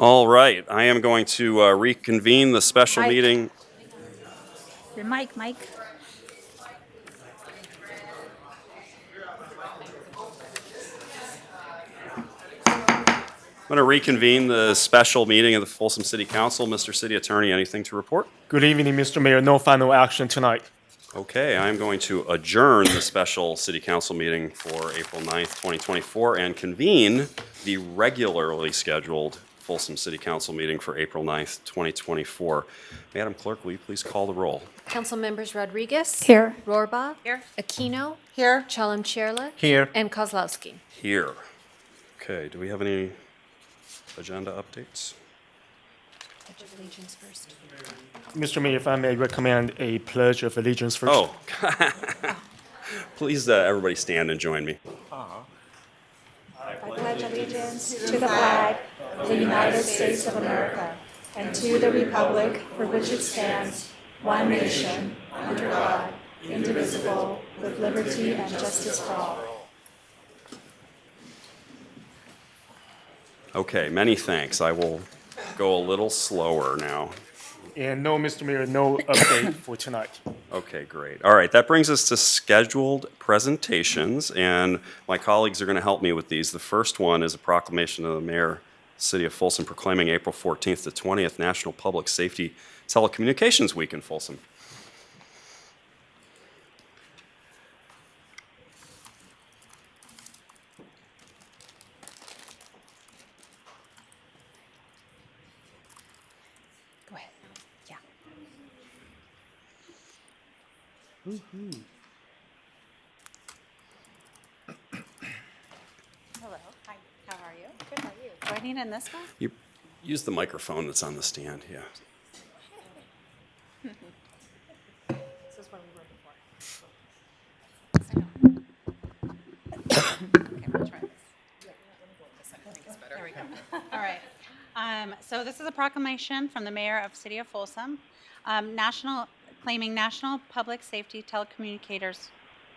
All right, I am going to reconvene the special Mike. meeting. Your mic, Mike. I'm going to reconvene the special meeting of the Folsom City Council. Mr. City Attorney, anything to report? Good evening, Mr. Mayor. No final action tonight. Okay, I'm going to adjourn the special City Council meeting for April 9th, 2024, and convene the regularly scheduled Folsom City Council meeting for April 9th, 2024. Madam Clerk, will you please call the roll? Council members Rodriguez. Here. Rohrbach. Here. Aquino. Here. Chalem-Chierla. Here. And Kozlowski. Here. Okay, do we have any agenda updates? Pledge of allegiance first. Mr. Mayor, if I may recommend a pledge of allegiance first. Oh, please everybody stand and join me. I pledge allegiance to the flag of the United States of America and to the republic for which it stands, one nation, under God, indivisible, with liberty and justice for all. Okay, many thanks. I will go a little slower now. And no, Mr. Mayor, no update for tonight. Okay, great. All right, that brings us to scheduled presentations, and my colleagues are going to help me with these. The first one is a proclamation of the Mayor, City of Folsom, proclaiming April 14th to 20th National Public Safety Telecommunications Week in Folsom. Go ahead. Yeah. Hello. Hi. How are you? Good. How are you? Joining in this one? You use the microphone that's on the stand, yeah. This is where we were before. Okay, we'll try this. There we go. All right. So this is a proclamation from the Mayor of City of Folsom, claiming National Public Safety Telecommunicators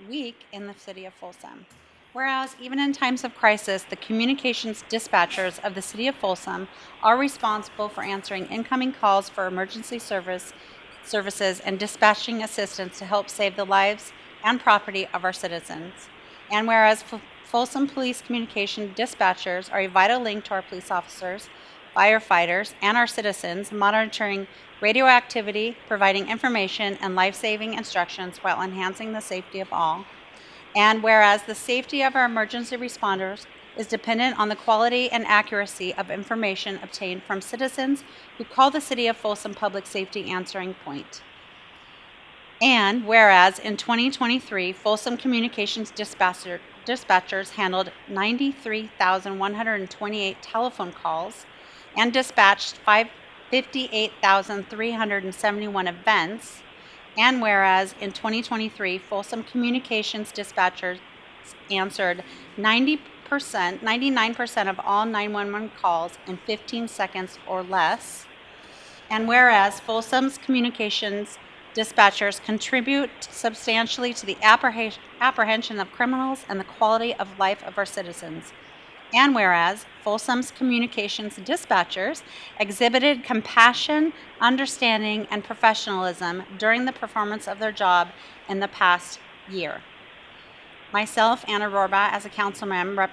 Week in the City of Folsom. Whereas even in times of crisis, the communications dispatchers of the City of Folsom are responsible for answering incoming calls for emergency services and dispatching assistance to help save the lives and property of our citizens. And whereas Folsom Police Communication Dispatchers are a vital link to our police officers, firefighters, and our citizens, monitoring radioactivity, providing information and life-saving instructions while enhancing the safety of all. And whereas the safety of our emergency responders is dependent on the quality and accuracy of information obtained from citizens who call the City of Folsom Public Safety Answering Point. And whereas in 2023, Folsom Communications dispatchers handled 93,128 telephone calls and dispatched 58,371 events. And whereas in 2023, Folsom Communications dispatchers answered 99% of all 911 calls in 15 seconds or less. And whereas Folsom's communications dispatchers contribute substantially to the apprehension of criminals and the quality of life of our citizens. And whereas Folsom's communications dispatchers exhibited compassion, understanding, and professionalism during the performance of their job in the past year. Myself, Anna Rohrbach, as a council member,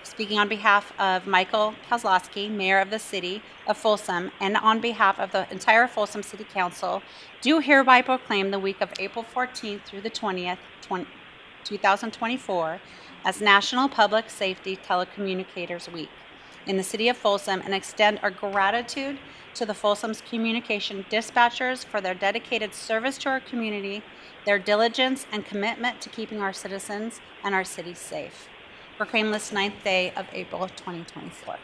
speaking on behalf of Michael Kozlowski, Mayor of the City of Folsom, and on behalf of the entire Folsom City Council, do hereby proclaim the week of April 14th through the 20th, 2024, as National Public Safety Telecommunicators Week in the City of Folsom, and extend our gratitude to the Folsom's communication dispatchers for their dedicated service to our community, their diligence and commitment to keeping our citizens and our city safe. Proclaim this 9th day of April 2024.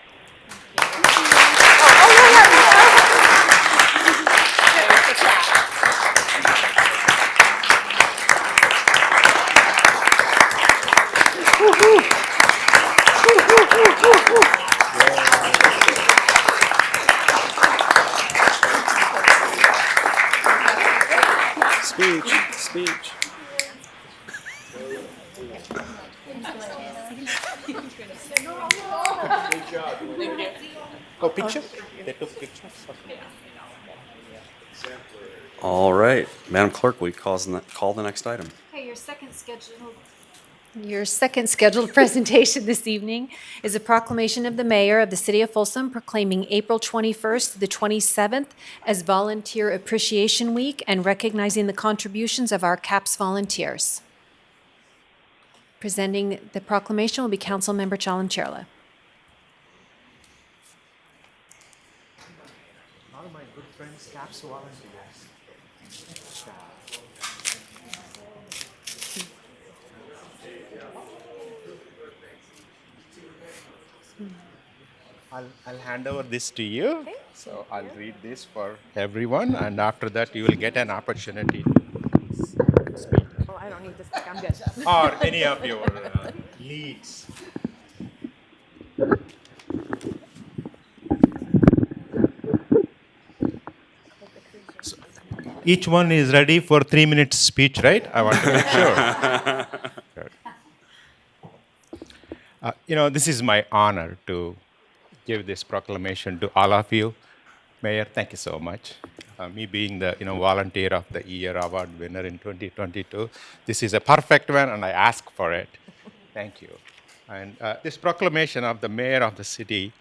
Speech. Oh, picture? They took pictures? All right, Madam Clerk, will you call the next item? Okay, your second scheduled. Your second scheduled presentation this evening is a proclamation of the mayor of the city of Folsom proclaiming April 21st to the 27th as Volunteer Appreciation Week and recognizing the contributions of our CAPS volunteers. Presenting the proclamation will be Councilmember Chalem-Chierla. All my good friends, CAPS volunteers. I'll hand over this to you. So I'll read this for everyone, and after that, you will get an opportunity to speak. Oh, I don't need this book. I'm good. Or any of your leads. So, each one is ready for 3 minutes speech, right? I want to make sure. Good. This is my honor to give this proclamation to all of you. Mayor, thank you so much. Me being the Volunteer of the Year award winner in 2022, this is a perfect one, and I ask for it. Thank you. And this proclamation of the mayor of the city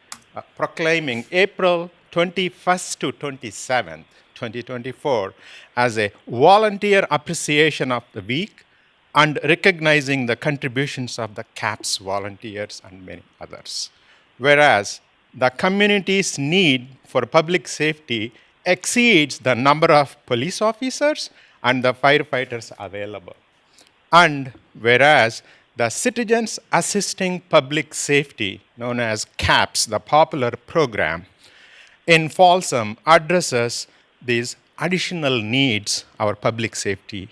proclaiming April 21st to 27th, 2024, as a volunteer appreciation of the week and recognizing the contributions of the CAPS volunteers and many others. Whereas the community's need for public safety exceeds the number of police officers and the firefighters available. And whereas the Citizens Assisting Public Safety, known as CAPS, the popular program, in Folsom addresses these additional needs our public safety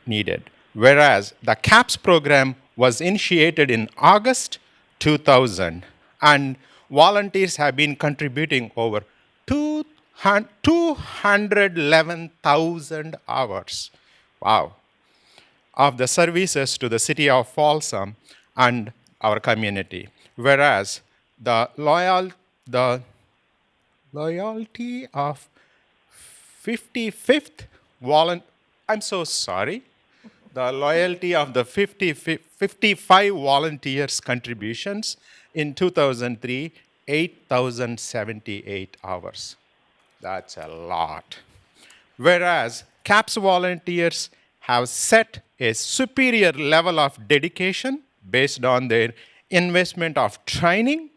needed. Whereas the CAPS program was initiated in August 2000, and volunteers have been contributing over 211,000 hours. Wow. Of the services to the city of Folsom and our community. Whereas the loyalty of 55th I'm so sorry. The loyalty of the 55 volunteers' contributions in 2003, 8,078 hours. That's a lot. Whereas CAPS volunteers have set a superior level of dedication based on their investment of training,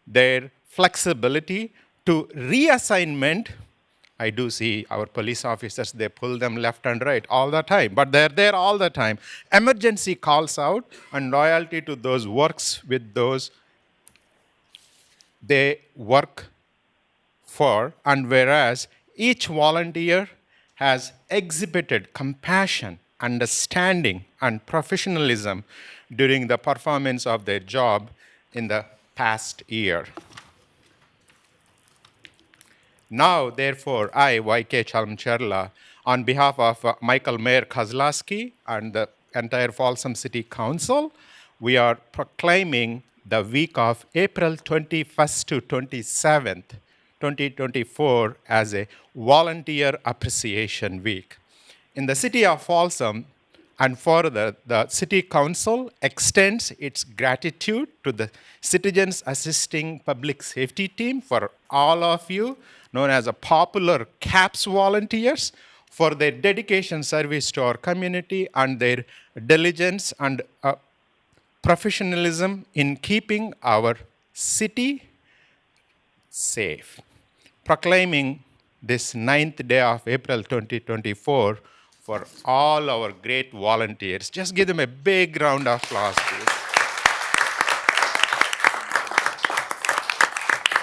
their flexibility to reassignment. I do see our police officers, they pull them left and right all the time, but they're there all the time. Emergency calls out and loyalty to those works with those they work for, and whereas each volunteer has exhibited compassion, understanding, and professionalism during the performance of their job in the past year. Now, therefore, I, Y.K. Chalem-Chierla, on behalf of Michael Mayor Kozlowski and the entire Folsom City Council, we are proclaiming the week of April 21st to 27th, 2024 as a Volunteer Appreciation Week. In the city of Folsom, and further, the City Council extends its gratitude to the Citizens Assisting Public Safety Team for all of you, known as a popular CAPS volunteers, for their dedication service to our community and their diligence and professionalism in keeping our city safe. Proclaiming this 9th day of April 2024 for all our great volunteers. Just give them a big round of applause, please.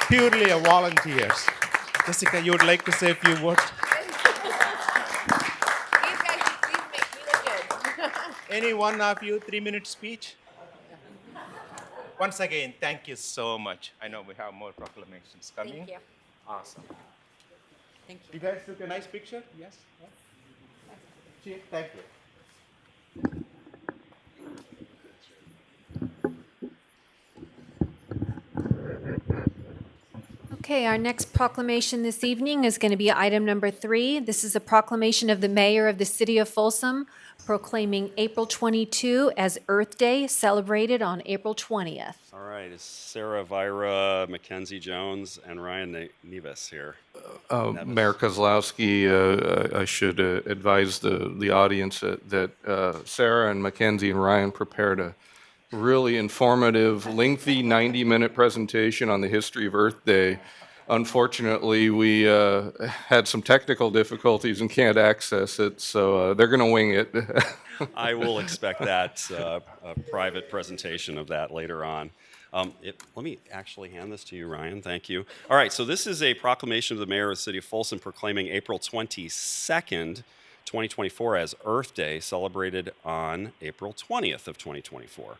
Purely a volunteers. Jessica, you would like to say a few words? These guys, please make me look good. Any one of you, 3-minute speech? Once again, thank you so much. I know we have more proclamations coming. Thank you. Awesome. Thank You guys took a nice picture? Yes? Cheers. Thank you. Okay, our next proclamation this evening is going to be item number 3. This is a proclamation of the mayor of the city of Folsom proclaiming April 22 as Earth Day, celebrated on April 20th. All right, is Sarah Vira, Mackenzie Jones, and Ryan Nevis here? Mayor Kozlowski, I should advise the audience that Sarah and Mackenzie and Ryan prepared a really informative, lengthy 90-minute presentation on the history of Earth Day. Unfortunately, we had some technical difficulties and can't access it, so they're going to wing it. I will expect that, a private presentation of that later on. Let me actually hand this to you, Ryan. Thank you. All right, so this is a proclamation of the mayor of the city of Folsom proclaiming April 22nd, 2024 as Earth Day, celebrated on April 20th of 2024.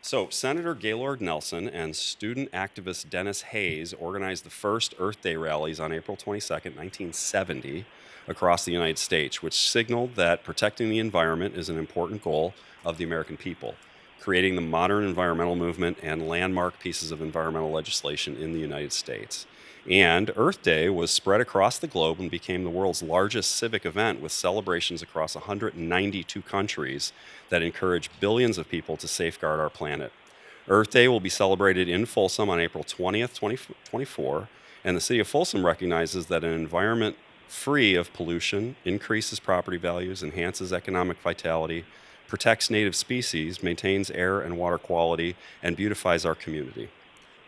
So Senator Gaylord Nelson and student activist Dennis Hayes organized the first Earth Day rallies on April 22nd, 1970, across the United States, which signaled that protecting the environment is an important goal of the American people, creating the modern environmental movement and landmark pieces of environmental legislation in the United States. And Earth Day was spread across the globe and became the world's largest civic event with celebrations across 192 countries that encourage billions of people to safeguard our planet. Earth Day will be celebrated in Folsom on April 20th, 2024, and the city of Folsom recognizes that an environment free of pollution increases property values, enhances economic vitality, protects native species, maintains air and water quality, and beautifies our community.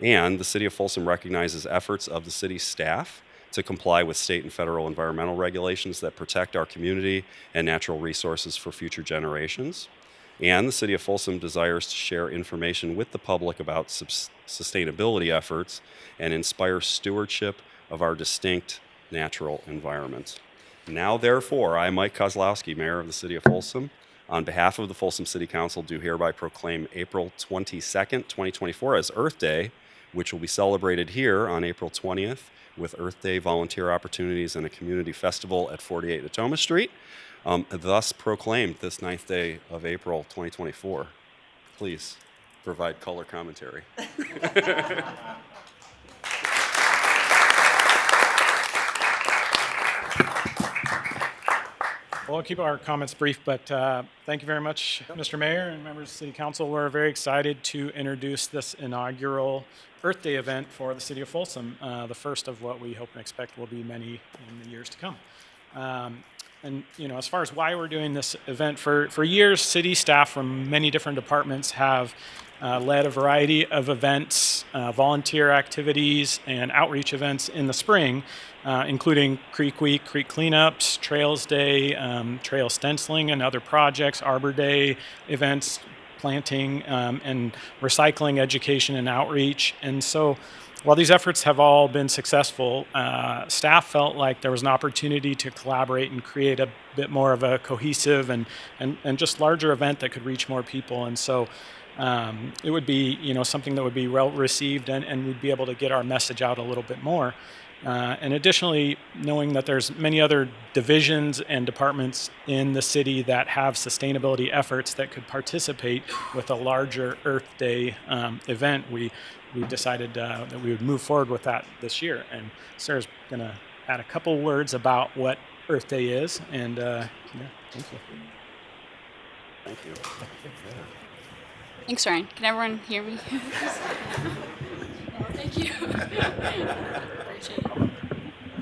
And the city of Folsom recognizes efforts of the city staff to comply with state and federal environmental regulations that protect our community and natural resources for future generations. And the city of Folsom desires to share information with the public about sustainability efforts and inspire stewardship of our distinct natural environment. Now, therefore, I, Mike Kozlowski, mayor of the city of Folsom, on behalf of the Folsom City Council, do hereby proclaim April 22nd, 2024 as Earth Day, which will be celebrated here on April 20th with Earth Day volunteer opportunities and a community festival at 48 Natoma Street. Thus proclaimed this 9th day of April 2024. Please provide color commentary. Well, I'll keep our comments brief, but thank you very much, Mr. Mayor and members of the City Council. We're very excited to introduce this inaugural Earth Day event for the City of Folsom, the first of what we hope and expect will be many in the years to come. And as far as why we're doing this event, for years, city staff from many different departments have led a variety of events, volunteer activities, and outreach events in the spring, including Creek Week, Creek Cleanups, Trails Day, trail stenciling and other projects, Arbor Day events, planting, and recycling education and outreach. And so while these efforts have all been successful, staff felt like there was an opportunity to collaborate and create a bit more of a cohesive and just larger event that could reach more people. And so it would be something that would be well received, and we'd be able to get our message out a little bit more. And additionally, knowing that there's many other divisions and departments in the city that have sustainability efforts that could participate with a larger Earth Day event, we decided that we would move forward with that this year. And Sarah's going to add a couple words about what Earth Day is. And thank you. Thank you. Thanks, Ryan. Can everyone hear me? Thank you. Appreciate it.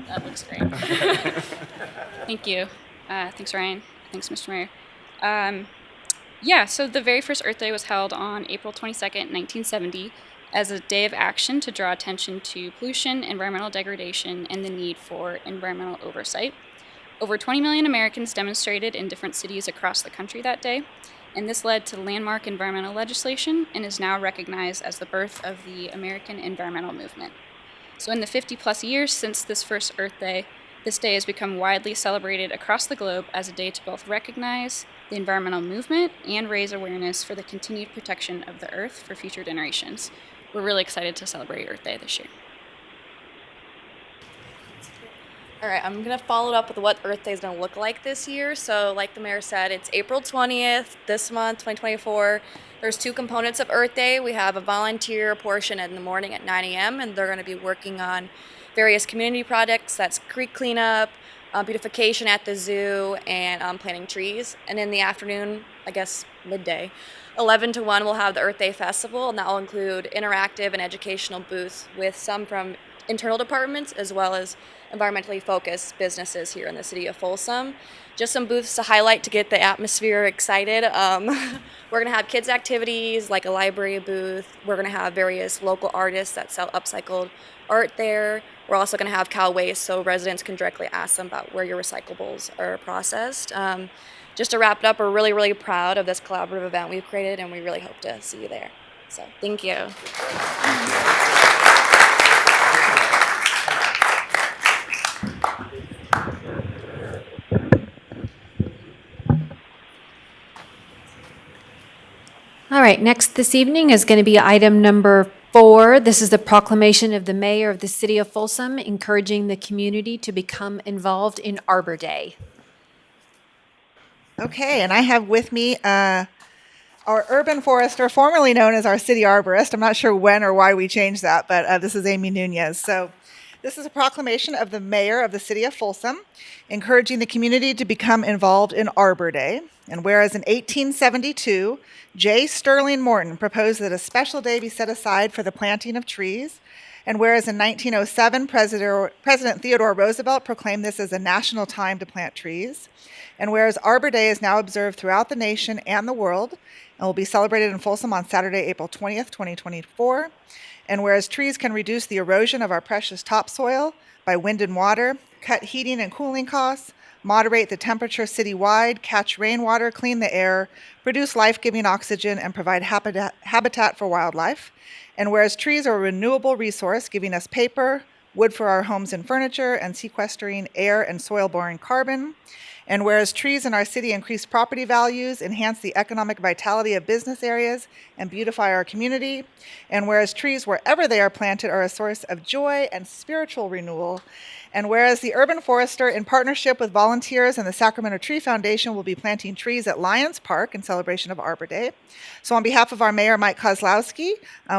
That looks great. Thank you. Thanks, Ryan. Thanks, Mr. Mayor. So the very first Earth Day was held on April 22nd, 1970, as a day of action to draw attention to pollution, environmental degradation, and the need for environmental oversight. Over 20 million Americans demonstrated in different cities across the country that day, and this led to landmark environmental legislation and is now recognized as the birth of the American environmental movement. So in the 50-plus years since this first Earth Day, this day has become widely celebrated across the globe as a day to both recognize the environmental movement and raise awareness for the continued protection of the Earth for future generations. We're really excited to celebrate Earth Day this year. All right, I'm going to follow it up with what Earth Day is going to look like this year. So, like the mayor said, it's April 20th, this month, 2024. There's two components of Earth Day. We have a volunteer portion in the morning at 9 a.m., and they're going to be working on various community projects. That's creek cleanup, beautification at the zoo, and planting trees. And in the afternoon, I guess midday, 11 to 1, we'll have the Earth Day Festival, and that will include interactive and educational booths with some from internal departments as well as environmentally focused businesses here in the city of Folsom. Just some booths to highlight to get the atmosphere excited. We're going to have kids activities like a library booth. We're going to have various local artists that sell upcycled art there. We're also going to have cow waste so residents can directly ask them about where your recyclables are processed. Just to wrap it up, we're really, really proud of this collaborative event we've created, and we really hope to see you there. So thank you. All right, next this evening is going to be item number 4. This is the proclamation of the mayor of the city of Folsom, encouraging the community to become involved in Arbor Day. Okay, and I have with me our urban forester, formerly known as our city arborist. I'm not sure when or why we changed that, but this is Amy Nunez. So this is a proclamation of the mayor of the city of Folsom, encouraging the community to become involved in Arbor Day. And whereas in 1872, J. Sterling Morton proposed that a special day be set aside for the planting of trees, and whereas in 1907, President Theodore Roosevelt proclaimed this as a national time to plant trees, and whereas Arbor Day is now observed throughout the nation and the world, and will be celebrated in Folsom on Saturday, April 20th, 2024, and whereas trees can reduce the erosion of our precious topsoil by wind and water, cut heating and cooling costs, moderate the temperature citywide, catch rainwater, clean the air, produce life-giving oxygen, and provide habitat for wildlife. And whereas trees are a renewable resource, giving us paper, wood for our homes and furniture, and sequestering air and soil-borne carbon. And whereas trees in our city increase property values, enhance the economic vitality of business areas, and beautify our community. And whereas trees, wherever they are planted, are a source of joy and spiritual renewal. And whereas the urban forester, in partnership with volunteers and the Sacramento Tree Foundation, will be planting trees at Lions Park in celebration of Arbor Day. So on behalf of our mayor, Mike Kozlowski,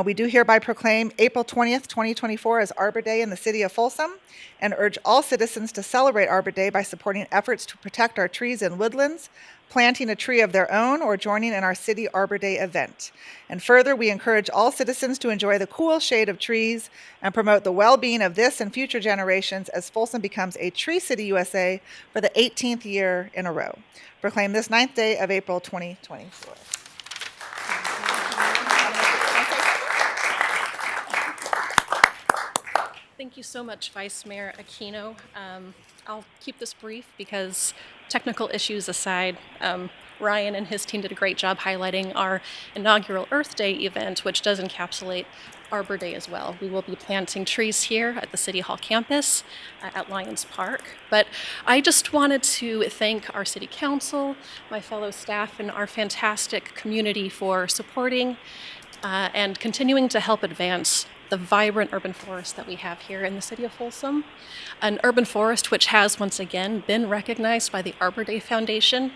we do hereby proclaim April 20th, 2024 as Arbor Day in the city of Folsom, and urge all citizens to celebrate Arbor Day by supporting efforts to protect our trees and woodlands, planting a tree of their own, or joining in our city Arbor Day event. And further, we encourage all citizens to enjoy the cool shade of trees and promote the well-being of this and future generations as Folsom becomes a Tree City USA for the 18th year in a row. Proclaim this 9th day of April 2024. Thank you so much, Vice Mayor Aquino. I'll keep this brief because technical issues aside, Ryan and his team did a great job highlighting our inaugural Earth Day event, which does encapsulate Arbor Day as well. We will be planting trees here at the City Hall campus at Lions Park. But I just wanted to thank our City Council, my fellow staff, and our fantastic community for supporting and continuing to help advance the vibrant urban forest that we have here in the city of Folsom. An urban forest which has once again been recognized by the Arbor Day Foundation.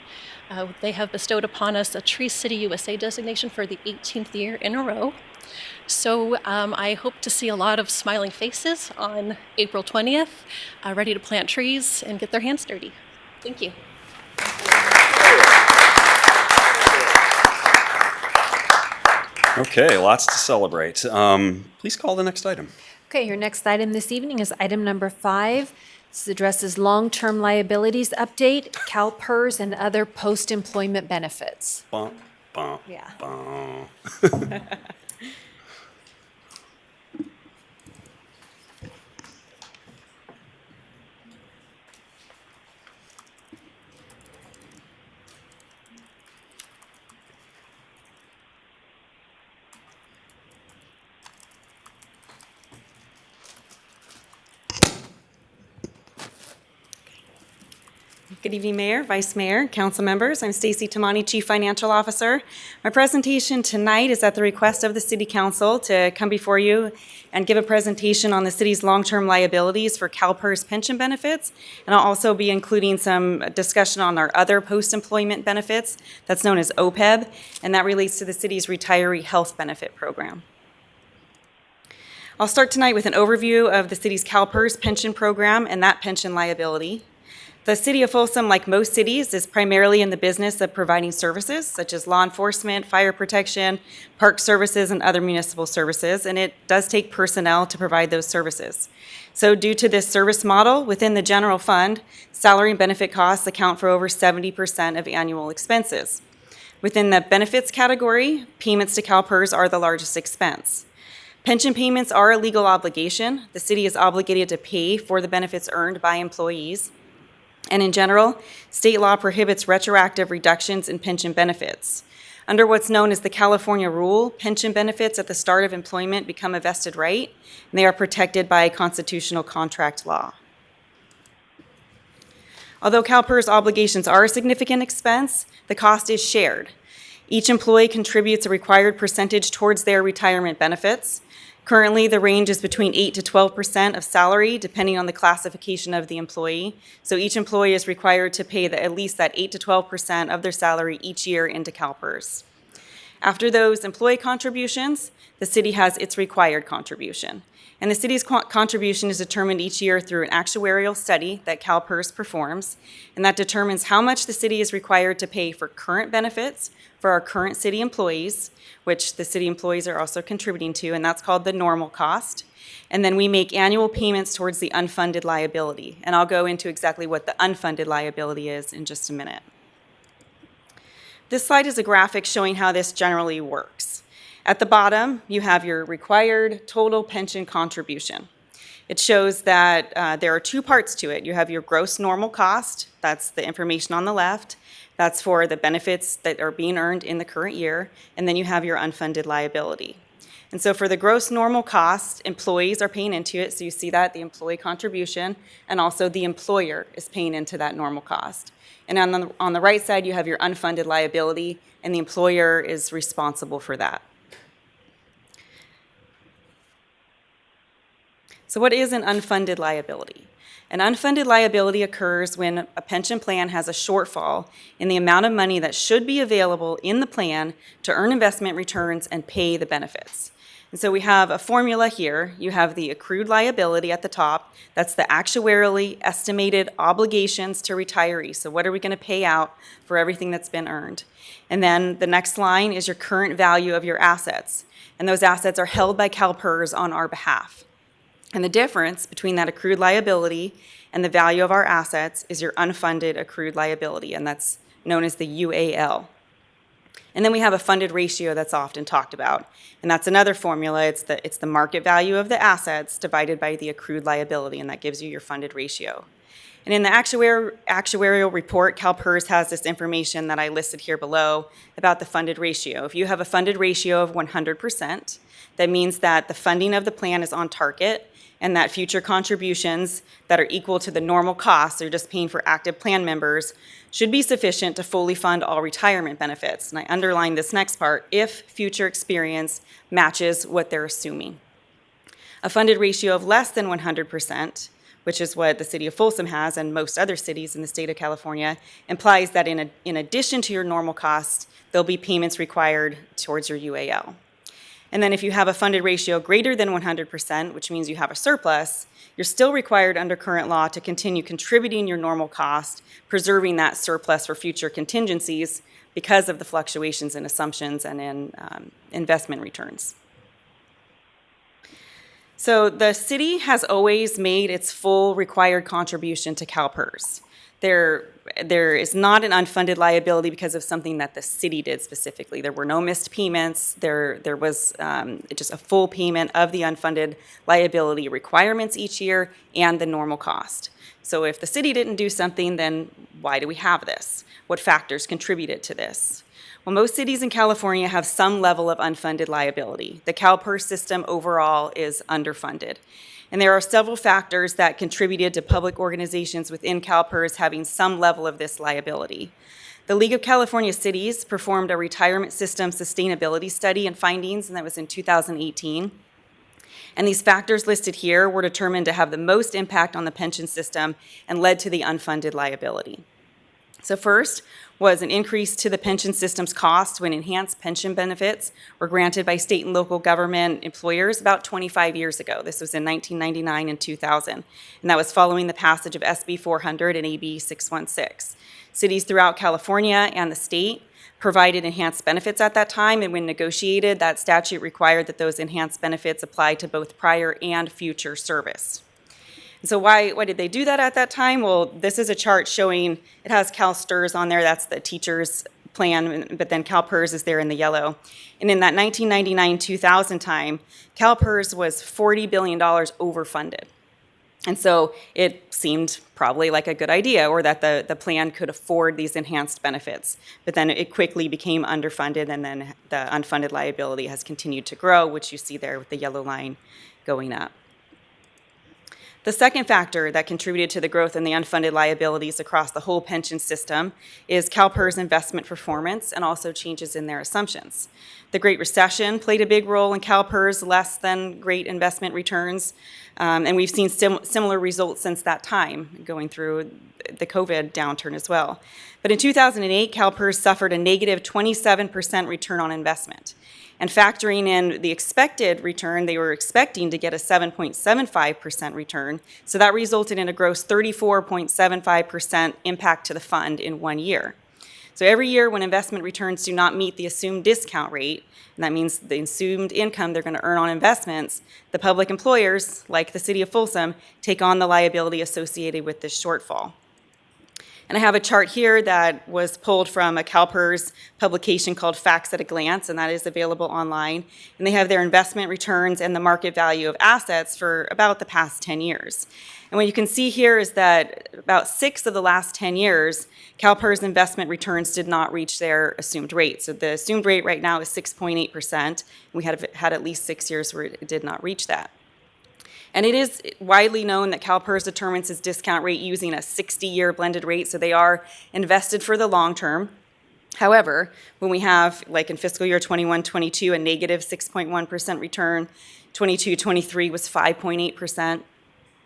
They have bestowed upon us a Tree City USA designation for the 18th year in a row. So I hope to see a lot of smiling faces on April 20th, ready to plant trees and get their hands dirty. Thank you. Okay, lots to celebrate. Please call the next item. Okay, your next item this evening is item number 5. This addresses long-term liabilities update, CalPERS, and other post-employment benefits. Bum, bum, Yeah. bum. Good evening, Mayor, Vice Mayor, Council members. I'm Stacy Tamani, Chief Financial Officer. My presentation tonight is at the request of the City Council to come before you and give a presentation on the city's long-term liabilities for CalPERS pension benefits. And I'll also be including some discussion on our other post-employment benefits that's known as OPEB, and that relates to the city's retiree health benefit program. I'll start tonight with an overview of the city's CalPERS pension program and that pension liability. The City of Folsom, like most cities, is primarily in the business of providing services such as law enforcement, fire protection, park services, and other municipal services, and it does take personnel to provide those services. So due to this service model, within the general fund, salary and benefit costs account for over 70% of annual expenses. Within the benefits category, payments to CalPERS are the largest expense. Pension payments are a legal obligation. The city is obligated to pay for the benefits earned by employees. And in general, state law prohibits retroactive reductions in pension benefits. Under what's known as the California rule, pension benefits at the start of employment become a vested right, and they are protected by constitutional contract law. Although CalPERS obligations are a significant expense, the cost is shared. Each employee contributes a required percentage towards their retirement benefits. Currently, the range is between 8 to 12% of salary, depending on the classification of the employee. So each employee is required to pay at least that 8 to 12% of their salary each year into CalPERS. After those employee contributions, the city has its required contribution. And the city's contribution is determined each year through an actuarial study that CalPERS performs, and that determines how much the city is required to pay for current benefits for our current city employees, which the city employees are also contributing to, and that's called the normal cost. And then we make annual payments towards the unfunded liability. And I'll go into exactly what the unfunded liability is in just a minute. This slide is a graphic showing how this generally works. At the bottom, you have your required total pension contribution. It shows that there are two parts to it. You have your gross normal cost, that's the information on the left. That's for the benefits that are being earned in the current year, and then you have your unfunded liability. And so for the gross normal cost, employees are paying into it, so you see that, the employee contribution, and also the employer is paying into that normal cost. And on the right side, you have your unfunded liability, and the employer is responsible for that. So what is an unfunded liability? An unfunded liability occurs when a pension plan has a shortfall in the amount of money that should be available in the plan to earn investment returns and pay the benefits. And so we have a formula here. You have the accrued liability at the top. That's the actuarially estimated obligations to retirees. So what are we going to pay out for everything that's been earned? And then the next line is your current value of your assets. And those assets are held by CalPERS on our behalf. And the difference between that accrued liability and the value of our assets is your unfunded accrued liability, and that's known as the UAL. And then we have a funded ratio that's often talked about, and that's another formula. It's the market value of the assets divided by the accrued liability, and that gives you your funded ratio. And in the actuarial report, CalPERS has this information that I listed here below about the funded ratio. If you have a funded ratio of 100%, that means that the funding of the plan is on target, and that future contributions that are equal to the normal costs, they're just paying for active plan members, should be sufficient to fully fund all retirement benefits. And I underline this next part, if future experience matches what they're assuming. A funded ratio of less than 100%, which is what the city of Folsom has and most other cities in the state of California, implies that in addition to your normal costs, there'll be payments required towards your UAL. And then if you have a funded ratio greater than 100%, which means you have a surplus, you're still required under current law to continue contributing your normal cost, preserving that surplus for future contingencies because of the fluctuations in assumptions and in investment returns. So the city has always made its full required contribution to CalPERS. There is not an unfunded liability because of something that the city did specifically. There were no missed payments. There was just a full payment of the unfunded liability requirements each year and the normal cost. So if the city didn't do something, then why do we have this? What factors contributed to this? Well, most cities in California have some level of unfunded liability. The CalPERS system overall is underfunded. And there are several factors that contributed to public organizations within CalPERS having some level of this liability. The League of California Cities performed a retirement system sustainability study and findings, and that was in 2018. And these factors listed here were determined to have the most impact on the pension system and led to the unfunded liability. So first was an increase to the pension system's cost when enhanced pension benefits were granted by state and local government employers about 25 years ago. This was in 1999 and 2000, and that was following the passage of SB 400 and AB 616. Cities throughout California and the state provided enhanced benefits at that time, and when negotiated, that statute required that those enhanced benefits apply to both prior and future service. So why did they do that at that time? Well, this is a chart showing, it has CalSTRS on there, that's the teacher's plan, but then CalPERS is there in the yellow. And in that 1999-2000 time, CalPERS was $40 billion overfunded. And so it seemed probably like a good idea, or that the plan could afford these enhanced benefits. But then it quickly became underfunded, and then the unfunded liability has continued to grow, which you see there with the yellow line going up. The second factor that contributed to the growth in the unfunded liabilities across the whole pension system is CalPERS investment performance and also changes in their assumptions. The Great Recession played a big role in CalPERS less than great investment returns, and we've seen similar results since that time, going through the COVID downturn as well. But in 2008, CalPERS suffered a negative 27% return on investment. And factoring in the expected return, they were expecting to get a 7.75% return. So that resulted in a gross 34.75% impact to the fund in 1 year. So every year when investment returns do not meet the assumed discount rate, and that means the assumed income they're going to earn on investments, the public employers, like the City of Folsom, take on the liability associated with this shortfall. And I have a chart here that was pulled from a CalPERS publication called Facts at a Glance, and that is available online. And they have their investment returns and the market value of assets for about the past 10 years. And what you can see here is that about 6 of the last 10 years, CalPERS investment returns did not reach their assumed rate. So the assumed rate right now is 6.8%. We had at least 6 years where it did not reach that. And it is widely known that CalPERS determines its discount rate using a 60-year blended rate, so they are invested for the long term. However, when we have, like in fiscal year 21-22, a negative 6.1% return, 22-23 was 5.8%.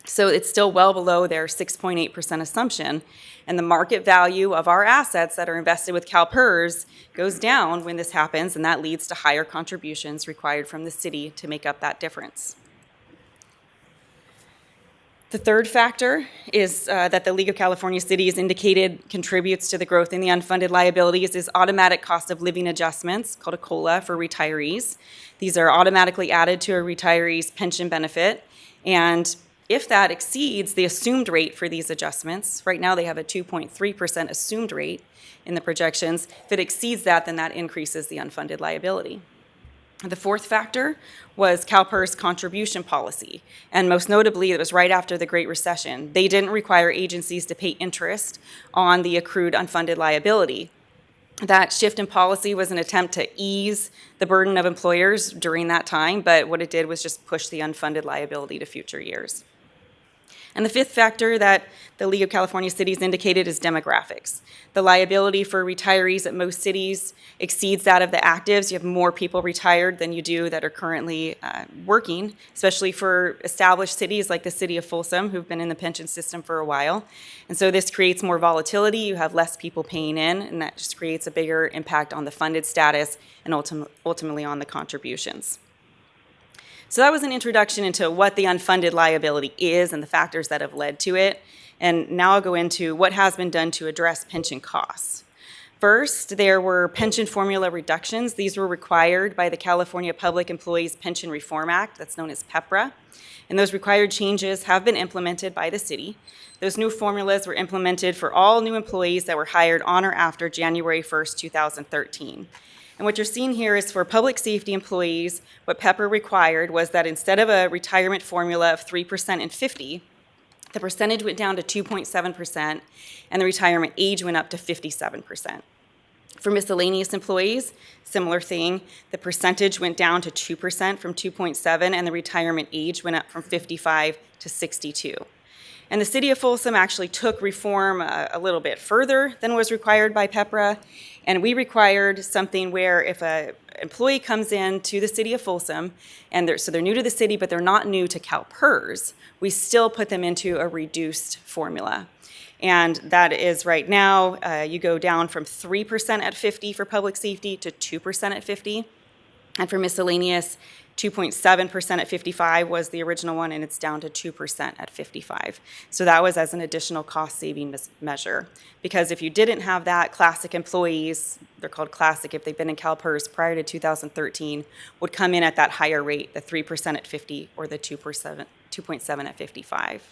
So it's still well below their 6.8% assumption. And the market value of our assets that are invested with CalPERS goes down when this happens, and that leads to higher contributions required from the city to make up that difference. The third factor is that the League of California Cities indicated contributes to the growth in the unfunded liabilities is automatic cost of living adjustments, called a COLA, for retirees. These are automatically added to a retiree's pension benefit, and if that exceeds the assumed rate for these adjustments, right now they have a 2.3% assumed rate in the projections. If it exceeds that, then that increases the unfunded liability. The fourth factor was CalPERS contribution policy, and most notably, it was right after the Great Recession. They didn't require agencies to pay interest on the accrued unfunded liability. That shift in policy was an attempt to ease the burden of employers during that time, but what it did was just push the unfunded liability to future years. And the fifth factor that the League of California Cities indicated is demographics. The liability for retirees at most cities exceeds that of the actives. You have more people retired than you do that are currently working, especially for established cities like the City of Folsom, who've been in the pension system for a while. And so this creates more volatility. You have less people paying in, and that just creates a bigger impact on the funded status and ultimately on the contributions. So that was an introduction into what the unfunded liability is and the factors that have led to it. And now I'll go into what has been done to address pension costs. First, there were pension formula reductions. These were required by the California Public Employees Pension Reform Act, that's known as PEPRA. And those required changes have been implemented by the city. Those new formulas were implemented for all new employees that were hired on or after January 1st, 2013. And what you're seeing here is for public safety employees, what PEPRA required was that instead of a retirement formula of 3% and 50, the percentage went down to 2.7%, and the retirement age went up to 57%. For miscellaneous employees, similar thing. The percentage went down to 2% from 2.7, and the retirement age went up from 55 to 62. And the city of Folsom actually took reform a little bit further than was required by PEPRA, and we required something where if an employee comes in to the city of Folsom, and they're new to the city, but they're not new to CalPERS, we still put them into a reduced formula. And that is right now, you go down from 3% at 50 for public safety to 2% at 50. And for miscellaneous, 2.7% at 55 was the original one, and it's down to 2% at 55. So that was as an additional cost-saving measure. Because if you didn't have that, classic employees, they're called classic if they've been in CalPERS prior to 2013, would come in at that higher rate, the 3% at 50 or the 2.7 at 55.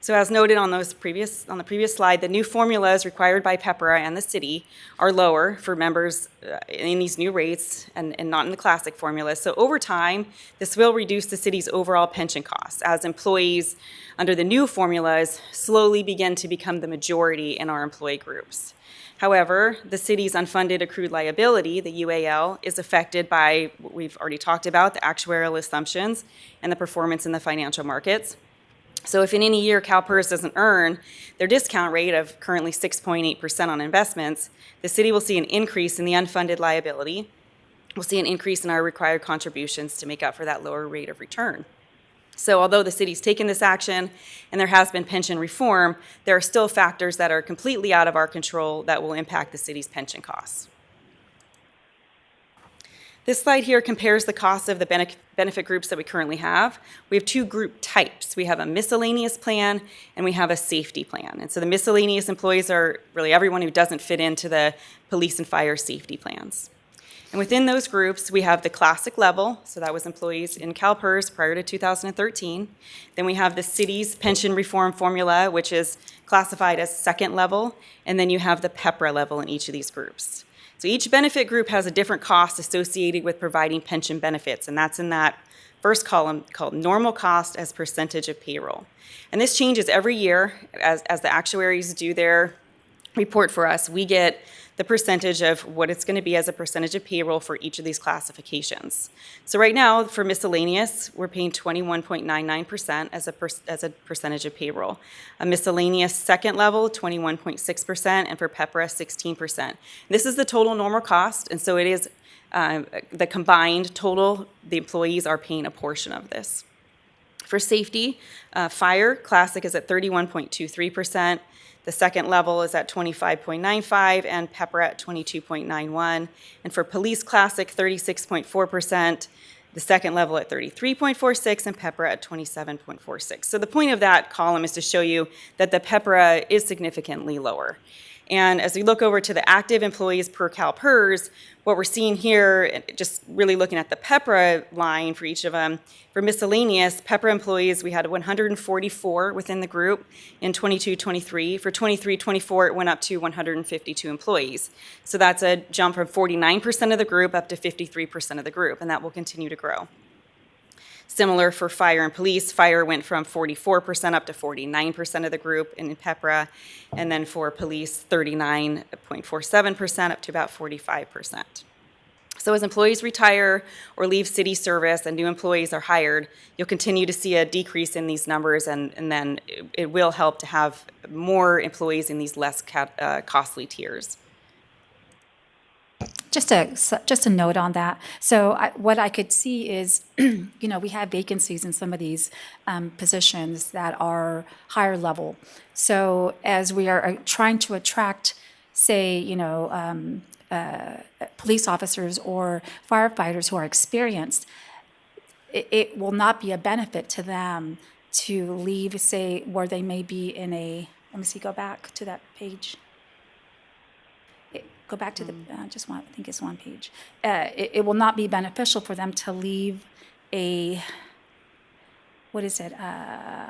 So as noted on the previous slide, the new formulas required by PEPRA and the city are lower for members in these new rates and not in the classic formula. So over time, this will reduce the city's overall pension costs as employees under the new formulas slowly begin to become the majority in our employee groups. However, the city's unfunded accrued liability, the UAL, is affected by what we've already talked about, the actuarial assumptions and the performance in the financial markets. So if in any year CalPERS doesn't earn their discount rate of currently 6.8% on investments, the city will see an increase in the unfunded liability. We'll see an increase in our required contributions to make up for that lower rate of return. So although the city's taken this action and there has been pension reform, there are still factors that are completely out of our control that will impact the city's pension costs. This slide here compares the costs of the benefit groups that we currently have. We have two group types. We have a miscellaneous plan and we have a safety plan. And so the miscellaneous employees are really everyone who doesn't fit into the police and fire safety plans. And within those groups, we have the classic level, so that was employees in CalPERS prior to 2013. Then we have the city's pension reform formula, which is classified as second level, and then you have the PEPRA level in each of these groups. So each benefit group has a different cost associated with providing pension benefits, and that's in that first column called normal cost as percentage of payroll. And this changes every year as the actuaries do their report for us. We get the percentage of what it's going to be as a percentage of payroll for each of these classifications. So right now, for miscellaneous, we're paying 21.99% as a percentage of payroll. A miscellaneous second level, 21.6%, and for PEPRA, 16%. This is the total normal cost, and so it is the combined total, the employees are paying a portion of this. For safety, fire, classic is at 31.23%. The second level is at 25.95 and PEPRA at 22.91. And for police classic, 36.4%. The second level at 33.46 and PEPRA at 27.46. So the point of that column is to show you that the PEPRA is significantly lower. And as we look over to the active employees per CalPERS, what we're seeing here, just really looking at the PEPRA line for each of them, for miscellaneous, PEPRA employees, we had 144 within the group in 22-23. For 23-24, it went up to 152 employees. So that's a jump from 49% of the group up to 53% of the group, and that will continue to grow. Similar for fire and police, fire went from 44% up to 49% of the group in PEPRA, and then for police, 39.47% up to about 45%. So as employees retire or leave city service and new employees are hired, you'll continue to see a decrease in these numbers, and then it will help to have more employees in these less costly tiers. Just a note on that. So what I could see is, we have vacancies in some of these positions that are higher level. So as we are trying to attract, say, police officers or firefighters who are experienced, it will not be a benefit to them to leave, say, where they may be in a, let me see, go back to that page. Go back to the, I think it's one page. It will not be beneficial for them to leave a, what is it?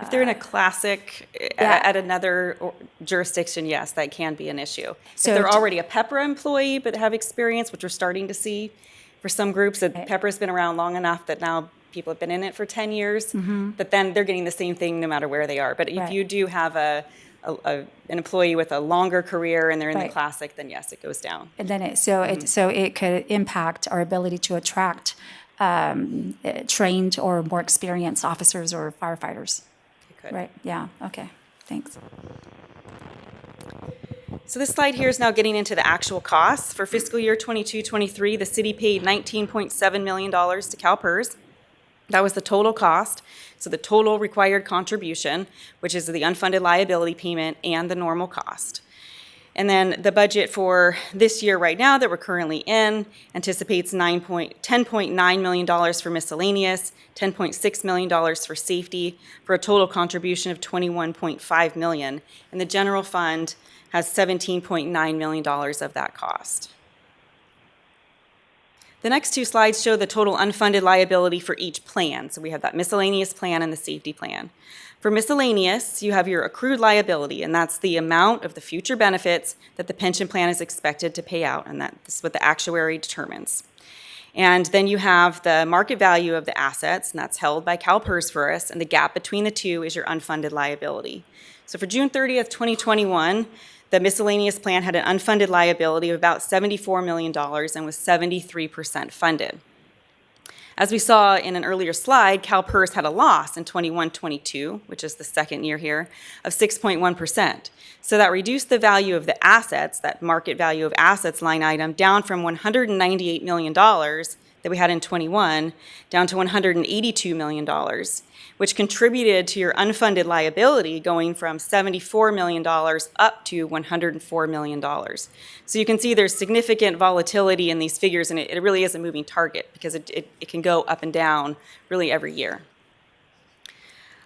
If they're in a classic at another jurisdiction, yes, that can be an issue. So if they're already a PEPRA employee but have experience, which we're starting to see for some groups, that PEPRA's been around long enough that now people have been in it for 10 years, but then they're getting the same thing no matter where they are. But if you do have a an employee with a longer career and they're in the Right. classic, then yes, it goes down. And then it could impact our ability to attract trained or more experienced officers or firefighters. It could. Right, yeah, okay, thanks. So this slide here is now getting into the actual costs. For fiscal year 22-23, the city paid $19.7 million to CalPERS. That was the total cost. So the total required contribution, which is the unfunded liability payment and the normal cost. And then the budget for this year right now that we're currently in anticipates $10.9 million for miscellaneous, $10.6 million for safety, for a total contribution of $21.5 million. And the general fund has $17.9 million of that cost. The next two slides show the total unfunded liability for each plan. So we have that miscellaneous plan and the safety plan. For miscellaneous, you have your accrued liability, and that's the amount of the future benefits that the pension plan is expected to pay out, and this is what the actuary determines. And then you have the market value of the assets, and that's held by CalPERS for us, and the gap between the two is your unfunded liability. So for June 30th, 2021, the miscellaneous plan had an unfunded liability of about $74 million and was 73% funded. As we saw in an earlier slide, CalPERS had a loss in 21-22, which is the second year here, of 6.1%. So that reduced the value of the assets, that market value of assets line item, down from $198 million that we had in 21 down to $182 million, which contributed to your unfunded liability going from $74 million up to $104 million. So you can see there's significant volatility in these figures, and it really is a moving target because it can go up and down really every year.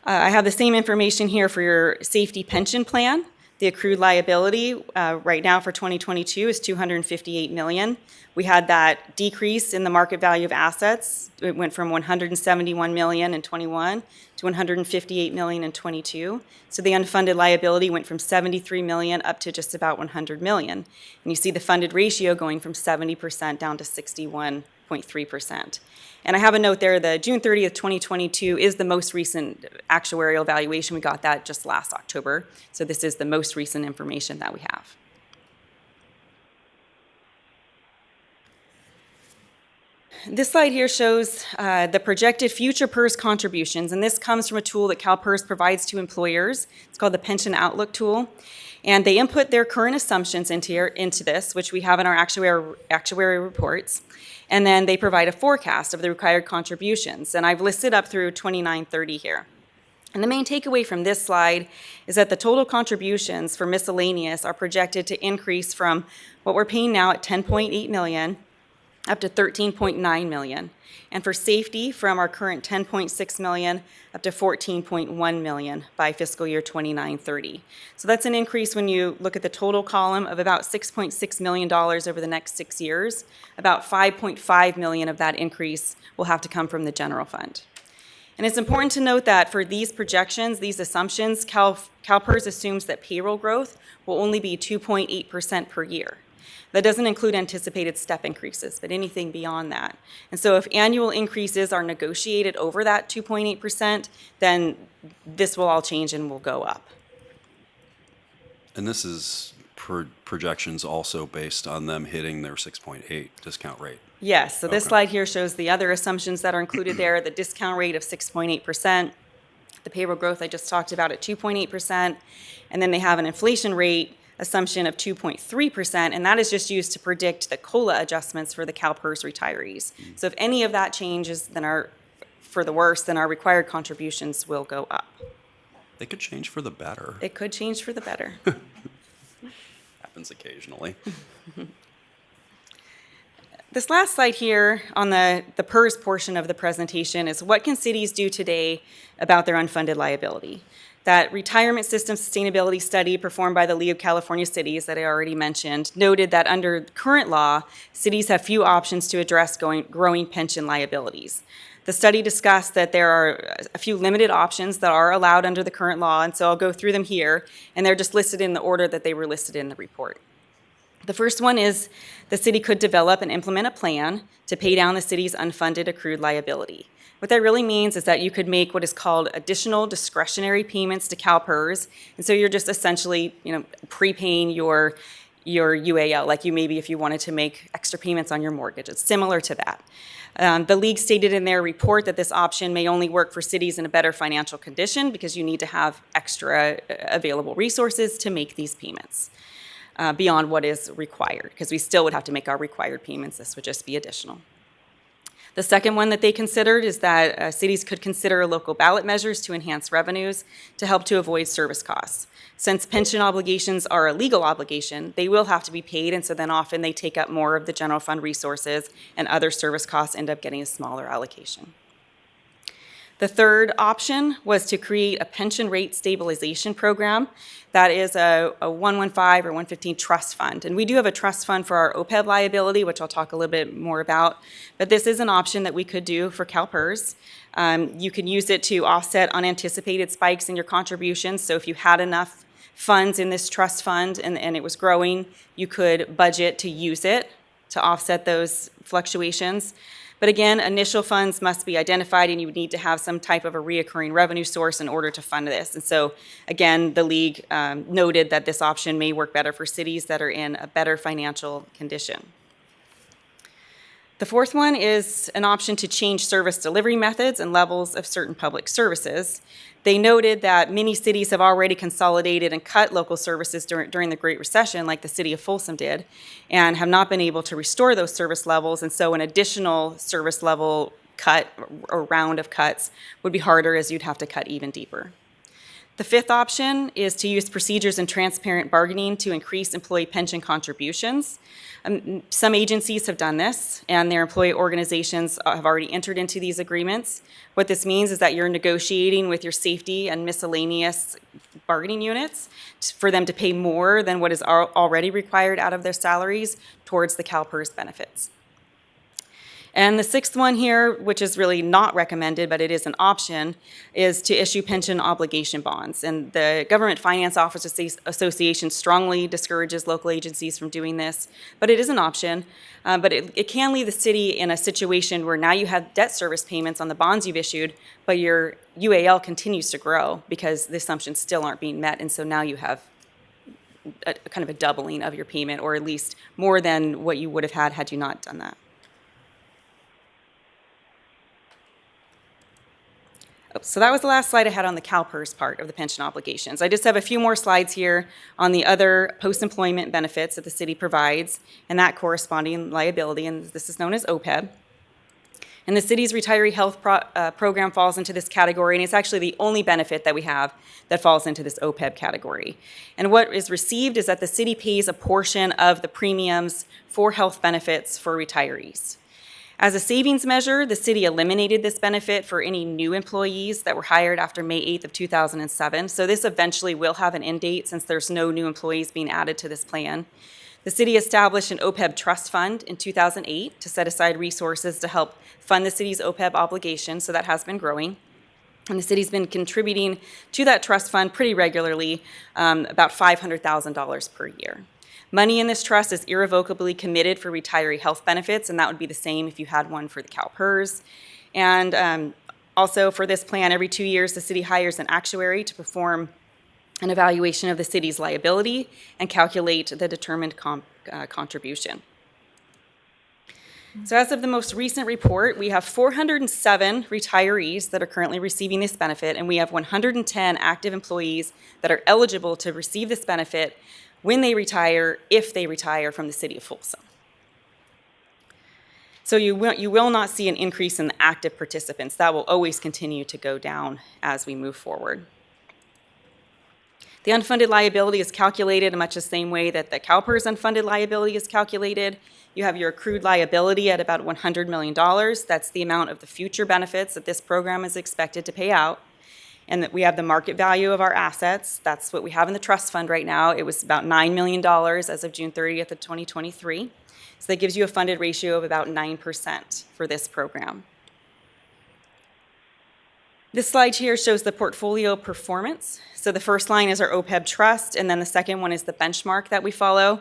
I have the same information here for your safety pension plan. The accrued liability right now for 2022 is $258 million. We had that decrease in the market value of assets. It went from $171 million in 21 to $158 million in 22. So the unfunded liability went from $73 million up to just about $100 million. And you see the funded ratio going from 70% down to 61.3%. And I have a note there, the June 30th, 2022 is the most recent actuarial valuation. We got that just last October. So this is the most recent information that we have. This slide here shows the projected future PERS contributions, and this comes from a tool that CalPERS provides to employers. It's called the Pension Outlook tool. And they input their current assumptions into this, which we have in our actuary reports. And then they provide a forecast of the required contributions. And I've listed up through 2930 here. And the main takeaway from this slide is that the total contributions for miscellaneous are projected to increase from what we're paying now at $10.8 million up to $13.9 million. And for safety, from our current $10.6 million up to $14.1 million by fiscal year 29-30. So that's an increase when you look at the total column of about $6.6 million over the next 6 years. About $5.5 million of that increase will have to come from the general fund. And it's important to note that for these projections, these assumptions, CalPERS assumes that payroll growth will only be 2.8% per year. That doesn't include anticipated step increases, but anything beyond that. And so if annual increases are negotiated over that 2.8%, then this will all change and will go up. And this is projections also based on them hitting their 6.8 discount rate. Yes, so this Okay. slide here shows the other assumptions that are included there, the discount rate of 6.8%, the payroll growth I just talked about at 2.8%, and then they have an inflation rate assumption of 2.3%, and that is just used to predict the COLA adjustments for the CalPERS retirees. So if any of that changes, then for the worse, then our required contributions will go up. They could change for the better. It could change for the better. Happens occasionally. This last slide here on the PERS portion of the presentation is what can cities do today about their unfunded liability? That retirement system sustainability study performed by the League of California Cities that I already mentioned noted that under current law, cities have few options to address growing pension liabilities. The study discussed that there are a few limited options that are allowed under the current law, and so I'll go through them here, and they're just listed in the order that they were listed in the report. The first one is the city could develop and implement a plan to pay down the city's unfunded accrued liability. What that really means is that you could make what is called additional discretionary payments to CalPERS, and so you're just essentially, prepaying your UAL, like you maybe if you wanted to make extra payments on your mortgage. It's similar to that. The league stated in their report that this option may only work for cities in a better financial condition because you need to have extra available resources to make these payments beyond what is required, because we still would have to make our required payments. This would just be additional. The second one that they considered is that cities could consider local ballot measures to enhance revenues to help to avoid service costs. Since pension obligations are a legal obligation, they will have to be paid, and so then often they take up more of the general fund resources, and other service costs end up getting a smaller allocation. The third option was to create a pension rate stabilization program that is a 115 or 115 trust fund. And we do have a trust fund for our OPEB liability, which I'll talk a little bit more about. But this is an option that we could do for CalPERS. You can use it to offset unanticipated spikes in your contributions. So if you had enough funds in this trust fund and it was growing, you could budget to use it to offset those fluctuations. But again, initial funds must be identified, and you would need to have some type of a reoccurring revenue source in order to fund this. And so, again, the league noted that this option may work better for cities that are in a better financial condition. The fourth one is an option to change service delivery methods and levels of certain public services. They noted that many cities have already consolidated and cut local services during the Great Recession, like the city of Folsom did, and have not been able to restore those service levels. And so an additional service level cut or round of cuts would be harder, as you'd have to cut even deeper. The fifth option is to use procedures and transparent bargaining to increase employee pension contributions. Some agencies have done this, and their employee organizations have already entered into these agreements. What this means is that you're negotiating with your safety and miscellaneous bargaining units for them to pay more than what is already required out of their salaries towards the CalPERS benefits. And the sixth one here, which is really not recommended, but it is an option, is to issue pension obligation bonds. And the Government Finance Officers Association strongly discourages local agencies from doing this, but it is an option. But it can leave the city in a situation where now you have debt service payments on the bonds you've issued, but your UAL continues to grow because the assumptions still aren't being met. And so now you have kind of a doubling of your payment, or at least more than what you would have had you not done that. So that was the last slide I had on the CalPERS part of the pension obligations. I just have a few more slides here on the other post-employment benefits that the city provides and that corresponding liability, and this is known as OPEB. And the city's retiree health program falls into this category, and it's actually the only benefit that we have that falls into this OPEB category. And what is received is that the city pays a portion of the premiums for health benefits for retirees. As a savings measure, the city eliminated this benefit for any new employees that were hired after May 8th of 2007. So this eventually will have an end date since there's no new employees being added to this plan. The city established an OPEB trust fund in 2008 to set aside resources to help fund the city's OPEB obligation, so that has been growing. And the city's been contributing to that trust fund pretty regularly, about $500,000 per year. Money in this trust is irrevocably committed for retiree health benefits, and that would be the same if you had one for the CalPERS. And also for this plan, every 2 years, the city hires an actuary to perform an evaluation of the city's liability and calculate the determined contribution. So as of the most recent report, we have 407 retirees that are currently receiving this benefit, and we have 110 active employees that are eligible to receive this benefit when they retire, if they retire from the city of Folsom. So you will not see an increase in the active participants. That will always continue to go down as we move forward. The unfunded liability is calculated in much the same way that the CalPERS unfunded liability is calculated. You have your accrued liability at about $100 million. That's the amount of the future benefits that this program is expected to pay out. And that we have the market value of our assets. That's what we have in the trust fund right now. It was about $9 million as of June 30th of 2023. So that gives you a funded ratio of about 9% for this program. This slide here shows the portfolio performance. So the first line is our OPEB trust, and then the second one is the benchmark that we follow.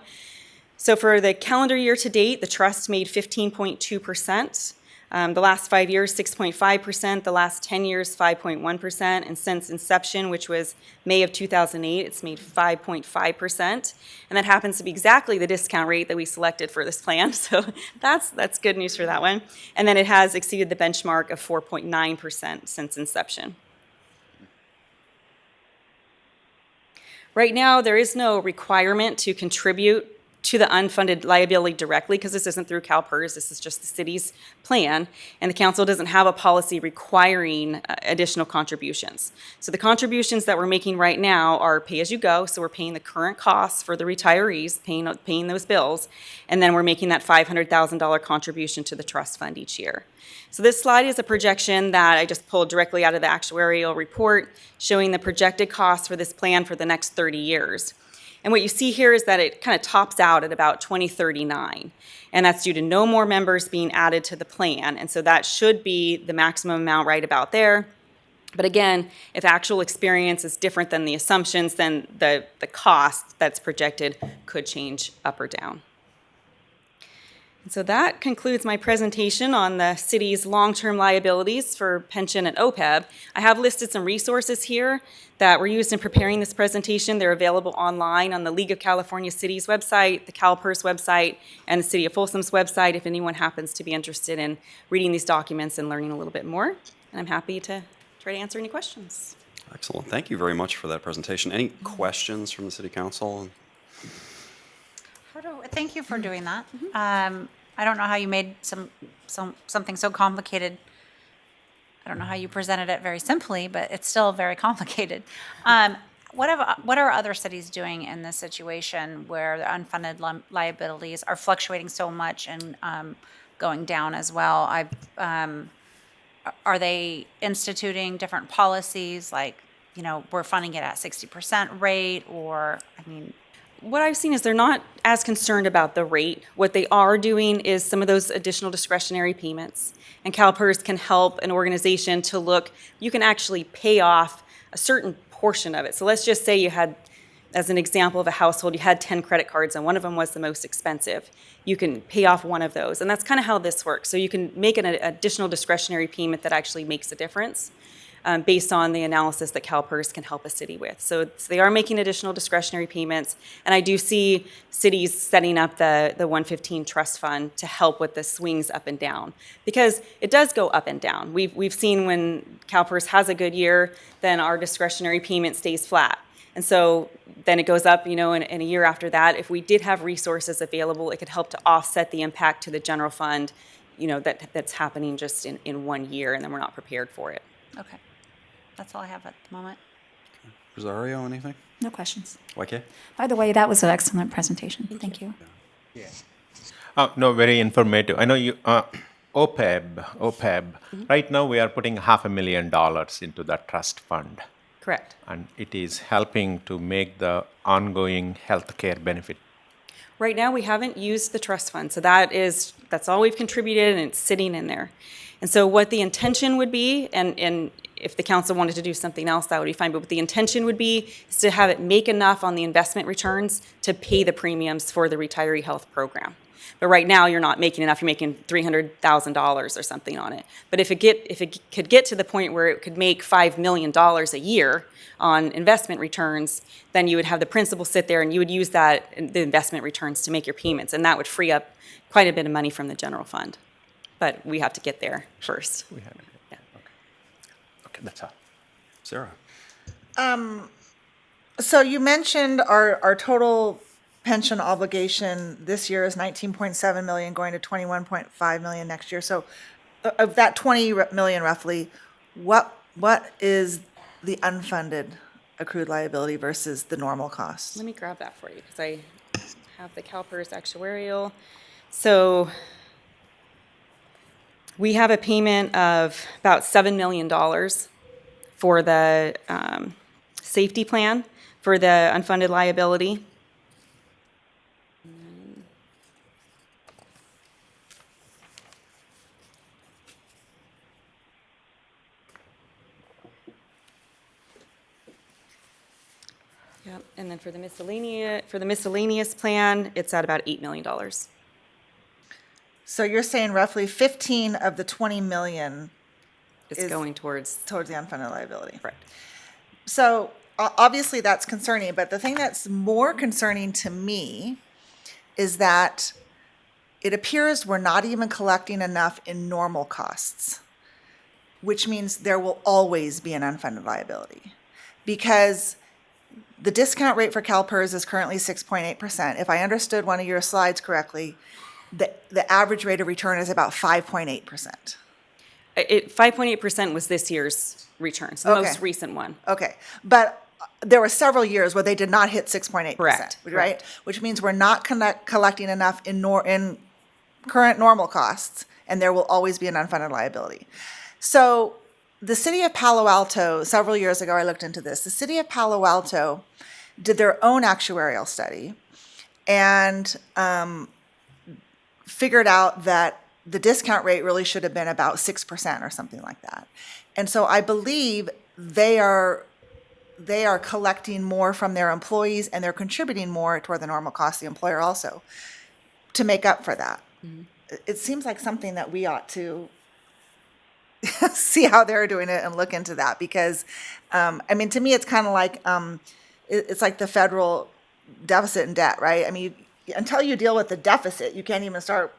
So for the calendar year to date, the trust made 15.2%. The last 5 years, 6.5%. The last 10 years, 5.1%. And since inception, which was May of 2008, it's made 5.5%. And that happens to be exactly the discount rate that we selected for this plan. So that's good news for that one. And then it has exceeded the benchmark of 4.9% since inception. Right now, there is no requirement to contribute to the unfunded liability directly, because this isn't through CalPERS, this is just the city's plan, and the council doesn't have a policy requiring additional contributions. So the contributions that we're making right now are pay-as-you-go, so we're paying the current costs for the retirees, paying those bills, and then we're making that $500,000 contribution to the trust fund each year. So this slide is a projection that I just pulled directly out of the actuarial report, showing the projected costs for this plan for the next 30 years. And what you see here is that it kind of tops out at about 2039. And that's due to no more members being added to the plan. And so that should be the maximum amount right about there. But again, if actual experience is different than the assumptions, then the cost that's projected could change up or down. And so that concludes my presentation on the city's long-term liabilities for pension and OPEB. I have listed some resources here that were used in preparing this presentation. They're available online on the League of California Cities website, the CalPERS website, and the City of Folsom's website if anyone happens to be interested in reading these documents and learning a little bit more. And I'm happy to try to answer any questions. Excellent. Thank you very much for that presentation. Any questions from the City Council? Thank you for doing that. I don't know how you made something so complicated. I don't know how you presented it very simply, but it's still very complicated. What are other cities doing in this situation where the unfunded liabilities are fluctuating so much and going down as well? Are they instituting different policies, like, we're funding it at 60% rate, or, What I've seen is they're not as concerned about the rate. What they are doing is some of those additional discretionary payments. And CalPERS can help an organization to look, you can actually pay off a certain portion of it. So let's just say you had, as an example of a household, you had 10 credit cards and one of them was the most expensive. You can pay off one of those. And that's kind of how this works. So you can make an additional discretionary payment that actually makes a difference. Based on the analysis that CalPERS can help a city with. So they are making additional discretionary payments, and I do see cities setting up the 115 trust fund to help with the swings up and down, because it does go up and down. We've seen when CalPERS has a good year, then our discretionary payment stays flat. And so then it goes up, in a year after that. If we did have resources available, it could help to offset the impact to the general fund, that's happening just in 1 year, and then we're not prepared for it. Okay. That's all I have at the moment. Rosario, anything? No questions. Okay. By the way, that was an excellent presentation. Thank you. No, very informative. I know you, OPEB. Right now we are putting $500,000 into that trust fund. Correct. And it is helping to make the ongoing healthcare benefit. Right now, we haven't used the trust fund, so that's all we've contributed, and it's sitting in there. And so what the intention would be, and if the council wanted to do something else, that would be fine, but what the intention would be is to have it make enough on the investment returns to pay the premiums for the retiree health program. But right now, you're not making enough. You're making $300,000 or something on it. But if it could get to the point where it could make $5 million a year on investment returns, then you would have the principal sit there and you would use the investment returns to make your payments, and that would free up quite a bit of money from the general fund. But we have to get there first. Yeah. Okay, that's all. Sarah. So you mentioned our total pension obligation this year is 19.7 million, going to 21.5 million next year. So of that 20 million roughly, what is the unfunded accrued liability versus the normal cost? Let me grab that for you, because I have the CalPERS actuarial. So we have a payment of about $7 million for the safety plan for the unfunded liability. Yep, and then for the miscellaneous plan, it's at about $8 million. So you're saying roughly 15 of the 20 million It's going towards, towards the unfunded liability. correct. So obviously that's concerning, but the thing that's more concerning to me is that it appears we're not even collecting enough in normal costs, which means there will always be an unfunded liability. Because the discount rate for CalPERS is currently 6.8%. If I understood one of your slides correctly, the average rate of return is about 5.8%. 5.8% was this year's returns, the Okay. most recent one. Okay, but there were several years where they did not hit 6.8%, Correct, right? correct. Which means we're not collecting enough in current normal costs, and there will always be an unfunded liability. So the city of Palo Alto, several years ago, I looked into this. The city of Palo Alto did their own actuarial study and figured out that the discount rate really should have been about 6% or something like that. And so I believe they are collecting more from their employees, and they're contributing more toward the normal cost of the employer also to make up for that. It seems like something that we ought to see how they're doing it and look into that, because I mean, to me, it's kind of like it's like the federal deficit and debt, right? I mean, until you deal with the deficit, you can't even start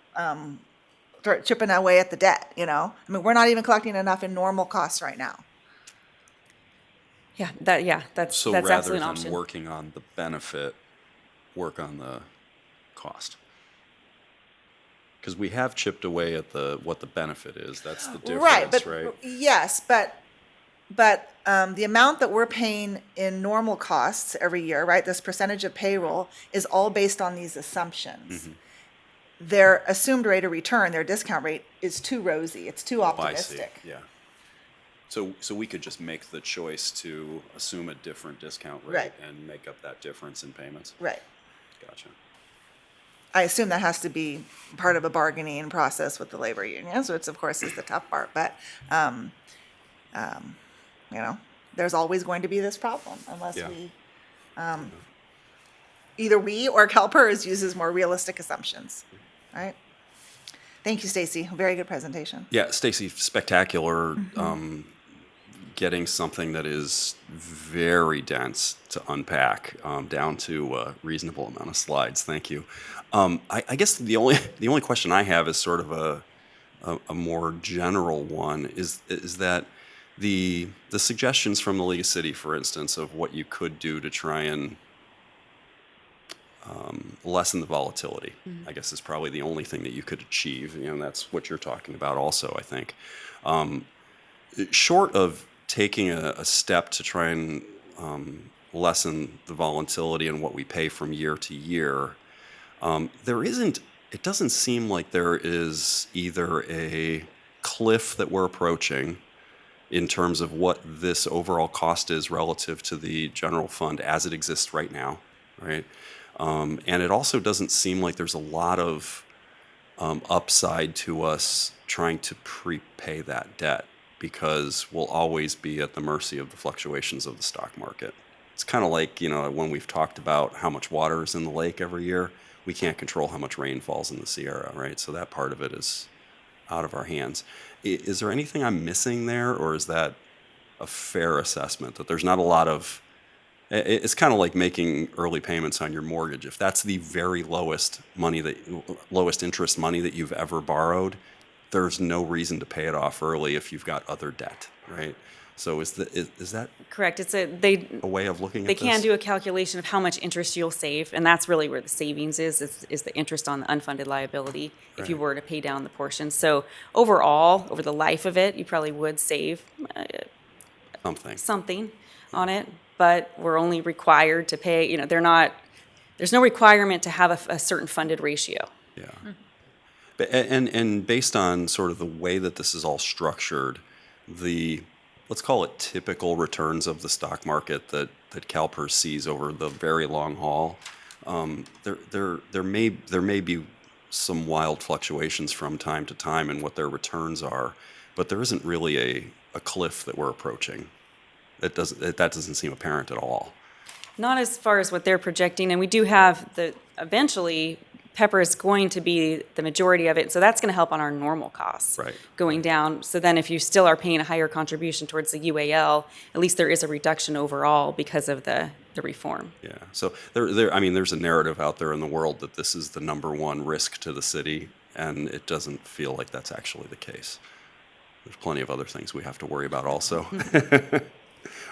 chipping away at the debt. You know, I mean, we're not even collecting enough in normal costs right now. That's So rather absolutely an than option. working on the benefit, work on the cost. Because we have chipped away at what the benefit is. That's the difference, Right, but right? yes, but the amount that we're paying in normal costs every year, right? This percentage of payroll is all based on these assumptions. Their assumed rate of return, their discount rate, is too rosy. It's too I see, optimistic. yeah. So we could just make the choice to assume a different discount rate Right. and make up that difference in payments? Right. Gotcha. I assume that has to be part of a bargaining process with the labor unions, which of course is the tough part. But you know, there's always going to be this problem unless Yeah. we either we or CalPERS uses more realistic assumptions. Right. Thank you, Stacy. Very good presentation. Yeah, Stacy, spectacular. Getting something that is very dense to unpack down to a reasonable amount of slides. Thank you. I guess the only question I have is sort of a more general one. Is that the suggestions from the League of City, for instance, of what you could do to try and lessen the volatility, I guess is probably the only thing that you could achieve. You know, that's what you're talking about also, I think. Short of taking a step to try and lessen the volatility in what we pay from year to year, it doesn't seem like there is either a cliff that we're approaching in terms of what this overall cost is relative to the general fund as it exists right now, right? And it also doesn't seem like there's a lot of upside to us trying to prepay that debt, because we'll always be at the mercy of the fluctuations of the stock market. It's kind of like, you know, when we've talked about how much water is in the lake every year, we can't control how much rain falls in the Sierra, right? So that part of it is out of our hands. Is there anything I'm missing there, or is that a fair assessment that there's not a lot of... It's kind of like making early payments on your mortgage. If that's the very lowest interest money that you've ever borrowed, there's no reason to pay it off early if you've got other debt, right? So is that Correct. It's a way of looking at They this? can do a calculation of how much interest you'll save, and that's really where the savings is the interest on the unfunded liability if you Right. were to pay down the portion. So overall, over the life of it, you probably would save something on it, but we're only required to pay, you know, there's no requirement to have a certain funded ratio. Yeah. But, and based on sort of the way that this is all structured, let's call it typical returns of the stock market that CalPERS sees over the very long haul, there may be some wild fluctuations from time to time in what their returns are, but there isn't really a cliff that we're approaching. That doesn't seem apparent at all. Not as far as what they're projecting, and we do have eventually, Pepper is going to be the majority of it, so that's going to help on our normal costs Right. going down. So then if you still are paying a higher contribution towards the UAL, at least there is a reduction overall because of the reform. Yeah. So I mean, there's a narrative out there in the world that this is the number one risk to the city, and it doesn't feel like that's actually the case. There's plenty of other things we have to worry about also.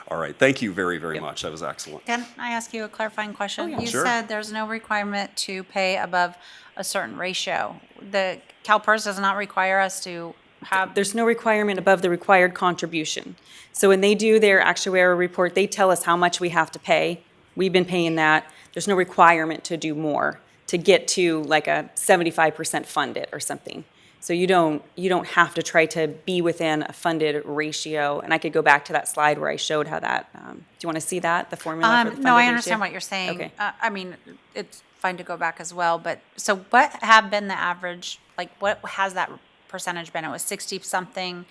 All right. Thank you very, very much. That was excellent. Can I ask you a clarifying question? You Sure. said there's no requirement to pay above a certain ratio. The CalPERS does not require us to have. There's no requirement above the required contribution. So when they do their actuarial report, they tell us how much we have to pay. We've been paying that. There's no requirement to do more, to get to like a 75% funded or something. So you don't have to try to be within a funded ratio. And I could go back to that slide where I showed how that, do you want to see that, the formula for the funded No, I ratio? understand what you're saying. Okay. I mean, it's fine to go back as well, but so what have been the average, like what has that percentage been? It was 60-something,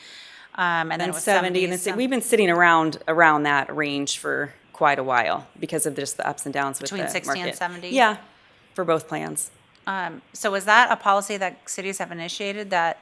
and then it was 70. And then we've been sitting around that range for quite a while because of just the ups and downs with the Between market. 60 and 70? Yeah, for both plans. So is that a policy that cities have initiated that,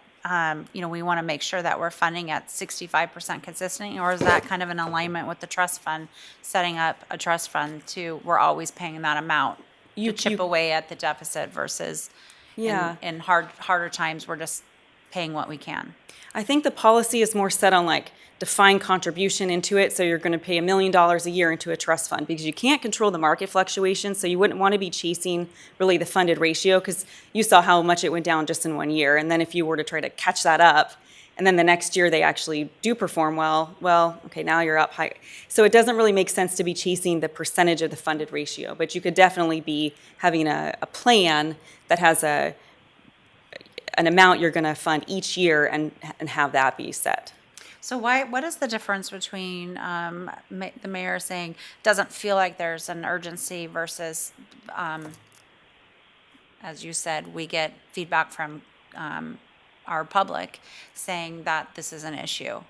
we want to make sure that we're funding at 65% consistently, or is that kind of in alignment with the trust fund, setting up a trust fund we're always paying that amount to chip away at the deficit versus in harder times, we're just paying what we can? I think the policy is more set on like defined contribution into it. So you're going to pay $1 million a year into a trust fund because you can't control the market fluctuations. So you wouldn't want to be chasing really the funded ratio because you saw how much it went down just in 1 year. And then if you were to try to catch that up, and then the next year they actually do perform well, okay, now you're up high. So it doesn't really make sense to be chasing the percentage of the funded ratio, but you could definitely be having a plan that has an amount you're going to fund each year and have that be set. So what is the difference between the mayor saying doesn't feel like there's an urgency versus, as you said, we get feedback from our public saying that this is an issue?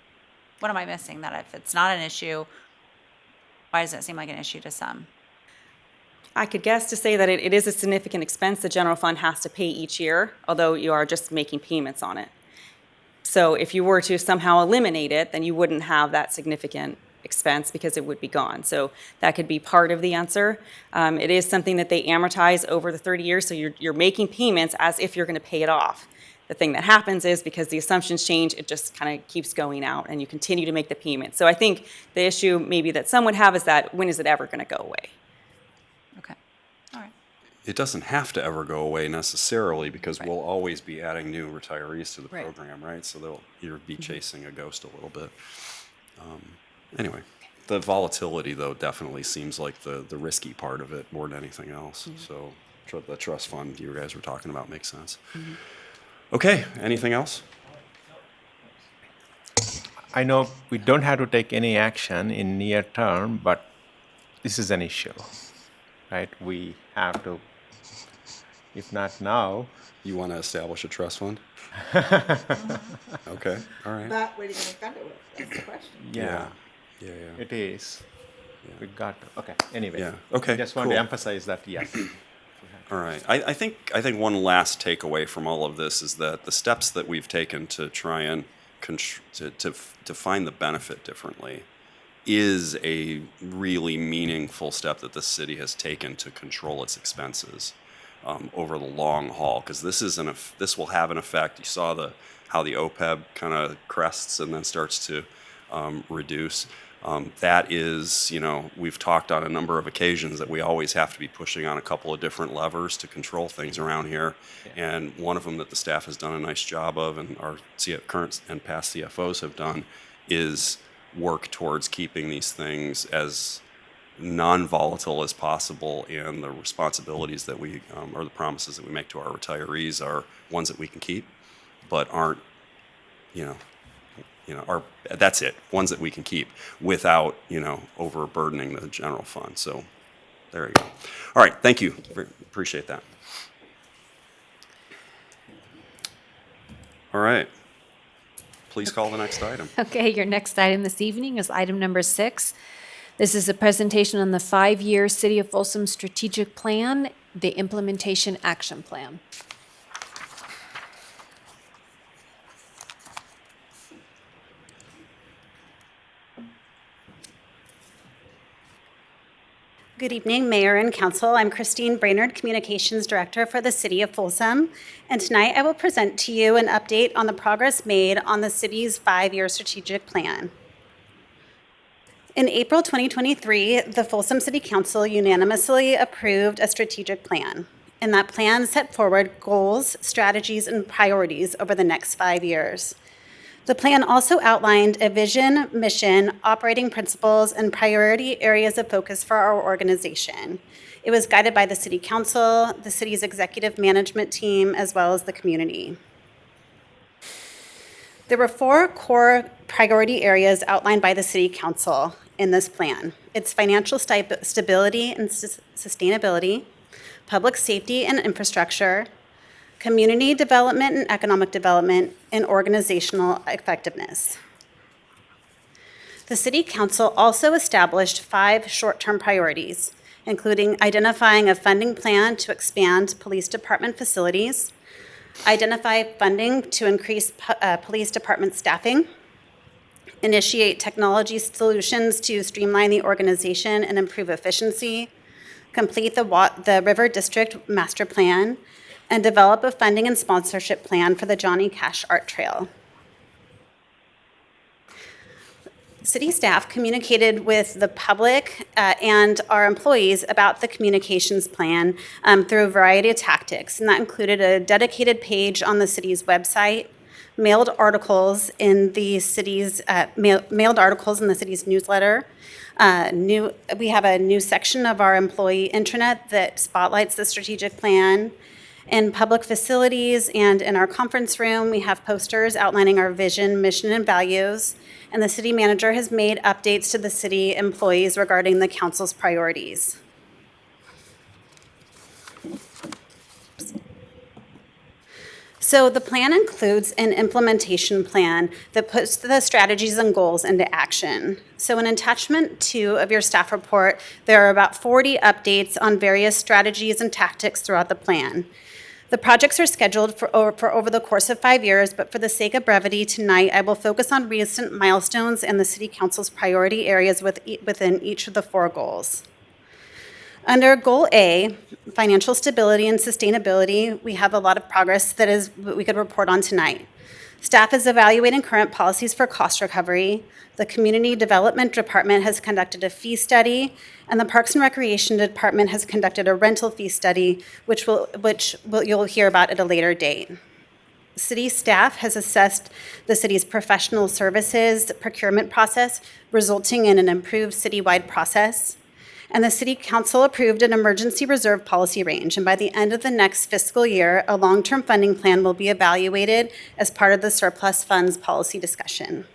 What am I missing? That if it's not an issue, why does it seem like an issue to some? I could guess to say that it is a significant expense the general fund has to pay each year, although you are just making payments on it. So if you were to somehow eliminate it, then you wouldn't have that significant expense because it would be gone. So that could be part of the answer. It is something that they amortize over the 30 years, so you're making payments as if you're going to pay it off. The thing that happens is because the assumptions change, it just kind of keeps going out and you continue to make the payment. So I think the issue maybe that some would have is that when is it ever going to go away? Okay. All right. It doesn't have to ever go away necessarily because we'll always be adding new retirees to the program, right? So you'll be chasing a ghost a little bit. Anyway, the volatility, though, definitely seems like the risky part of it more than anything else. So the trust fund you guys were talking about makes sense. Okay, anything else? I know we don't have to take any action in near term, but this is an issue, right? We have to, if not now. You want to establish a trust fund? Okay, all right. But what are you going to fund it with? That's the question. Yeah. It is. We got to, okay, anyway. Yeah, okay, I just want cool. to emphasize that, yes. All right. I think one last takeaway from all of this is that the steps that we've taken to try and to find the benefit differently is a really meaningful step that the city has taken to control its expenses over the long haul. Because this will have an effect. You saw how the OPEB kind of crests and then starts to reduce. That is, we've talked on a number of occasions that we always have to be pushing on a couple of different levers to control things around here. And one of them that the staff has done a nice job of and our current and past CFOs have done is work towards keeping these things as non-volatile as possible, and the responsibilities that we, or the promises that we make to our retirees are ones that we can keep, but aren't, that's it, ones that we can keep without, overburdening the general fund. So there you go. All right, thank you. Appreciate that. All right. Please call the next item. Okay, your next item this evening is item number 6. This is a presentation on the 5-year City of Folsom Strategic Plan, the Implementation Action Plan. Good evening, Mayor and Council. I'm Christine Brainerd, Communications Director for the City of Folsom. And tonight I will present to you an update on the progress made on the city's 5-year strategic plan. In April 2023, the Folsom City Council unanimously approved a strategic plan. And that plan set forward goals, strategies, and priorities over the next 5 years. The plan also outlined a vision, mission, operating principles, and priority areas of focus for our organization. It was guided by the City Council, the city's executive management team, as well as the community. There were 4 core priority areas outlined by the City Council in this plan. It's financial stability and sustainability, public safety and infrastructure, community development and economic development, and organizational effectiveness. The City Council also established 5 short-term priorities, including identifying a funding plan to expand police department facilities, identify funding to increase police department staffing, initiate technology solutions to streamline the organization and improve efficiency, complete the River District Master Plan, and develop a funding and sponsorship plan for the Johnny Cash Art Trail. City staff communicated with the public and our employees about the communications plan through a variety of tactics, and that included a dedicated page on the city's website, mailed articles in the city's newsletter. We have a new section of our employee intranet that spotlights the strategic plan. In public facilities and in our conference room, we have posters outlining our vision, mission, and values. And the city manager has made updates to the city employees regarding the council's priorities. So the plan includes an implementation plan that puts the strategies and goals into action. So in attachment 2 of your staff report, there are about 40 updates on various strategies and tactics throughout the plan. The projects are scheduled for over the course of 5 years, but for the sake of brevity tonight, I will focus on recent milestones and the City Council's priority areas within each of the 4 goals. Under Goal A, financial stability and sustainability, we have a lot of progress that we could report on tonight. Staff is evaluating current policies for cost recovery. The Community Development Department has conducted a fee study, and the Parks and Recreation Department has conducted a rental fee study, which you'll hear about at a later date. City staff has assessed the city's professional services procurement process, resulting in an improved citywide process. And the City Council approved an emergency reserve policy range. And by the end of the next fiscal year, a long-term funding plan will be evaluated as part of the surplus funds policy discussion.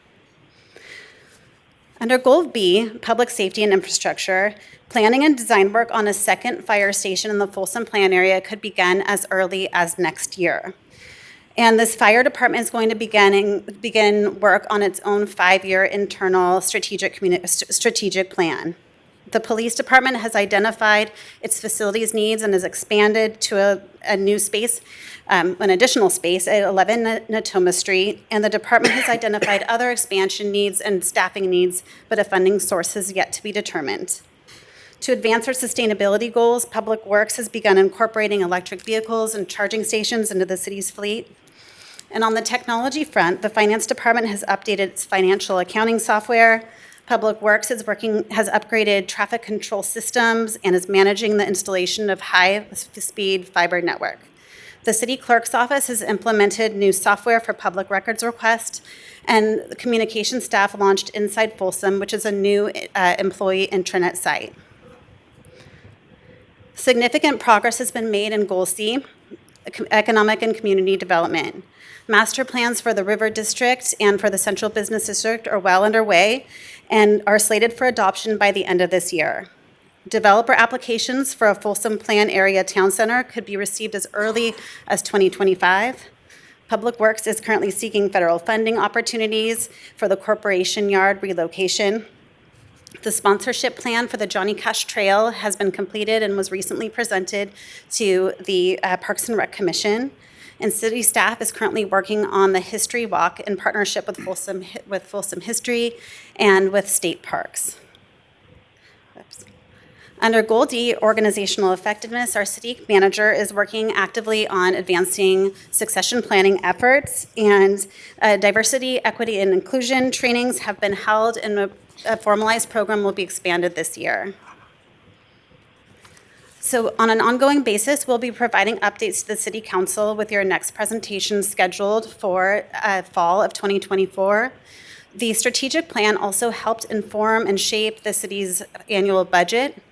Under Goal B, public safety and infrastructure, planning and design work on a second fire station in the Folsom Plan area could begin as early as next year. And this fire department is going to begin work on its own 5-year internal strategic plan. The police department has identified its facilities needs and has expanded to a new space, an additional space at 11 Natoma Street, and the department has identified other expansion needs and staffing needs, but a funding source is yet to be determined. To advance our sustainability goals, Public Works has begun incorporating electric vehicles and charging stations into the city's fleet. And on the technology front, the finance department has updated its financial accounting software. Public Works has upgraded traffic control systems and is managing the installation of high-speed fiber network. The city clerk's office has implemented new software for public records requests, and the communication staff launched Inside Folsom, which is a new employee intranet site. Significant progress has been made in Goal C, economic and community development. Master plans for the River District and for the Central Business District are well underway and are slated for adoption by the end of this year. Developer applications for a Folsom Plan area town center could be received as early as 2025. Public Works is currently seeking federal funding opportunities for the Corporation Yard relocation. The sponsorship plan for the Johnny Cash Trail has been completed and was recently presented to the Parks and Rec Commission. And city staff is currently working on the History Walk in partnership with Folsom History and with State Parks. Oops. Under Goal D, organizational effectiveness, our city manager is working actively on advancing succession planning efforts, and diversity, equity, and inclusion trainings have been held, and a formalized program will be expanded this year. So on an ongoing basis, we'll be providing updates to the City Council with your next presentation scheduled for fall of 2024. The strategic plan also helped inform and shape the city's annual budget.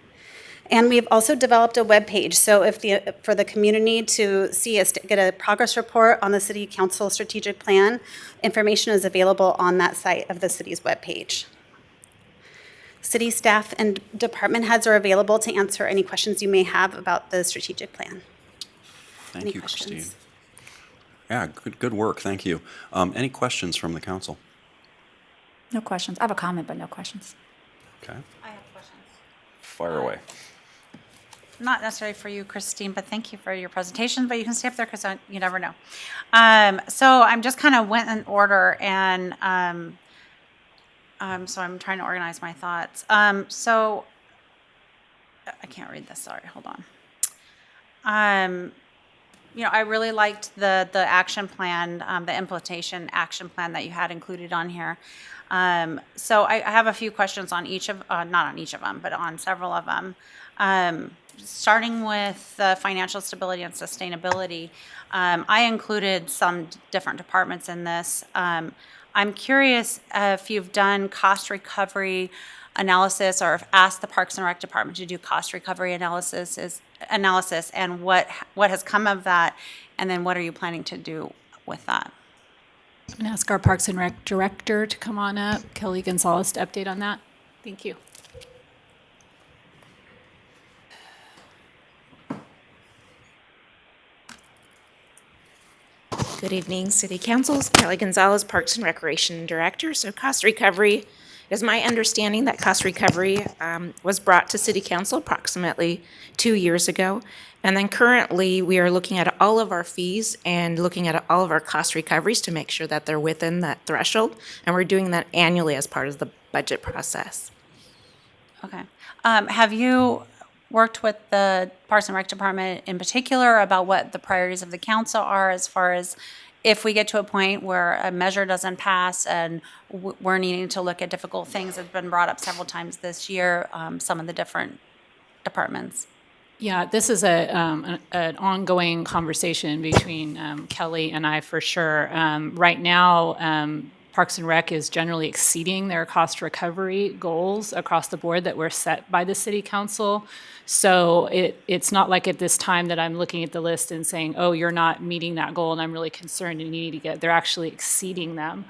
And we've also developed a webpage. So for the community to get a progress report on the City Council strategic plan, information is available on that site of the city's webpage. City staff and department heads are available to answer any questions you may have about the strategic plan. Thank you, Christine. Yeah, good work. Thank you. Any questions from the council? No questions. I have a comment, but no questions. Okay. I have questions. Fire away. Not necessarily for you, Christine, but thank you for your presentation. But you can stay up there because you never know. So I'm just kind of went in order, and so I'm trying to organize my thoughts. So I can't read this. Sorry, hold on. I really liked the action plan, the implementation action plan that you had included on here. So I have a few questions on each of, not on each of them, but on several of them. Starting with the financial stability and sustainability, I included some different departments in this. I'm curious if you've done cost recovery analysis, or if asked the Parks and Rec Department to do cost recovery analysis, and what has come of that, and then what are you planning to do with that? I'm going to ask our Parks and Rec Director to come on up, Kelly Gonzalez, to update on that. Thank you. Good evening, City Council. Kelly Gonzalez, Parks and Recreation Director. So cost recovery, it is my understanding that cost recovery was brought to City Council approximately 2 years ago. And then currently we are looking at all of our fees and looking at all of our cost recoveries to make sure that they're within that threshold. And we're doing that annually as part of the budget process. Okay. Have you worked with the Parks and Rec Department in particular about what the priorities of the council are, as far as if we get to a point where a measure doesn't pass and we're needing to look at difficult things that have been brought up several times this year, some of the different departments? Yeah, this is an ongoing conversation between Kelly and I, for sure. Right now, Parks and Rec is generally exceeding their cost recovery goals across the board that were set by the City Council. So it's not like at this time that I'm looking at the list and saying, oh, you're not meeting that goal and I'm really concerned and you need to get, they're actually exceeding them.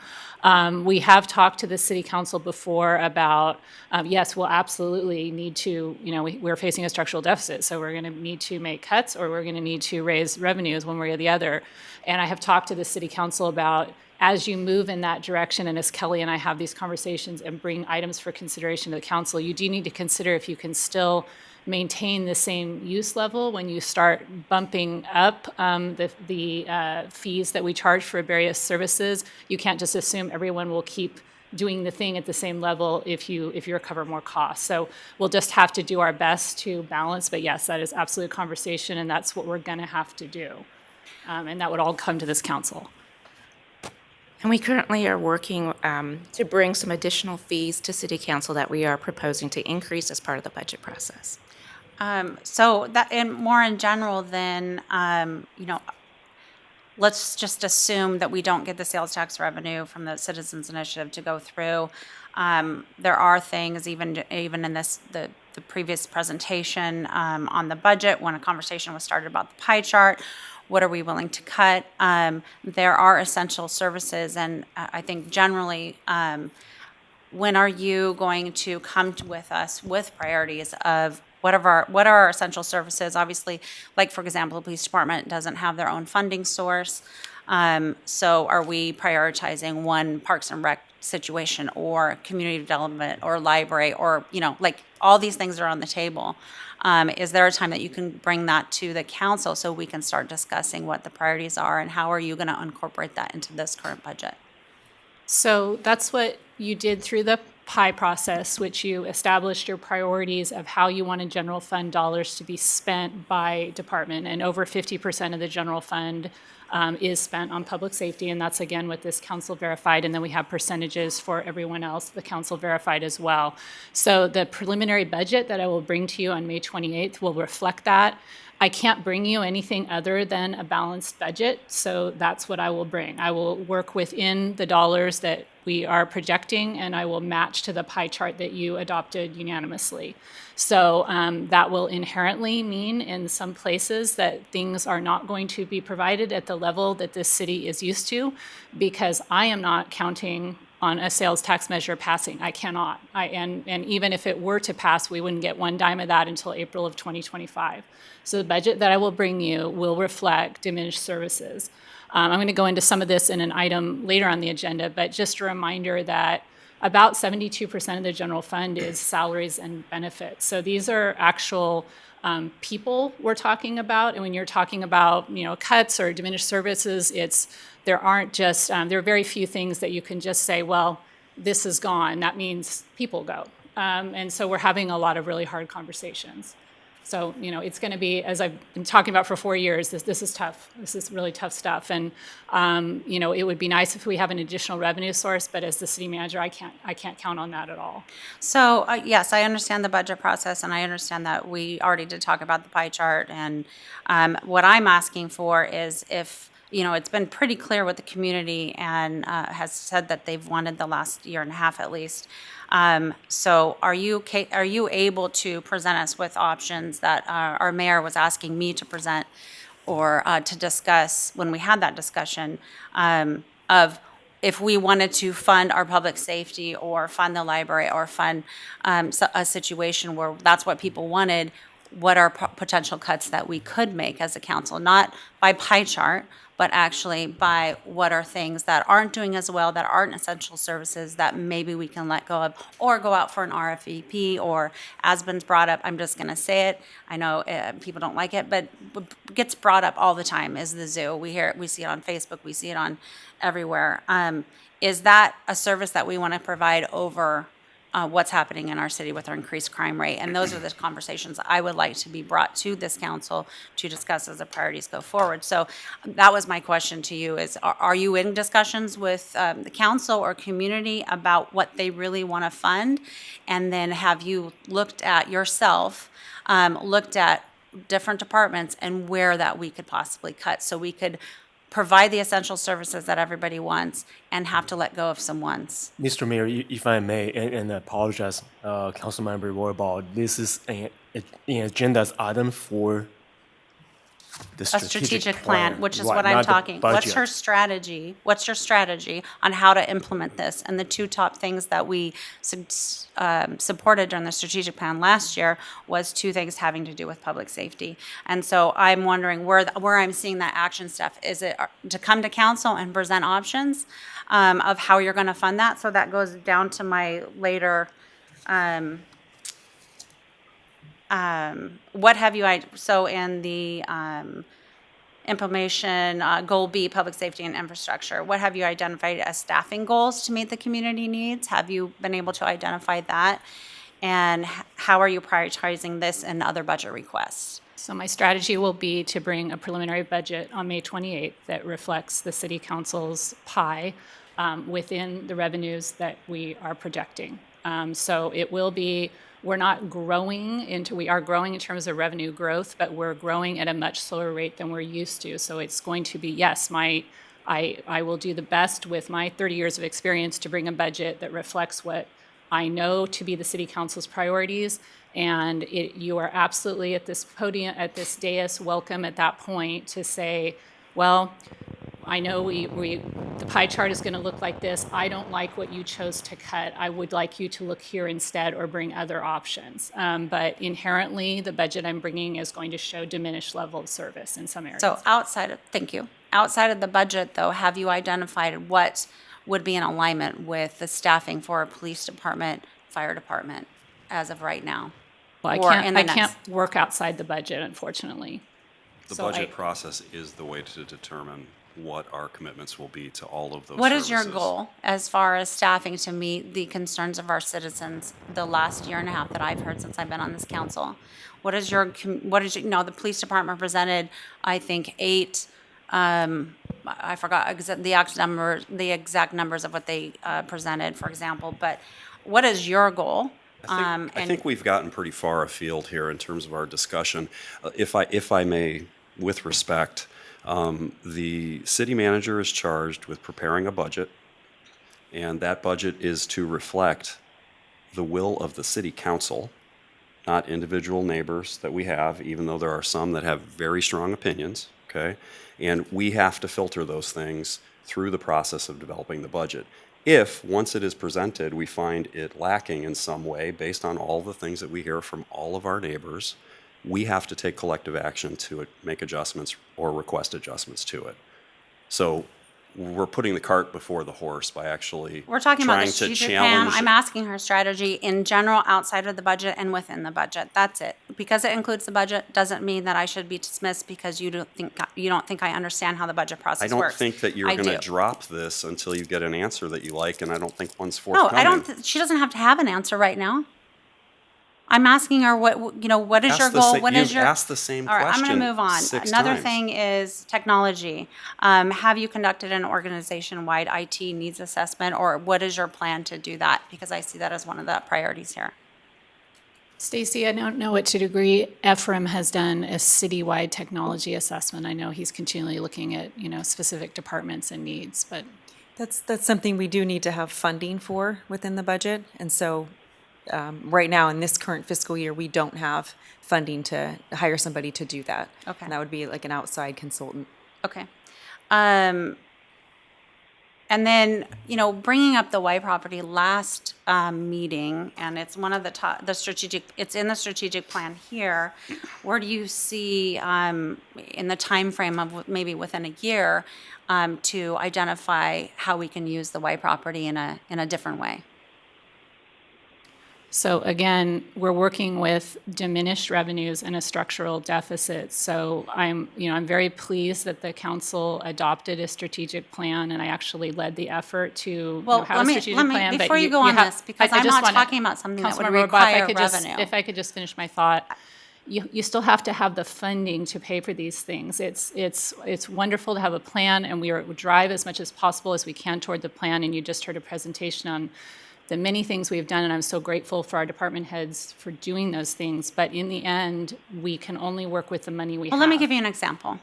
We have talked to the City Council before about, yes, we'll absolutely need to, we're facing a structural deficit, so we're going to need to make cuts, or we're going to need to raise revenues one way or the other. And I have talked to the City Council about, as you move in that direction, and as Kelly and I have these conversations and bring items for consideration to the council, you do need to consider if you can still maintain the same use level when you start bumping up the fees that we charge for various services. You can't just assume everyone will keep doing the thing at the same level if you recover more costs. So we'll just have to do our best to balance. But yes, that is absolutely a conversation, and that's what we're going to have to do. And that would all come to this council. And we currently are working to bring some additional fees to City Council that we are proposing to increase as part of the budget process. So that, and more in general, then, let's just assume that we don't get the sales tax revenue from the Citizens Initiative to go through. There are things, even in this the previous presentation on the budget, when a conversation was started about the pie chart. What are we willing to cut? There are essential services, and I think generally, when are you going to come with us with priorities of what are our essential services? Obviously, like for example, the police department doesn't have their own funding source. So are we prioritizing one Parks and Rec situation or community development or library or, like all these things are on the table. Is there a time that you can bring that to the council so we can start discussing what the priorities are and how are you going to incorporate that into this current budget? So that's what you did through the PI process, which you established your priorities of how you wanted general fund dollars to be spent by department. And over 50% of the general fund is spent on public safety. And that's, again, what this council verified. And then we have percentages for everyone else, the council verified as well. So the preliminary budget that I will bring to you on May 28th will reflect that. I can't bring you anything other than a balanced budget, so that's what I will bring. I will work within the dollars that we are projecting, and I will match to the pie chart that you adopted unanimously. So that will inherently mean in some places that things are not going to be provided at the level that this city is used to, because I am not counting on a sales tax measure passing. I cannot. And even if it were to pass, we wouldn't get one dime of that until April of 2025. So the budget that I will bring you will reflect diminished services. I'm going to go into some of this in an item later on the agenda, but just a reminder that about 72% of the general fund is salaries and benefits. So these are actual people we're talking about. And when you're talking about cuts or diminished services, there are very few things that you can just say, well, this is gone. That means people go. And so we're having a lot of really hard conversations. So, it's going to be, as I've been talking about for 4 years, this is tough. This is really tough stuff. And, it would be nice if we have an additional revenue source, but as the city manager, I can't count on that at all. So, yes, I understand the budget process, and I understand that we already did talk about the pie chart. And what I'm asking for is if, it's been pretty clear with the community and has said that they've wanted the last year and a half at least. So are you able to present us with options that our mayor was asking me to present or to discuss when we had that discussion of if we wanted to fund our public safety or fund the library or fund a situation where that's what people wanted, what are potential cuts that we could make as a council, not by pie chart, but actually by what are things that aren't doing as well, that aren't essential services that maybe we can let go of or go out for an RFP or, as been brought up, I'm just going to say it. I know people don't like it, but gets brought up all the time is the zoo. We hear it, we see it on Facebook, we see it on everywhere. Is that a service that we want to provide over what's happening in our city with our increased crime rate? And those are the conversations I would like to be brought to this council to discuss as the priorities go forward. So that was my question to you is, are you in discussions with the council or community about what they really want to fund? And then have you looked at yourself, looked at different departments and where that we could possibly cut so we could provide the essential services that everybody wants and have to let go of some ones? Mr. Mayor, if I may, and I apologize, Councilmember Roybal, this is an agenda item for the strategic plan, which is right, what I'm not the talking. What's her strategy? What's your strategy on how to implement this? And the two top things that we supported during the strategic plan last year was two things having to do with public safety. And so I'm wondering where I'm seeing that action stuff. Is it to come to council and present options of how you're going to fund that? So that goes down to my later. What have you, so in the implementation, goal B, public safety and infrastructure, what have you identified as staffing goals to meet the community needs? Have you been able to identify that? And how are you prioritizing this and other budget requests? So my strategy will be to bring a preliminary budget on May 28th that reflects the City Council's pie within the revenues that we are projecting. So it will be, we are growing in terms of revenue growth, but we're growing at a much slower rate than we're used to. So it's going to be, yes, I will do the best with my 30 years of experience to bring a budget that reflects what I know to be the City Council's priorities. And you are absolutely at this podium, at this dais, welcome at that point to say, well, I know the pie chart is going to look like this. I don't like what you chose to cut. I would like you to look here instead or bring other options. But inherently, the budget I'm bringing is going to show diminished level of service in some areas. So outside of the budget, though, have you identified what would be in alignment with the staffing for our police department, fire department, as of right now. Well, Or in the I can't next- work outside the budget, unfortunately. The So budget process is the way to determine what our commitments will be to all of those What is your services. goal as far as staffing to meet the concerns of our citizens the last year and a half that I've heard since I've been on this council? The police department presented, I think, 8, I forgot the exact numbers of what they presented, for example, but what is your goal? I think we've gotten pretty far afield here in terms of our discussion. If I may, with respect, the city manager is charged with preparing a budget, and that budget is to reflect the will of the city council, not individual neighbors that we have, even though there are some that have very strong opinions, okay? And we have to filter those things through the process of developing the budget. If, once it is presented, we find it lacking in some way, based on all the things that we hear from all of our neighbors, we have to take collective action to make adjustments or request adjustments to it. So we're putting the cart before the horse by actually We're talking about trying the to strategic plan. challenge. I'm asking her strategy in general, outside of the budget and within the budget. That's it. Because it includes the budget doesn't mean that I should be dismissed because you don't think I understand how the budget process I don't works. think that you're I going to do. drop this until you get an answer that you like, and I don't think one's No, forthcoming. I don't. She doesn't have to have an answer right now. I'm asking her what is Ask your the goal? sa- What is you've your? asked the same All right, I'm question going to move on. 6 Another times. thing is technology. Have you conducted an organization-wide IT needs assessment, or what is your plan to do that? Because I see that as one of the priorities here. Stacy, I don't know what to degree Ephraim has done a citywide technology assessment. I know he's continually looking at, specific departments and needs, but That's something we do need to have funding for within the budget. And so right now, in this current fiscal year, we don't have funding to hire somebody to do that. Okay. And that would be like an outside consultant. Okay. And then, bringing up the Y property last meeting, and it's one of it's in the strategic plan here. Where do you see in the time frame of maybe within a year to identify how we can use the Y property in a different way? so again, we're working with diminished revenues and a structural deficit. So I'm very pleased that the council adopted a strategic plan, and I actually led the effort to Well, have a strategic plan. before you go on this, because I'm just not wanna- talking about something that would Councilmember Rohrbaugh, require revenue. If I could just finish my thought. You still have to have the funding to pay for these things. It's wonderful to have a plan, and we drive as much as possible as we can toward the plan. And you just heard a presentation on the many things we've done, and I'm so grateful for our department heads for doing those things. But in the end, we can only work with the money we have. Well, let me give you an example.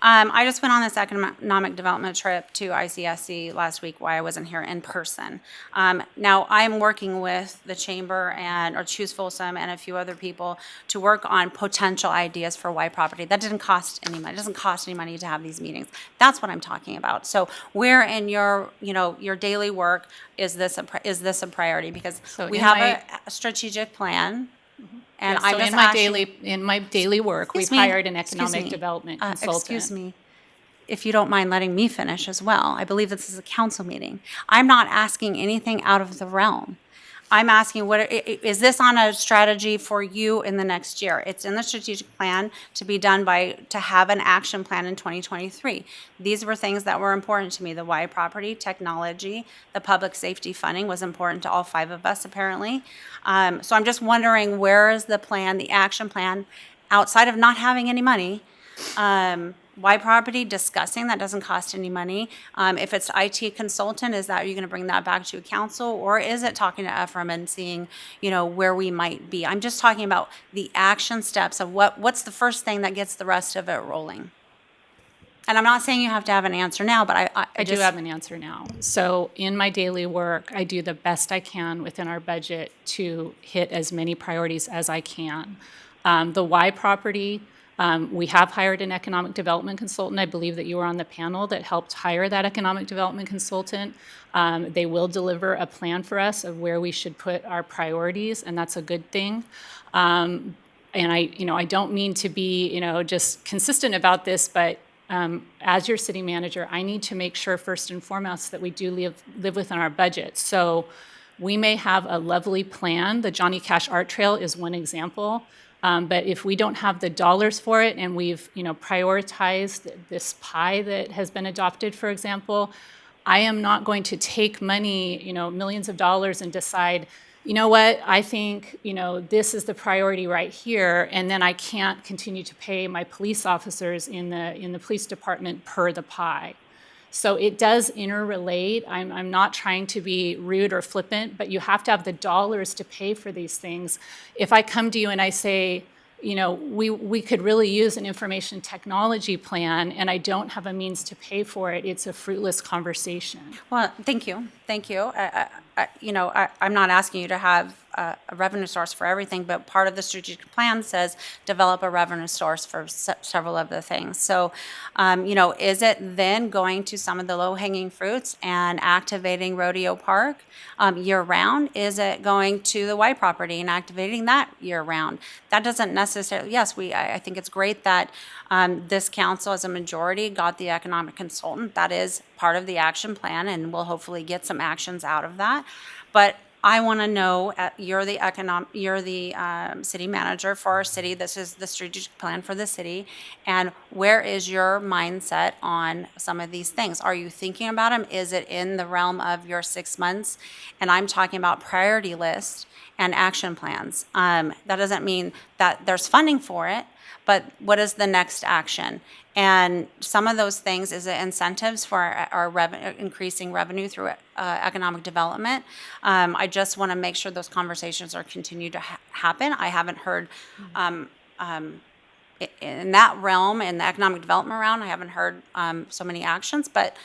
I just went on this economic development trip to ICSC last week while I wasn't here in person. Now, I'm working with the chamber or Choose Folsom and a few other people to work on potential ideas for Y property. That didn't cost any money. It doesn't cost any money to have these meetings. That's what I'm talking about. So where in your daily work is this a priority? Because we in have my- a strategic plan. And Yeah, I'm so just in my daily work, we've Excuse me. hired an Excuse economic me. development consultant. Excuse me, if you don't mind letting me finish as well. I believe this is a council meeting. I'm not asking anything out of the realm. I'm asking, is this on a strategy for you in the next year? It's in the strategic plan to be done to have an action plan in 2023. These were things that were important to me. The Y property, technology, the public safety funding was important to all 5 of us, apparently. So I'm just wondering, where is the plan, the action plan, outside of not having any money? Y property, discussing, that doesn't cost any money. If it's IT consultant, is that, you're gonna bring that back to council? Or is it talking to Ephraim and seeing, where we might be? I'm just talking about the action steps of what's the first thing that gets the rest of it rolling? And I'm not saying you have to have an answer now, but I do have an answer now. So in my daily work, I do the best I can within our budget to hit as many priorities as I can. The Y property, we have hired an economic development consultant. I believe that you were on the panel that helped hire that economic development consultant. They will deliver a plan for us of where we should put our priorities, and that's a good thing. And I don't mean to be, just consistent about this, but as your city manager, I need to make sure first and foremost that we do live within our budget. So we may have a lovely plan. The Johnny Cash Art Trail is one example. But if we don't have the dollars for it and we've prioritized this pie that has been adopted, for example, I am not going to take money, millions of dollars and decide, you know what, I think, this is the priority right here, and then I can't continue to pay my police officers in the police department per the pie. So it does interrelate. I'm not trying to be rude or flippant, but you have to have the dollars to pay for these things. If I come to you and I say, we could really use an information technology plan, and I don't have a means to pay for it, it's a fruitless conversation. Well, thank you. Thank you. I'm not asking you to have a revenue source for everything, but part of the strategic plan says develop a revenue source for several of the things. So, is it then going to some of the low-hanging fruits and activating Rodeo Park year-round? Is it going to the White property and activating that year-round? That doesn't necessarily, yes, I think it's great that this council as a majority got the economic consultant. That is part of the action plan, and we'll hopefully get some actions out of that. But I want to know, you're the city manager for our city. This is the strategic plan for the city. And where is your mindset on some of these things? Are you thinking about them? Is it in the realm of your 6 months? And I'm talking about priority lists and action plans. That doesn't mean that there's funding for it, but what is the next action? And some of those things is the incentives for our increasing revenue through economic development. I just want to make sure those conversations are continue to happen. I haven't heard in that realm, in the economic development realm, I haven't heard so many actions, but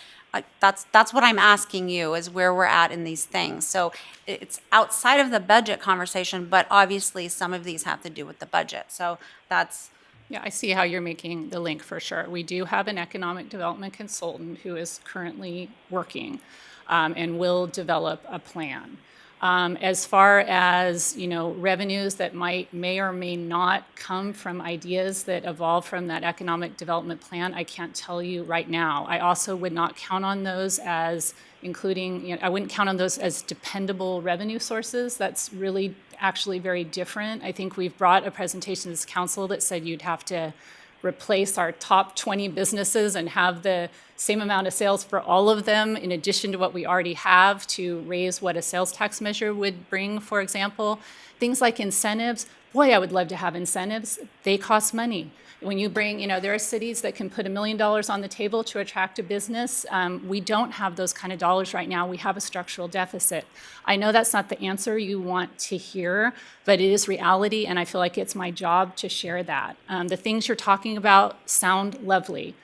that's what I'm asking you, is where we're at in these things. So it's outside of the budget conversation, but obviously some of these have to do with the budget. So that's... Yeah, I see how you're making the link for sure. We do have an economic development consultant who is currently working and will develop a plan. As far as revenues that may or may not come from ideas that evolve from that economic development plan, I can't tell you right now. I also would not count on those as I wouldn't count on those as dependable revenue sources. That's really actually very different. I think we've brought a presentation to this council that said you'd have to replace our top 20 businesses and have the same amount of sales for all of them in addition to what we already have to raise what a sales tax measure would bring, for example. Things like incentives, boy, I would love to have incentives. They cost money. When you bring, there are cities that can put $1 million on the table to attract a business. We don't have those kind of dollars right now. We have a structural deficit. I know that's not the answer you want to hear, but it is reality, and I feel like it's my job to share that. The things you're talking about sound lovely.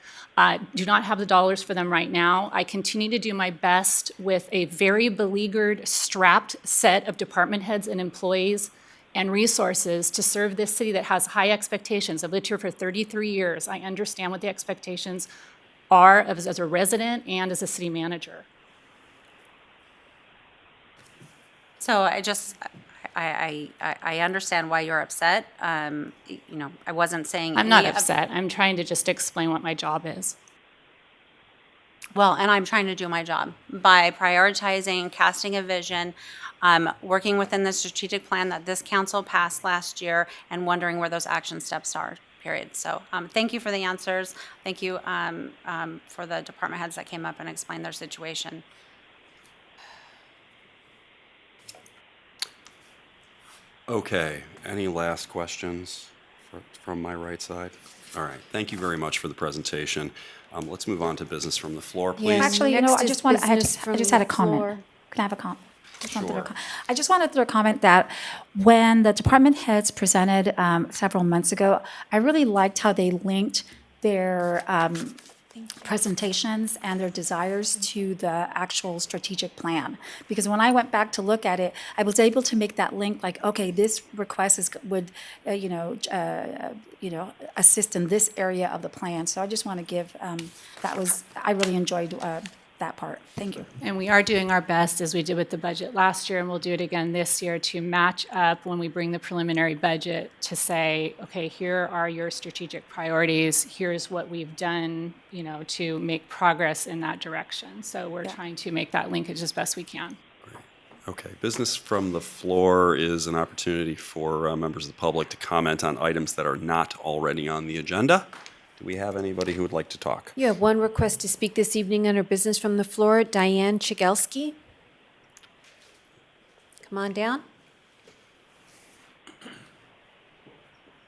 Do not have the dollars for them right now. I continue to do my best with a very beleaguered, strapped set of department heads and employees and resources to serve this city that has high expectations. I've lived here for 33 years. I understand what the expectations are as a resident and as a city manager. So I understand why you're upset. I wasn't saying... I'm not upset. I'm trying to just explain what my job is. Well, and I'm trying to do my job by prioritizing, casting a vision, working within the strategic plan that this council passed last year, and wondering where those action steps are, period. So thank you for the answers. Thank you for the department heads that came up and explained their situation. Okay, any last questions from my right side? All right, thank you very much for the presentation. Let's move on to business from the floor, please. Actually, I just had a comment. Can I have a comment? Sure. I just wanted to comment that when the department heads presented several months ago, I really liked how they linked their presentations and their desires to the actual strategic plan. Because when I went back to look at it, I was able to make that link, like, okay, this request would assist in this area of the plan. So I just want to give I really enjoyed that part. Thank you. And we are doing our best, as we did with the budget last year, and we'll do it again this year, to match up when we bring the preliminary budget to say, okay, here are your strategic priorities. Here's what we've done, to make progress in that direction. So we're trying to make that linkage as best we can. Okay, business from the floor is an opportunity for members of the public to comment on items that are not already on the agenda. Do we have anybody who would like to talk? You have one request to speak this evening under business from the floor, Diane Chigelski. Come on down.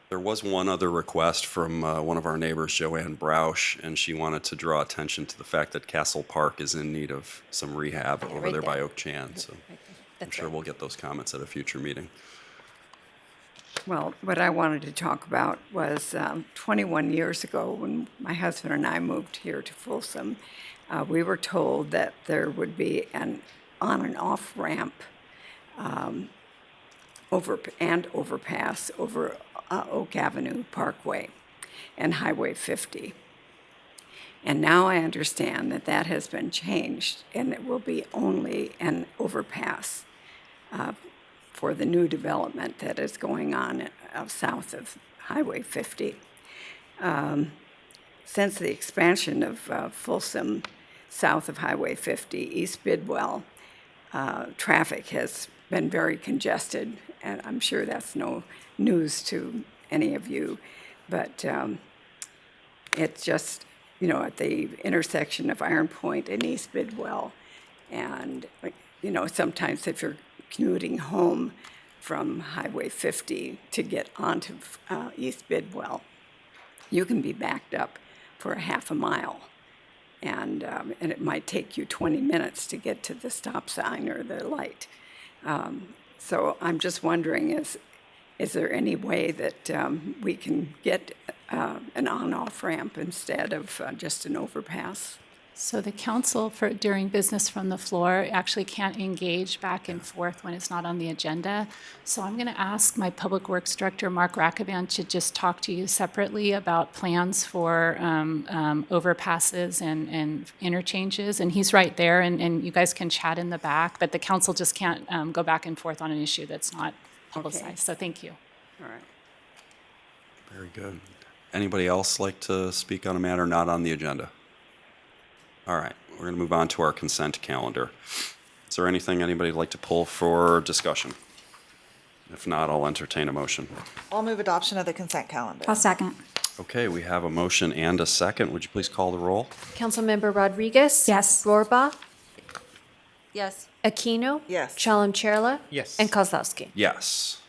There was one other request from one of our neighbors, Joanne Broush, and she wanted to draw attention to the fact that Castle Park is in need of some rehab over right there by there. Oak Chan. So I'm That's sure right. we'll get those comments at a future meeting. Well, what I wanted to talk about was 21 years ago when my husband and I moved here to Folsom, we were told that there would be an on and off ramp overpass over Oak Avenue Parkway and Highway 50. And now I understand that that has been changed and it will be only an overpass for the new development that is going on south of Highway 50. Since the expansion of Folsom south of Highway 50, East Bidwell, traffic has been very congested, and I'm sure that's no news to any of you, but it's just, at the intersection of Iron Point and East Bidwell, and, sometimes if you're commuting home from Highway 50 to get onto East Bidwell, you can be backed up for a half a mile. And it might take you 20 minutes to get to the stop sign or the light. So I'm just wondering, is there any way that we can get an on-off ramp instead of just an overpass? So the council during business from the floor actually can't engage back and forth when it's not on the agenda. So I'm going to ask my Public Works Director, Mark Rackavan, to just talk to you separately about plans for overpasses and interchanges. And he's right there, and you guys can chat in the back, but the council just can't go back and forth on an issue that's not publicized. Okay. So thank you. All right. Very good. Anybody else like to speak on a matter not on the agenda? All right, we're going to move on to our consent calendar. Is there anything anybody'd like to pull for discussion? If not, I'll entertain a motion. I'll move adoption of the consent calendar. I'll second. Okay, we have a motion and a second. Would you please call the roll? Councilmember Rodriguez? Yes. Rohrbaugh? Yes. Aquino? Yes. Chalem-Chella? Yes. And Kozlowski? Yes.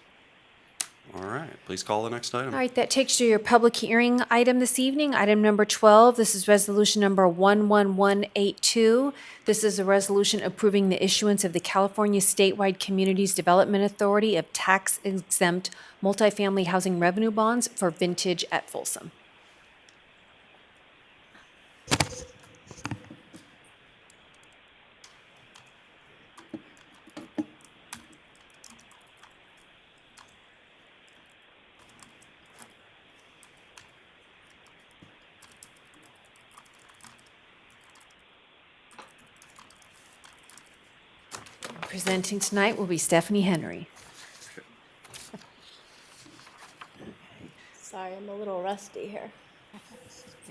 All right, please call the next item. All right, that takes you to your public hearing item this evening, item number 12. This is resolution number 11182. This is a resolution approving the issuance of the California Statewide Communities Development Authority of tax-exempt multifamily housing revenue bonds for Vintage at Folsom. Presenting tonight will be Stephanie Henry. Sorry, I'm a little rusty here. No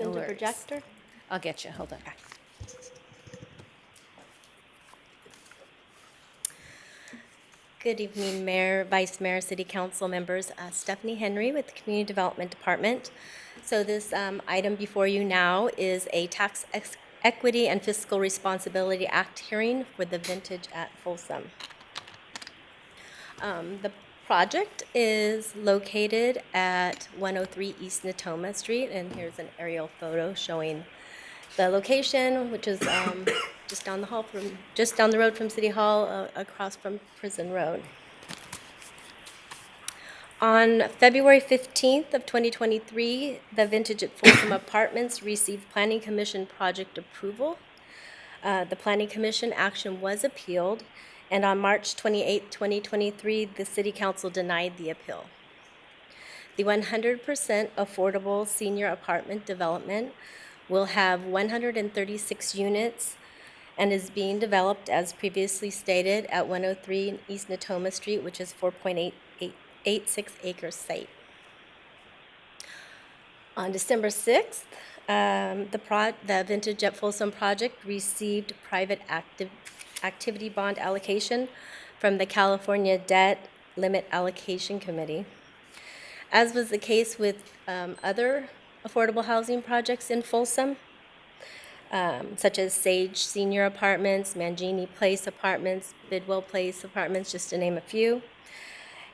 Send a worries. projector? I'll get you. Hold on. Good evening, Mayor, Vice Mayor, City Council members. Stephanie Henry with the Community Development Department. So this item before you now is a Tax Equity and Fiscal Responsibility Act hearing for the Vintage at Folsom. The project is located at 103 East Natoma Street, and here's an aerial photo showing the location, which is just down the road from City Hall, across from Prison Road. On February 15th of 2023, the Vintage at Folsom Apartments received Planning Commission project approval. The Planning Commission action was appealed, and on March 28th, 2023, the City Council denied the appeal. The 100% affordable senior apartment development will have 136 units and is being developed as previously stated at 103 East Natoma Street, which is 4.86 acre site. On December 6th, the Vintage at Folsom project received private activity bond allocation from the California Debt Limit Allocation Committee. As was the case with other affordable housing projects in Folsom, such as Sage Senior Apartments, Mangini Place Apartments, Bidwell Place Apartments, just to name a few.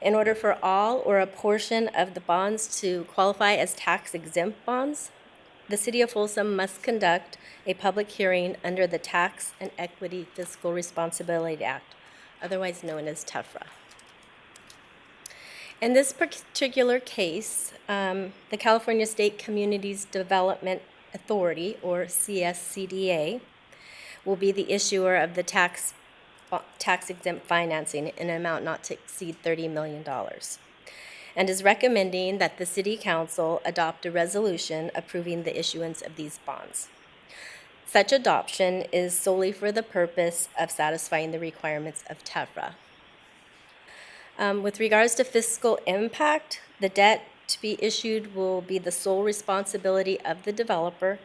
In order for all or a portion of the bonds to qualify as tax-exempt bonds, the City of Folsom must conduct a public hearing under the Tax and Equity Fiscal Responsibility Act, otherwise known as TEFRA. In this particular case, the California State Communities Development Authority, or CSCDA, will be the issuer of the tax-exempt financing in an amount not to exceed $30 million, and is recommending that the City Council adopt a resolution approving the issuance of these bonds. Such adoption is solely for the purpose of satisfying the requirements of TEFRA. With regards to fiscal impact, the debt to be issued will be the sole responsibility of the developer,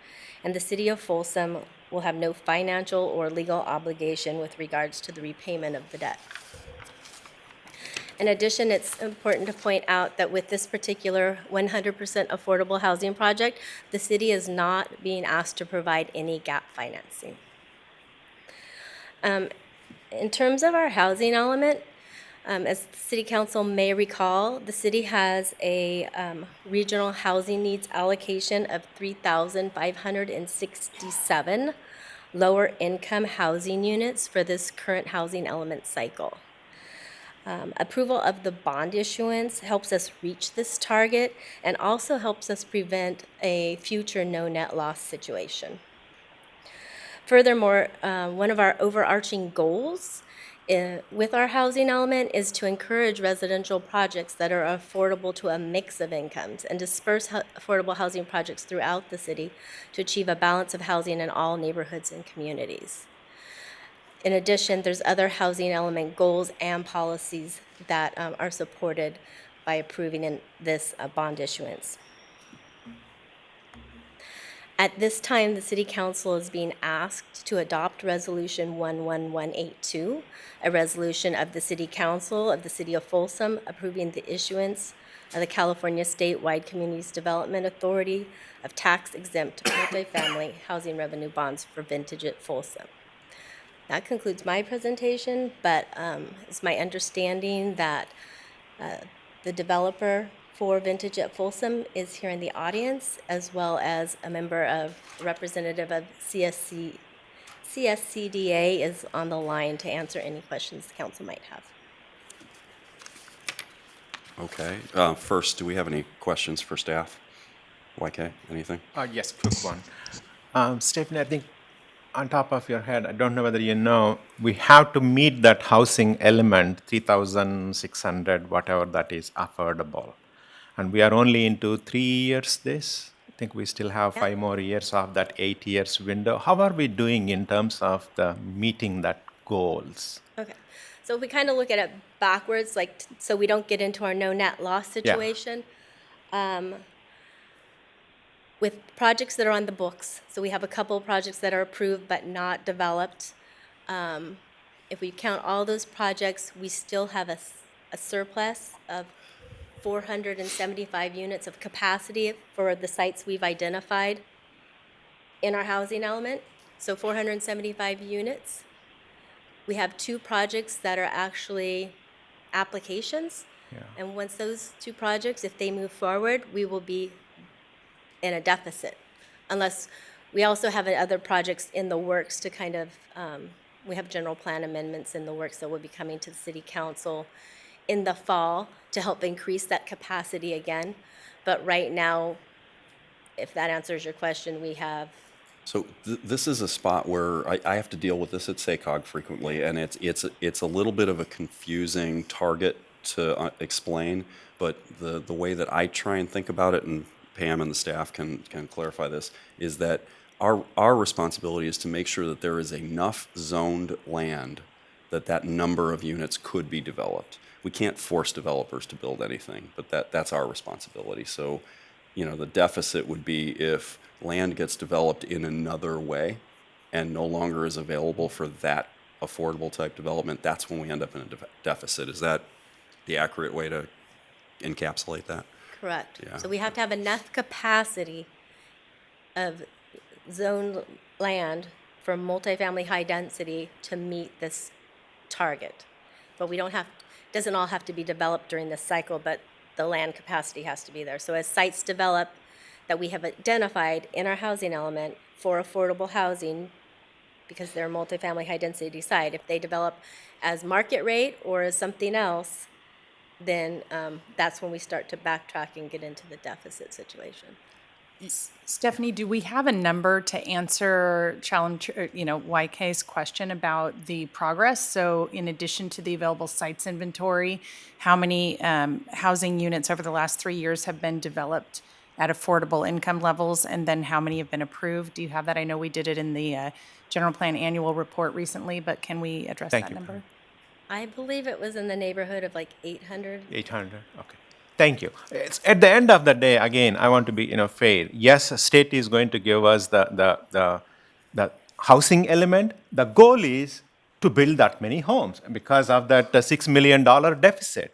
and the City of Folsom will have no financial or legal obligation with regards to the repayment of the debt. In addition, it's important to point out that with this particular 100% affordable housing project, the city is not being asked to provide any gap financing. In terms of our housing element, as the City Council may recall, the city has a regional housing needs allocation of 3,567 lower income housing units for this current housing element cycle. Approval of the bond issuance helps us reach this target and also helps us prevent a future no net loss situation. Furthermore, one of our overarching goals with our housing element is to encourage residential projects that are affordable to a mix of incomes and disperse affordable housing projects throughout the city to achieve a balance of housing in all neighborhoods and communities. In addition, there's other housing element goals and policies that are supported by approving in this bond issuance. At this time, the City Council is being asked to adopt Resolution 11182, a resolution of the City Council of the City of Folsom approving the issuance of the California Statewide Communities Development Authority of tax-exempt multifamily housing revenue bonds for Vintage at Folsom. That concludes my presentation, but it's my understanding that the developer for Vintage at Folsom is here in the audience, as well as a representative of CSCDA is on the line to answer any questions the council might have. Okay. First, do we have any questions for staff? YK, anything? Yes, quick one. Stephanie, I think on top of your head, I don't know whether you know, we have to meet that housing element, 3,600, whatever that is, affordable. And we are only into 3 years this. I think we still have 5 more years of that 8 years window. How are we doing in terms of the meeting that goals? Okay. So if we kind of look at it backwards, like so we don't get into our no net loss situation, with projects that are on the books, so we have a couple of projects that are approved but not developed. If we count all those projects, we still have a surplus of 475 units of capacity for the sites we've identified in our housing element, so 475 units. We have 2 projects that are actually applications, and once those 2 projects, if they move forward, we will be in a deficit, unless we also have other projects in the works to kind of, we have general plan amendments in the works that will be coming to the City Council in the fall to help increase that capacity again. But right now, if that answers your question, we have. So this is a spot where I have to deal with this at SACOG frequently, and it's a little bit of a confusing target to explain, but the way that I try and think about it, and Pam and the staff can clarify this, is that our responsibility is to make sure that there is enough zoned land that that number of units could be developed. We can't force developers to build anything, but that's our responsibility. So, the deficit would be if land gets developed in another way and no longer is available for that affordable type development, that's when we end up in a deficit. Is that the accurate way to encapsulate that? Correct. Yeah. So we have to have enough capacity of zoned land for multifamily high density to meet this target. But doesn't all have to be developed during this cycle, but the land capacity has to be there. So as sites develop that we have identified in our housing element for affordable housing, because they're multifamily high density site, if they develop as market rate or as something else, then that's when we start to backtrack and get into the deficit situation. Stephanie, do we have a number to answer YK's question about the progress? So in addition to the available sites inventory, how many housing units over the last 3 years have been developed at affordable income levels, and then how many have been approved? Do you have that? I know we did it in the general plan annual report recently, but can we address that number? I believe it was in the neighborhood of like 800. 800, okay. Thank you. It's, at the end of the day, again, I want to be fair. Yes, state is going to give us the housing element. The goal is to build that many homes because of that $6 million deficit.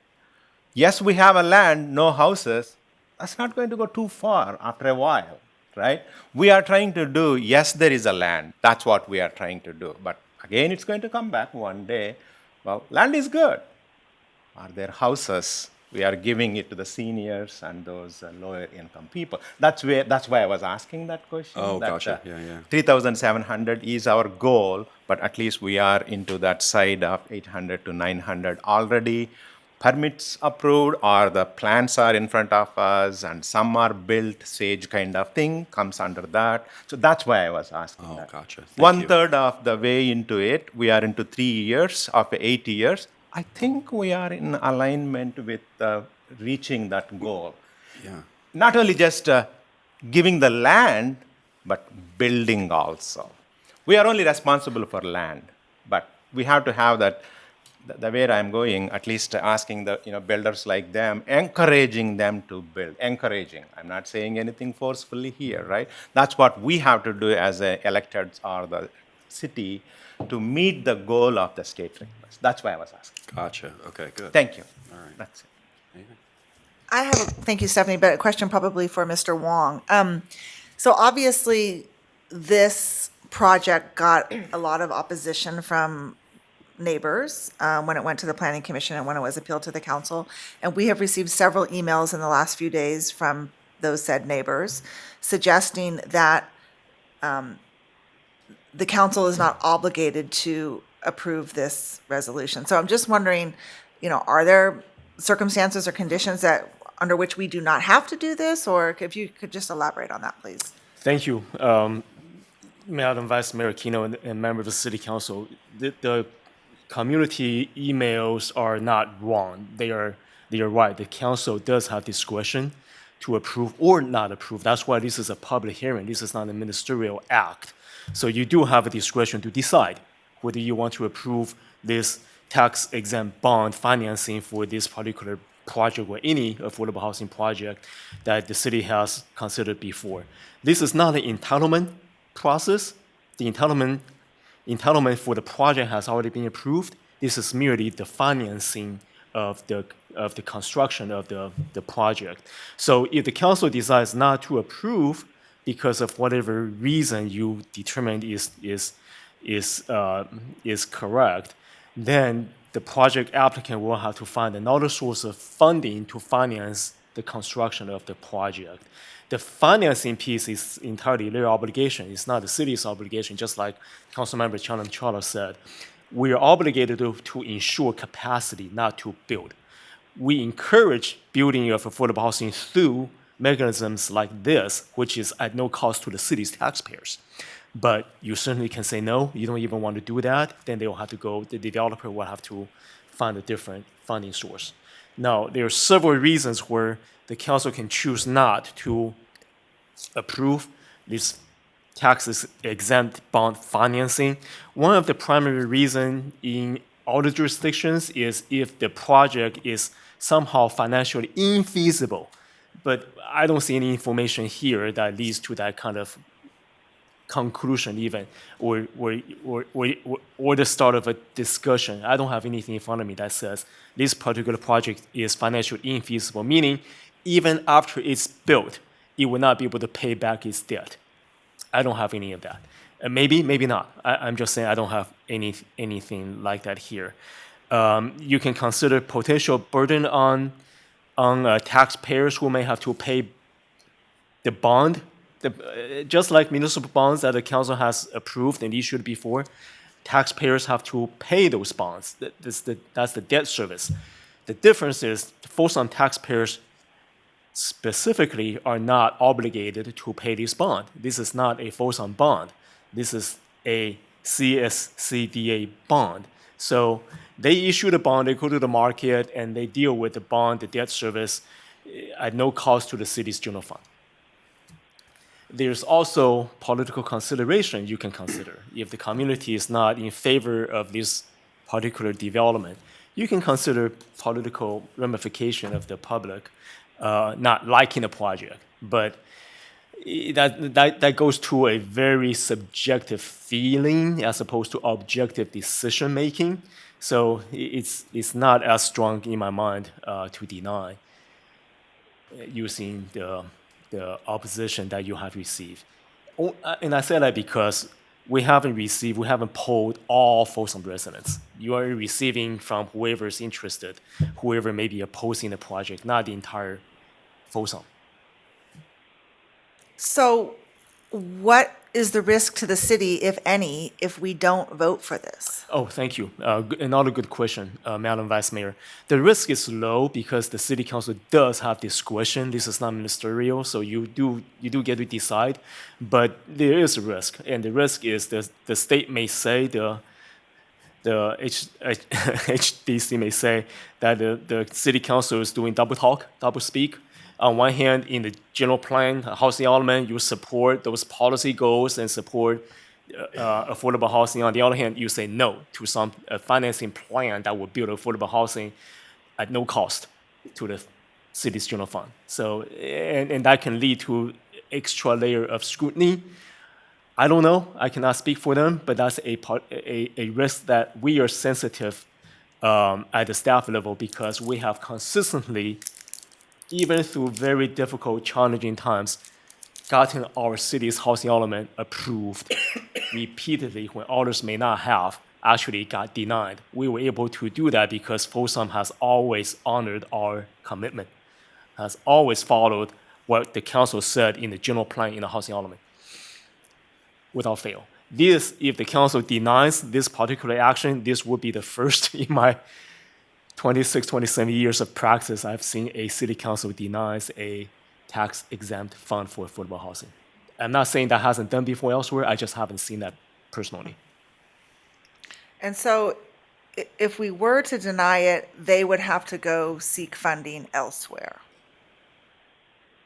Yes, we have a land, no houses. That's not going to go too far after a while, right? We are trying to do, yes, there is a land. That's what we are trying to do. But again, it's going to come back one day. Well, land is good. Are there houses? We are giving it to the seniors and those lower income people. That's why I was asking that question. Oh, that, gotcha. Yeah. 3,700 is our goal, but at least we are into that side of 800 to 900 already. Permits approved, or the plans are in front of us, and some are built, SAGE kind of thing comes under that. So that's why I was asking that. Gotcha. Thank One you. third of the way into it, we are into 3 years of 8 years. I think we are in alignment with reaching that goal. Yeah. Not only just giving the land, but building also. We are only responsible for land, but we have to have that. The way I'm going, at least asking the builders like them, encouraging them to build. Encouraging. I'm not saying anything forcefully here, right? That's what we have to do as electeds or the city to meet the goal of the state request. That's why I was asking. Gotcha. Okay, good. Thank you. All right. That's it. Anything? I have thank you, Stephanie, but a question probably for Mr. Wong. So obviously, this project got a lot of opposition from neighbors when it went to the Planning Commission and when it was appealed to the council. And we have received several emails in the last few days from those said neighbors suggesting that the council is not obligated to approve this resolution. So I'm just wondering, are there circumstances or conditions that under which we do not have to do this? Or if you could just elaborate on that, please. Thank you. Madam Vice Mayor Aquino and member of the City Council, the community emails are not wrong. They are right. The council does have discretion to approve or not approve. That's why this is a public hearing. This is not a ministerial act. So you do have a discretion to decide whether you want to approve this tax-exempt bond financing for this particular project or any affordable housing project that the city has considered before. This is not an entitlement process. The entitlement for the project has already been approved. This is merely the financing of the construction of the project. So if the council decides not to approve because of whatever reason you determined is correct, then the project applicant will have to find another source of funding to finance the construction of the project. The financing piece is entirely their obligation. It's not the city's obligation, just like Councilmember Chalem said. We are obligated to ensure capacity, not to build. We encourage building of affordable housing through mechanisms like this, which is at no cost to the city's taxpayers. But you certainly can say no, you don't even want to do that, then they will have to go, the developer will have to find a different funding source. Now, there are several reasons where the council can choose not to approve this tax exempt bond financing. One of the primary reasons in all the jurisdictions is if the project is somehow financially infeasible. But I don't see any information here that leads to that kind of conclusion even, or the start of a discussion. I don't have anything in front of me that says this particular project is financially infeasible, meaning even after it's built, it will not be able to pay back its debt. I don't have any of that. Maybe, maybe not. I'm just saying I don't have anything like that here. You can consider potential burden on taxpayers who may have to pay the bond. Just like municipal bonds that the council has approved and issued before, taxpayers have to pay those bonds. That's the debt service. The difference is Folsom taxpayers specifically are not obligated to pay this bond. This is not a Folsom bond. This is a CSCDA bond. So they issue the bond, they go to the market, and they deal with the bond, the debt service, at no cost to the city's general fund. There's also political consideration you can consider. If the community is not in favor of this particular development, you can consider political ramification of the public not liking the project. But that goes to a very subjective feeling as opposed to objective decision making. So it's not as strong in my mind to deny using the opposition that you have received. And I say that because we haven't polled all Folsom residents. You are receiving from whoever is interested, whoever may be opposing the project, not the entire Folsom. So what is the risk to the city, if any, if we don't vote for this? Oh, thank you. Another good question, Madam Vice Mayor. The risk is low because the City Council does have discretion. This is not ministerial, so you do get to decide. But there is a risk, and the risk is the state may say, the HDC may say that the City Council is doing double talk, double speak. On one hand, in the general plan, housing element, you support those policy goals and support affordable housing. On the other hand, you say no to some financing plan that will build affordable housing at no cost to the city's general fund. So, and that can lead to extra layer of scrutiny. I don't know. I cannot speak for them, but that's a risk that we are sensitive at the staff level because we have consistently, even through very difficult, challenging times, gotten our city's housing element approved repeatedly when others may not have, actually got denied. We were able to do that because Folsom has always honored our commitment, has always followed what the council said in the general plan in the housing element, without fail. This, if the council denies this particular action, this would be the first in my 26, 27 years of practice, I've seen a city council denies a tax-exempt fund for affordable housing. I'm not saying that hasn't done before elsewhere, I just haven't seen that personally. And so if we were to deny it, they would have to go seek funding elsewhere.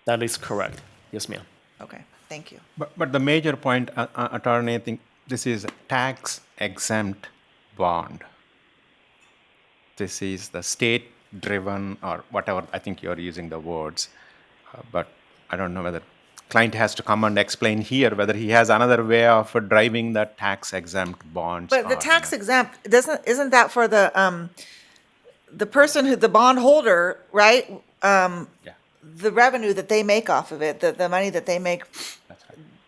That is correct. Yes, ma'am. Okay, thank you. But the major point, Attorney, I think this is tax-exempt bond. This is the state-driven or whatever, I think you're using the words, but I don't know whether client has to come and explain here whether he has another way of driving the tax-exempt bonds. But the tax exempt, isn't that for the person who, the bondholder, right? The revenue that they make off of it, the money that they make,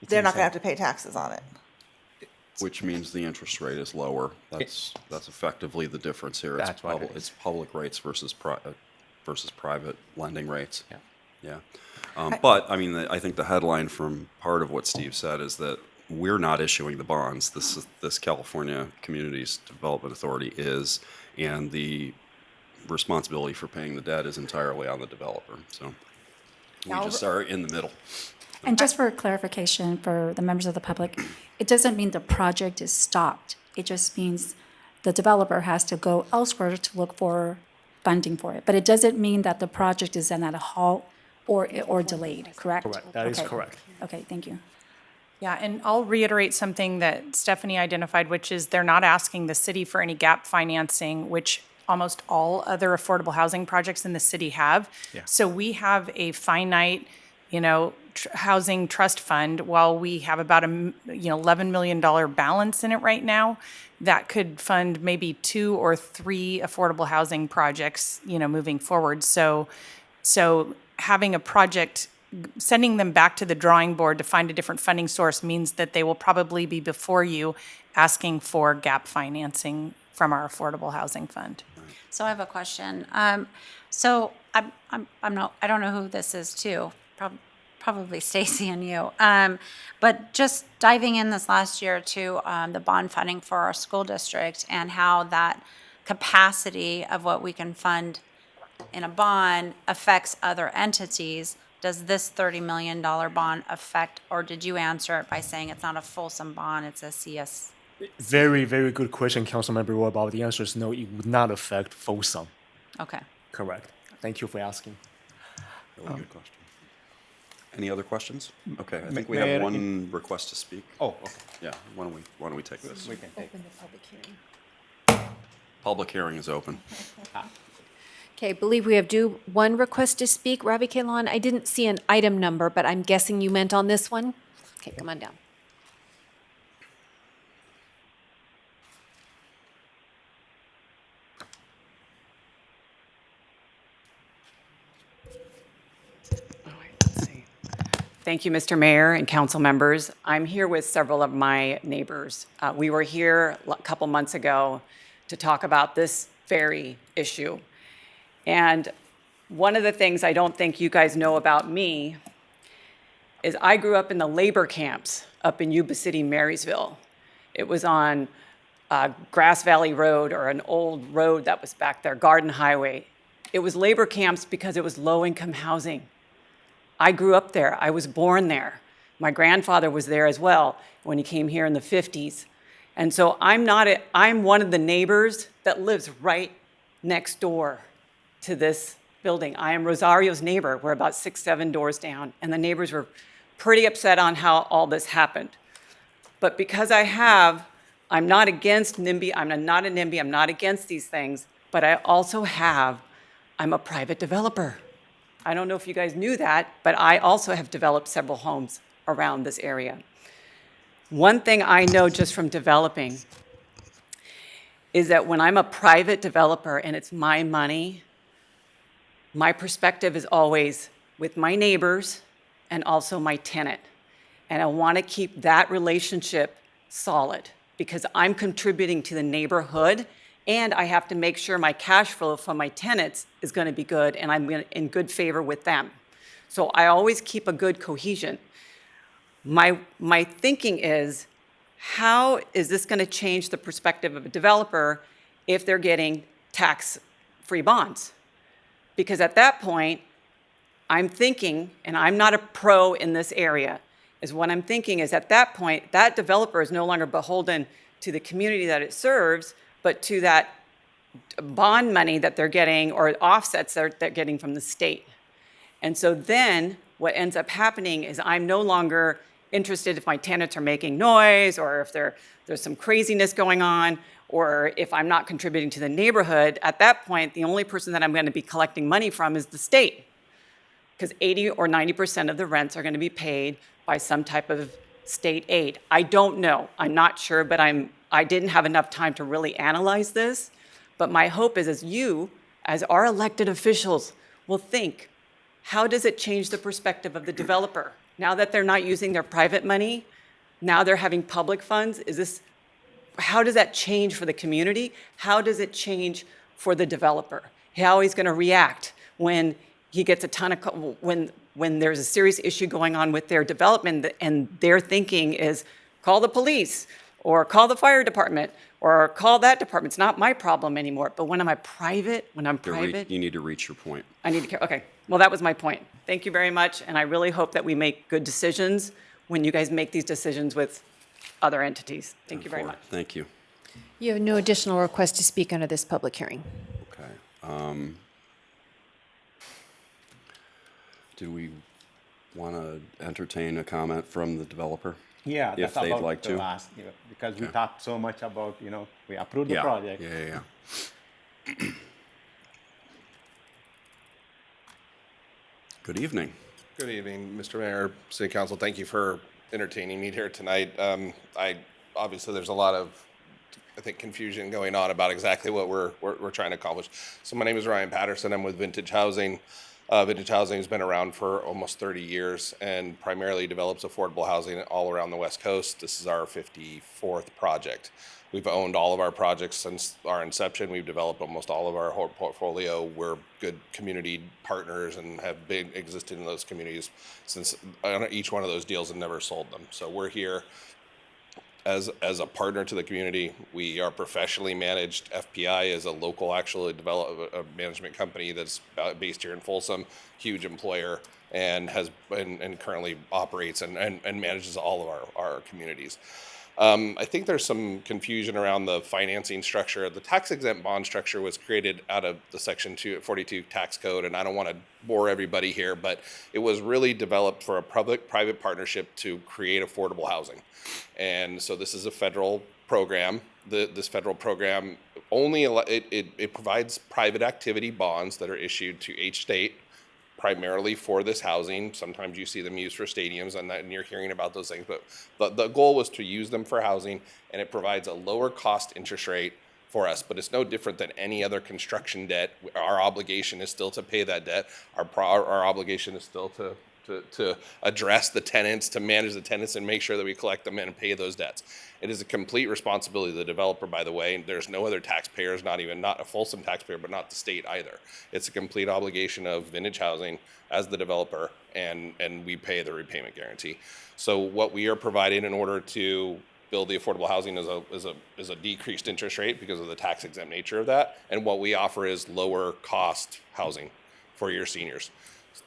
they're not gonna have to pay taxes on it. Which means the interest rate is lower. That's effectively the difference here. That's what it is. It's public rates versus private lending rates. Yeah. But I mean, I think the headline from part of what Steve said is that we're not issuing the bonds. This California Communities Development Authority is, and the responsibility for paying the debt is entirely on the developer. So we just are in the middle. And just for clarification for the members of the public, it doesn't mean the project is stopped. It just means the developer has to go elsewhere to look for funding for it. But it doesn't mean that the project is then at a halt or delayed, correct? Correct. That is correct. Okay, thank you. Yeah, and I'll reiterate something that Stephanie identified, which is they're not asking the city for any gap financing, which almost all other affordable housing projects in the city have. Yeah. So we have a finite, housing trust fund. While we have about $11 million balance in it right now, that could fund maybe 2 or 3 affordable housing projects, moving forward. So having a project, sending them back to the drawing board to find a different funding source means that they will probably be before you asking for gap financing from our affordable housing fund. So I have a question. So I don't know who this is to, probably Stacy and you. But just diving in this last year to the bond funding for our school district and how that capacity of what we can fund in a bond affects other entities. Does this $30 million bond affect, or did you answer it by saying it's not a Folsom bond, it's a CS? Very, very good question, Councilmember Rohrbaugh. The answer is no, it would not affect Folsom. Okay. Correct. Thank you for asking. Really good question. Any other questions? Okay, I think we Mayor, have one request to speak. Oh, okay. Yeah, why don't we take this? We can take. Open the public hearing. Public hearing is open. Okay, I believe we have one request to speak. Ravi Kailan, I didn't see an item number, but I'm guessing you meant on this one? Okay, come on down. Thank you, Mr. Mayor and council members. I'm here with several of my neighbors. We were here a couple months ago to talk about this very issue. And one of the things I don't think you guys know about me is I grew up in the labor camps up in Yuba City, Marysville. It was on Grass Valley Road, or an old road that was back there, Garden Highway. It was labor camps because it was low-income housing. I grew up there. I was born there. My grandfather was there as well when he came here in the 50s. And so I'm one of the neighbors that lives right next door to this building. I am Rosario's neighbor. We're about 6, 7 doors down. And the neighbors were pretty upset on how all this happened. But because I'm not against NIMBY, I'm not a NIMBY, I'm not against these things, but I'm a private developer. I don't know if you guys knew that, but I also have developed several homes around this area. One thing I know just from developing is that when I'm a private developer and it's my money, my perspective is always with my neighbors and also my tenant. And I want to keep that relationship solid because I'm contributing to the neighborhood, and I have to make sure my cash flow from my tenants is going to be good and I'm in good favor with them. So I always keep a good cohesion. My thinking is, how is this going to change the perspective of a developer if they're getting tax-free bonds? Because at that point, I'm thinking, and I'm not a pro in this area, is what I'm thinking is at that point, that developer is no longer beholden to the community that it serves, but to that bond money that they're getting or offsets that they're getting from the state. And so then what ends up happening is I'm no longer interested if my tenants are making noise or if there's some craziness going on or if I'm not contributing to the neighborhood. At that point, the only person that I'm going to be collecting money from is the state, because 80 or 90% of the rents are going to be paid by some type of state aid. I don't know. I'm not sure, but I didn't have enough time to really analyze this. But my hope is as you, as our elected officials, will think, how does it change the perspective of the developer? Now that they're not using their private money, now they're having public funds, how does that change for the community? How does it change for the developer? How he's going to react when he gets a ton of, when there's a serious issue going on with their development and their thinking is call the police or call the fire department or call that department. It's not my problem anymore. But when I'm private, You need to reach your point. I need to care. Okay, well, that was my point. Thank you very much. And I really hope that we make good decisions when you guys make these decisions with other entities. Thank you very much. Thank you. You have no additional request to speak under this public hearing. Okay. Do we want to entertain a comment from the developer? Yeah, if that's they'd about like to. ask, because we Okay. talked so much about, we approved the Yeah, project. yeah. Good evening. Good evening, Mr. Mayor, City Council. Thank you for entertaining me here tonight. Obviously there's a lot of, I think, confusion going on about exactly what we're trying to accomplish. So my name is Ryan Patterson. I'm with Vintage Housing. Vintage Housing has been around for almost 30 years and primarily develops affordable housing all around the West Coast. This is our 54th project. We've owned all of our projects since our inception. We've developed almost all of our whole portfolio. We're good community partners and have been existed in those communities since each one of those deals and never sold them. So we're here as a partner to the community. We are professionally managed. FPI is a local, actually develop a management company that's based here in Folsom, huge employer, and currently operates and manages all of our communities. I think there's some confusion around the financing structure. The tax-exempt bond structure was created out of the Section 242 tax code, and I don't want to bore everybody here, but it was really developed for a public-private partnership to create affordable housing. And so this is a federal program. This federal program only it provides private activity bonds that are issued to each state, primarily for this housing. Sometimes you see them used for stadiums, and you're hearing about those things. But the goal was to use them for housing, and it provides a lower cost interest rate for us. But it's no different than any other construction debt. Our obligation is still to pay that debt. Our obligation is still to address the tenants, to manage the tenants, and make sure that we collect them and pay those debts. It is a complete responsibility of the developer, by the way. There's no other taxpayers, not a Folsom taxpayer, but not the state either. It's a complete obligation of Vintage Housing as the developer, and we pay the repayment guarantee. So what we are providing in order to build the affordable housing is a decreased interest rate because of the tax exempt nature of that. And what we offer is lower cost housing for your seniors.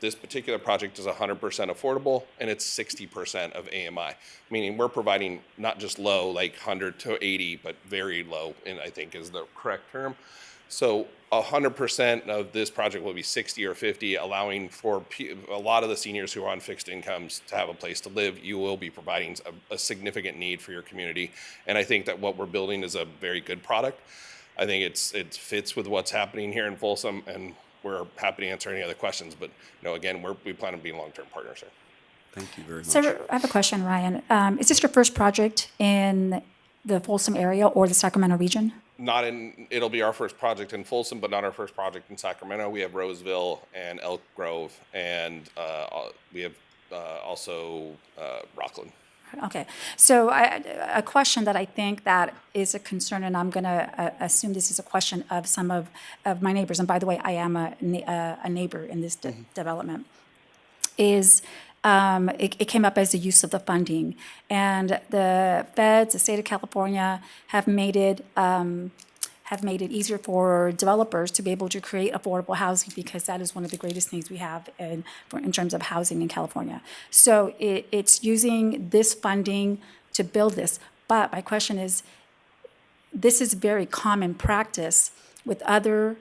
This particular project is 100% affordable, and it's 60% of AMI, meaning we're providing not just low, like 100 to 80, but very low, and I think is the correct term. So 100% of this project will be 60 or 50, allowing for a lot of the seniors who are on fixed incomes to have a place to live. You will be providing a significant need for your community, and I think that what we're building is a very good product. I think it fits with what's happening here in Folsom, and we're happy to answer any other questions, but again, we plan on being long-term partners here. Thank you very much. So I have a question, Ryan. Is this your first project in the Folsom area or the Sacramento region? It'll be our first project in Folsom, but not our first project in Sacramento. We have Roseville and Elk Grove, and we have also Rockland. Okay, so a question that I think that is a concern, and I'm going to assume this is a question of some of my neighbors, and by the way, I am a neighbor in this development, is it came up as the use of the funding. And the feds, the state of California, have made it easier for developers to be able to create affordable housing, because that is one of the greatest things we have in terms of housing in California. So it's using this funding to build this. But my question is, this is very common practice with other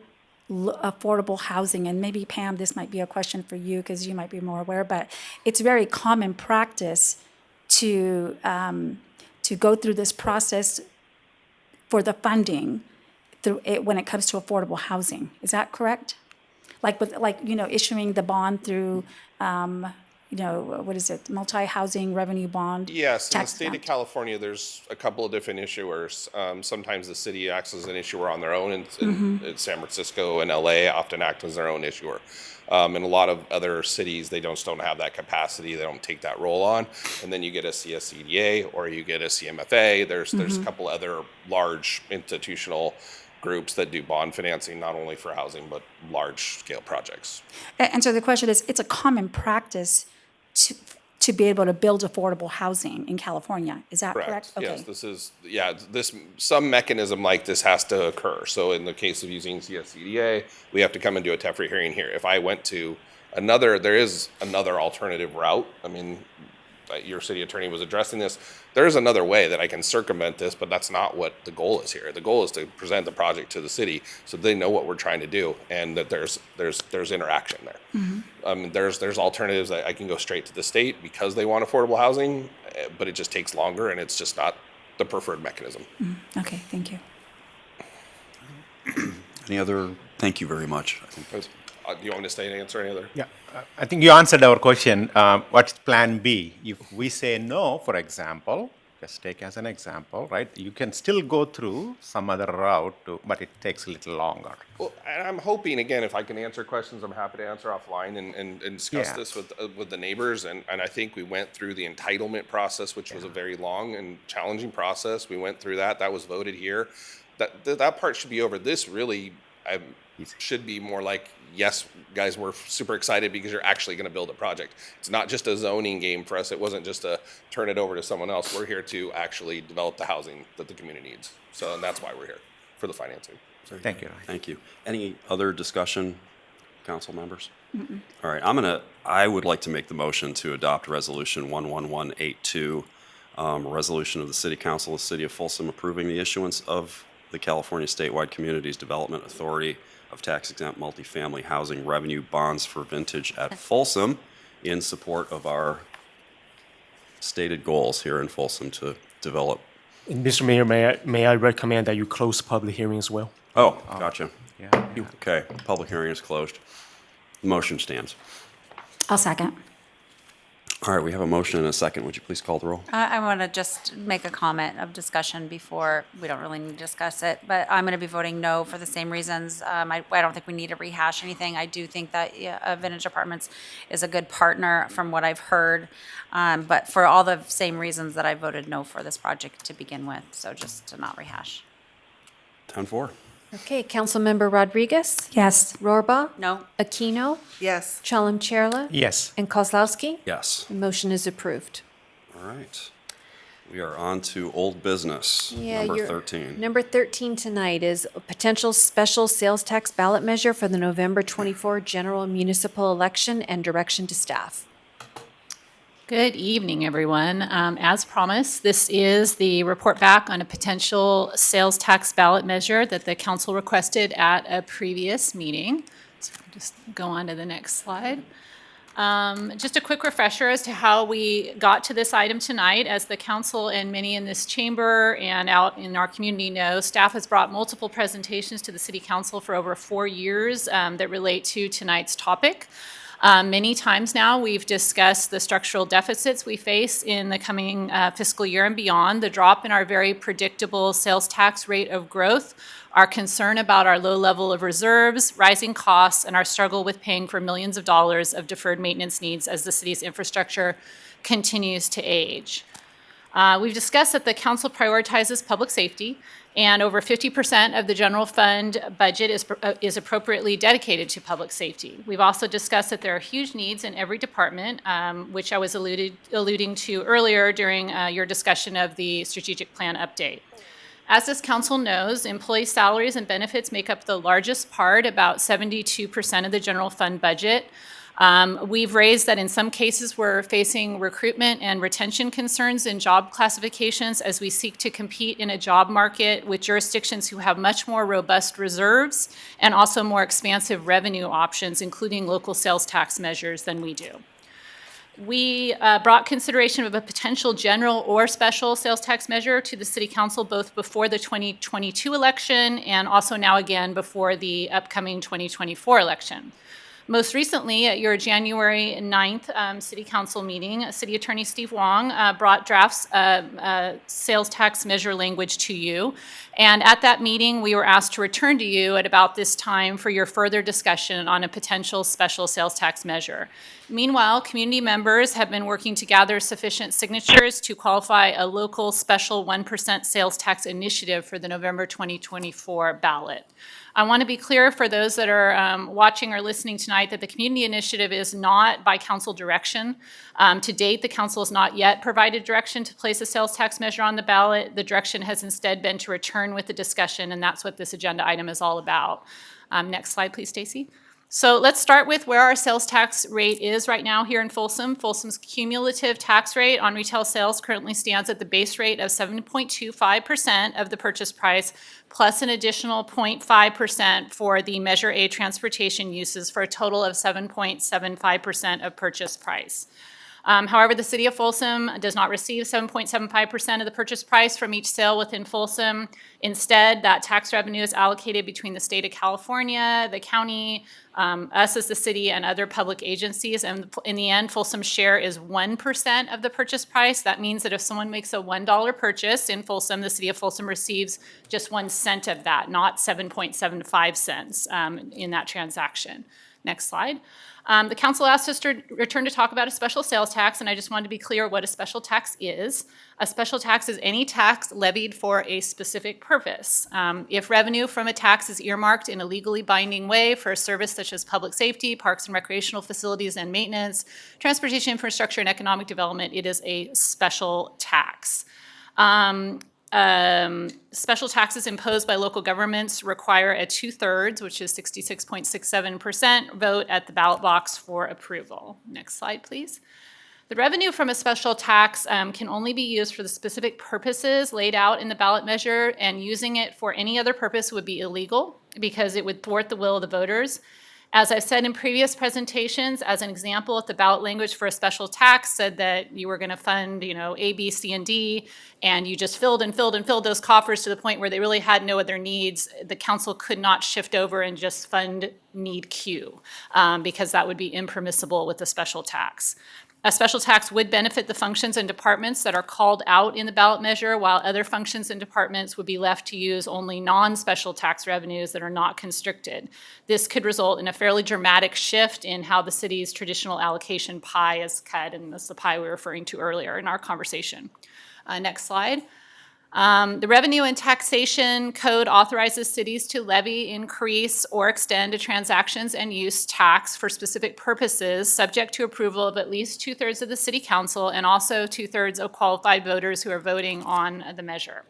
affordable housing, and maybe Pam, this might be a question for you because you might be more aware, but it's very common practice to go through this process for the funding when it comes to affordable housing. Is that correct? Issuing the bond through, what is it, multi-housing revenue bond? Yes, in the state of California, there's a couple of different issuers. Sometimes the city acts as an issuer on their own, in San Francisco and LA often act as their own issuer. In a lot of other cities, they just don't have that capacity. They don't take that role on. And then you get a CSCDA or you get a CMFA. There's a couple other large institutional groups that do bond financing, not only for housing, but large scale projects. And so the question is, it's a common practice to be able to build affordable housing in California. Is that correct? Okay. Yes, some mechanism like this has to occur. So in the case of using CSCDA, we have to come and do a TEFRA hearing here. If I went to there is another alternative route. I mean, your city attorney was addressing this. There's another way that I can circumvent this, but that's not what the goal is here. The goal is to present the project to the city so they know what we're trying to do and that there's interaction there. There's alternatives. I can go straight to the state because they want affordable housing, but it just takes longer and it's just not the preferred mechanism. Okay, thank you. Any other? Thank you very much. I think Do you want me to stay and answer any other? Yeah, I think you answered our question. What's plan B? If we say no, for example, just take as an example, right? You can still go through some other route, but it takes a little longer. Well, and I'm hoping, again, if I can answer questions, I'm happy to answer offline and discuss this with the neighbors. And I think we went through the entitlement process, which was a very long and challenging process. We went through that. That was voted here. That part should be over. This really should be more like, yes, guys, we're super excited because you're actually going to build a project. It's not just a zoning game for us. It wasn't just a turn it over to someone else. We're here to actually develop the housing that the community needs. So, and that's why we're here, for the financing. Thank you. Thank you. Any other discussion, council members? All right, I would like to make the motion to adopt Resolution 11182, a resolution of the City Council of the City of Folsom approving the issuance of the California Statewide Communities Development Authority of tax-exempt multifamily housing revenue bonds for vintage at Folsom in support of our stated goals here in Folsom to develop. And Mr. Mayor, may I recommend that you close public hearing as well? Oh, gotcha. Yeah. Okay, public hearing is closed. The motion stands. I'll second. All right, we have a motion and a second. Would you please call the roll? I want to just make a comment of discussion before, we don't really need to discuss it, but I'm going to be voting no for the same reasons. I don't think we need to rehash anything. I do think that Vintage Apartments is a good partner from what I've heard, but for all the same reasons that I voted no for this project to begin with, so just to not rehash. 10-4. Okay, Councilmember Rodriguez? Yes. Rohrbaugh? No. Aquino? Yes. Chalem-Chierla? Yes. And Kozlowski? Yes. The motion is approved. All right. We are on to old business, number 13. Number 13 tonight is a potential special sales tax ballot measure for the November 24 general municipal election and direction to staff. Good evening, everyone. As promised, this is the report back on a potential sales tax ballot measure that the council requested at a previous meeting. So just go on to the next slide. Just a quick refresher as to how we got to this item tonight. As the council and many in this chamber and out in our community know, staff has brought multiple presentations to the city council for over 4 years that relate to tonight's topic. Many times now, we've discussed the structural deficits we face in the coming fiscal year and beyond, the drop in our very predictable sales tax rate of growth, our concern about our low level of reserves, rising costs, and our struggle with paying for millions of dollars of deferred maintenance needs as the city's infrastructure continues to age. We've discussed that the council prioritizes public safety, and over 50% of the general fund budget is appropriately dedicated to public safety. We've also discussed that there are huge needs in every department, which I was alluding to earlier during your discussion of the strategic plan update. As this council knows, employee salaries and benefits make up the largest part, about 72% of the general fund budget. We've raised that in some cases we're facing recruitment and retention concerns in job classifications as we seek to compete in a job market with jurisdictions who have much more robust reserves and also more expansive revenue options, including local sales tax measures, than we do. We brought consideration of a potential general or special sales tax measure to the City Council both before the 2022 election and also now again before the upcoming 2024 election. Most recently, at your January 9th City Council meeting, City Attorney Steve Wong brought drafts sales tax measure language to you. And at that meeting, we were asked to return to you at about this time for your further discussion on a potential special sales tax measure. Meanwhile, community members have been working to gather sufficient signatures to qualify a local special 1% sales tax initiative for the November 2024 ballot. I want to be clear for those that are watching or listening tonight that the community initiative is not by council direction. To date, the council has not yet provided direction to place a sales tax measure on the ballot. The direction has instead been to return with the discussion, and that's what this agenda item is all about. Next slide, please, Stacy. So let's start with where our sales tax rate is right now here in Folsom. Folsom's cumulative tax rate on retail sales currently stands at the base rate of 7.25% of the purchase price, plus an additional 0.5% for the Measure A transportation uses, for a total of 7.75% of purchase price. However, the city of Folsom does not receive 7.75% of the purchase price from each sale within Folsom. Instead, that tax revenue is allocated between the state of California, the county, us as the city, and other public agencies. And in the end, Folsom's share is 1% of the purchase price. That means that if someone makes a $1 purchase in Folsom, the city of Folsom receives just 1 cent of that, not 7.75 cents in that transaction. Next slide. The council asked us to return to talk about a special sales tax, and I just wanted to be clear what a special tax is. A special tax is any tax levied for a specific purpose. If revenue from a tax is earmarked in a legally binding way for a service such as public safety, parks and recreational facilities and maintenance, transportation infrastructure, and economic development, it is a special tax. Special taxes imposed by local governments require a 2/3, which is 66.67% vote at the ballot box for approval. Next slide, please. The revenue from a special tax can only be used for the specific purposes laid out in the ballot measure, and using it for any other purpose would be illegal because it would thwart the will of the voters. As I've said in previous presentations, as an example, if the ballot language for a special tax said that you were going to fund, A, B, C, and D, and you just filled and filled and filled those coffers to the point where they really had no other needs, the council could not shift over and just fund need Q, because that would be impermissible with a special tax. A special tax would benefit the functions and departments that are called out in the ballot measure, while other functions and departments would be left to use only non-special tax revenues that are not constricted. This could result in a fairly dramatic shift in how the city's traditional allocation pie is cut, and that's the pie we were referring to earlier in our conversation. Next slide. The Revenue and Taxation Code authorizes cities to levy, increase, or extend a transactions and use tax for specific purposes, subject to approval of at least 2/3 of the city council and also 2/3 of qualified voters who are voting on the measure.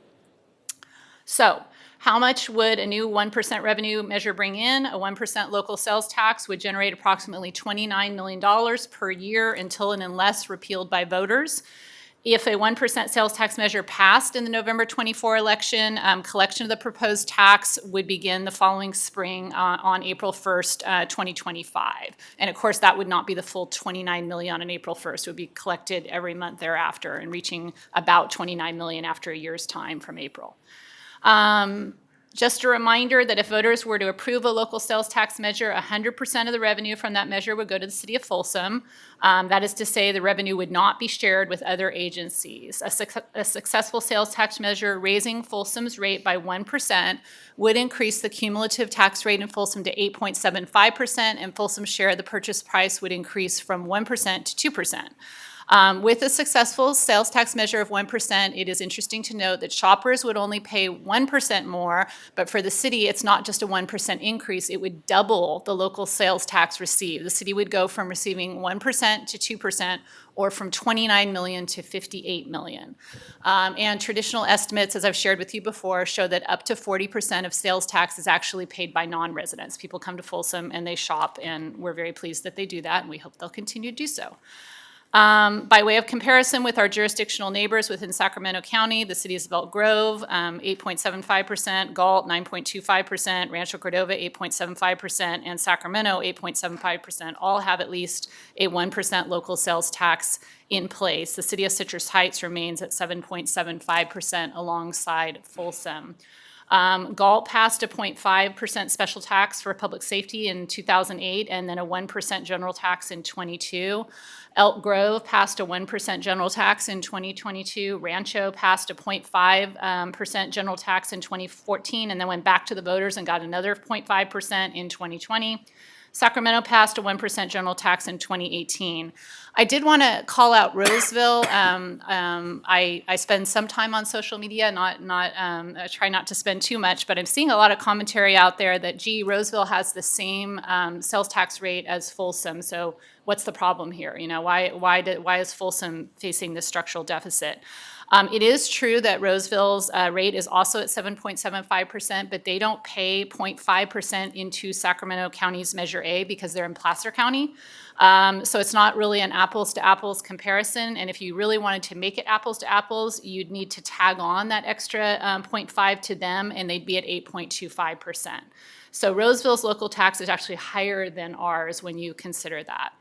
So, how much would a new 1% revenue measure bring in? A 1% local sales tax would generate approximately $29 million per year until and unless repealed by voters. If a 1% sales tax measure passed in the November 24 election, collection of the proposed tax would begin the following spring on April 1st, 2025. And of course, that would not be the full $29 million on April 1st. It would be collected every month thereafter and reaching about $29 million after a year's time from April. Just a reminder that if voters were to approve a local sales tax measure, 100% of the revenue from that measure would go to the city of Folsom. That is to say, the revenue would not be shared with other agencies. A successful sales tax measure raising Folsom's rate by 1% would increase the cumulative tax rate in Folsom to 8.75%, and Folsom's share of the purchase price would increase from 1% to 2%. With a successful sales tax measure of 1%, it is interesting to note that shoppers would only pay 1% more, but for the city, it's not just a 1% increase, it would double the local sales tax received. The city would go from receiving 1% to 2%, or from $29 million to $58 million. And traditional estimates, as I've shared with you before, show that up to 40% of sales tax is actually paid by non-residents. People come to Folsom and they shop, and we're very pleased that they do that, and we hope they'll continue to do so. By way of comparison with our jurisdictional neighbors within Sacramento County, the cities of Elk Grove, 8.75%, Galt, 9.25%, Rancho Cordova, 8.75%, and Sacramento, 8.75%, all have at least a 1% local sales tax in place. The city of Citrus Heights remains at 7.75% alongside Folsom. Galt passed a 0.5% special tax for public safety in 2008, and then a 1% general tax in 2022. Elk Grove passed a 1% general tax in 2022. Rancho passed a 0.5% general tax in 2014, and then went back to the voters and got another 0.5% in 2020. Sacramento passed a 1% general tax in 2018. I did want to call out Roseville. I spend some time on social media, I try not to spend too much, but I'm seeing a lot of commentary out there that, gee, Roseville has the same sales tax rate as Folsom, so what's the problem here? You know, why is Folsom facing this structural deficit? It is true that Roseville's rate is also at 7.75%, but they don't pay 0.5% into Sacramento County's Measure A because they're in Placer County. So it's not really an apples to apples comparison. And if you really wanted to make it apples to apples, you'd need to tag on that extra 0.5 to them, and they'd be at 8.25%. So Roseville's local tax is actually higher than ours when you consider that.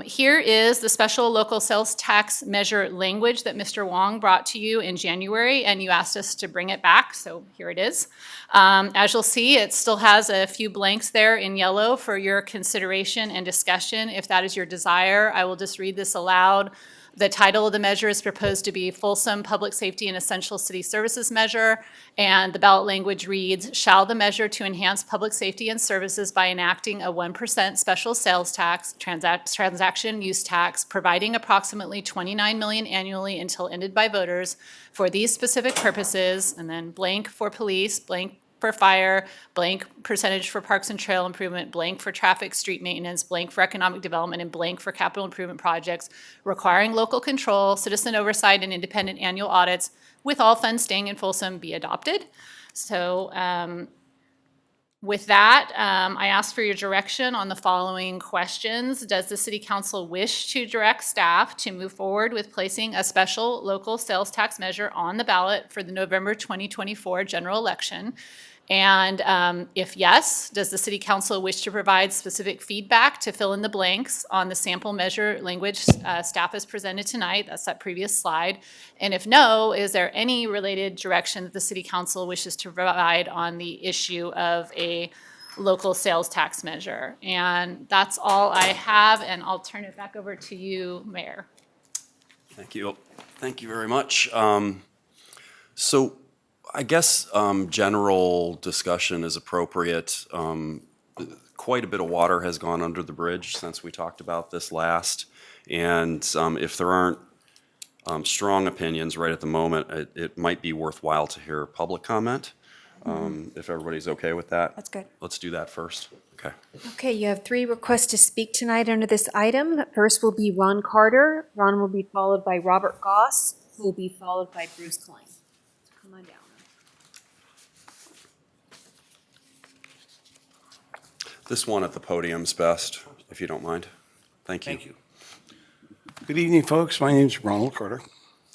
Here is the special local sales tax measure language that Mr. Wong brought to you in January, and you asked us to bring it back, so here it is. As you'll see, it still has a few blanks there in yellow for your consideration and discussion. If that is your desire, I will just read this aloud. The title of the measure is proposed to be Folsom Public Safety and Essential City Services Measure, and the ballot language reads, shall the measure to enhance public safety and services by enacting a 1% special sales tax, transaction use tax, providing approximately $29 million annually until ended by voters for these specific purposes, and then blank for police, blank for fire, blank percentage for parks and trail improvement, blank for traffic street maintenance, blank for economic development, and blank for capital improvement projects requiring local control, citizen oversight, and independent annual audits, with all funds staying in Folsom, be adopted. So with that, I ask for your direction on the following questions. Does the City Council wish to direct staff to move forward with placing a special local sales tax measure on the ballot for the November 2024 general election? And if yes, does the City Council wish to provide specific feedback to fill in the blanks on the sample measure language staff has presented tonight? That's that previous slide. And if no, is there any related direction that the City Council wishes to provide on the issue of a local sales tax measure? And that's all I have, and I'll turn it back over to you, Mayor. Thank you. Thank you very much. So I guess general discussion is appropriate. Quite a bit of water has gone under the bridge since we talked about this last. And if there aren't strong opinions right at the moment, it might be worthwhile to hear public comment. If everybody's okay with that. That's good. Let's do that first. Okay. Okay, you have 3 requests to speak tonight under this item. First will be Ron Carter. Ron will be followed by Robert Goss, who will be followed by Bruce Klein. Come on down. This one at the podium's best, if you don't mind. Thank you. Thank you. Good evening, folks. My name is Ronald Carter.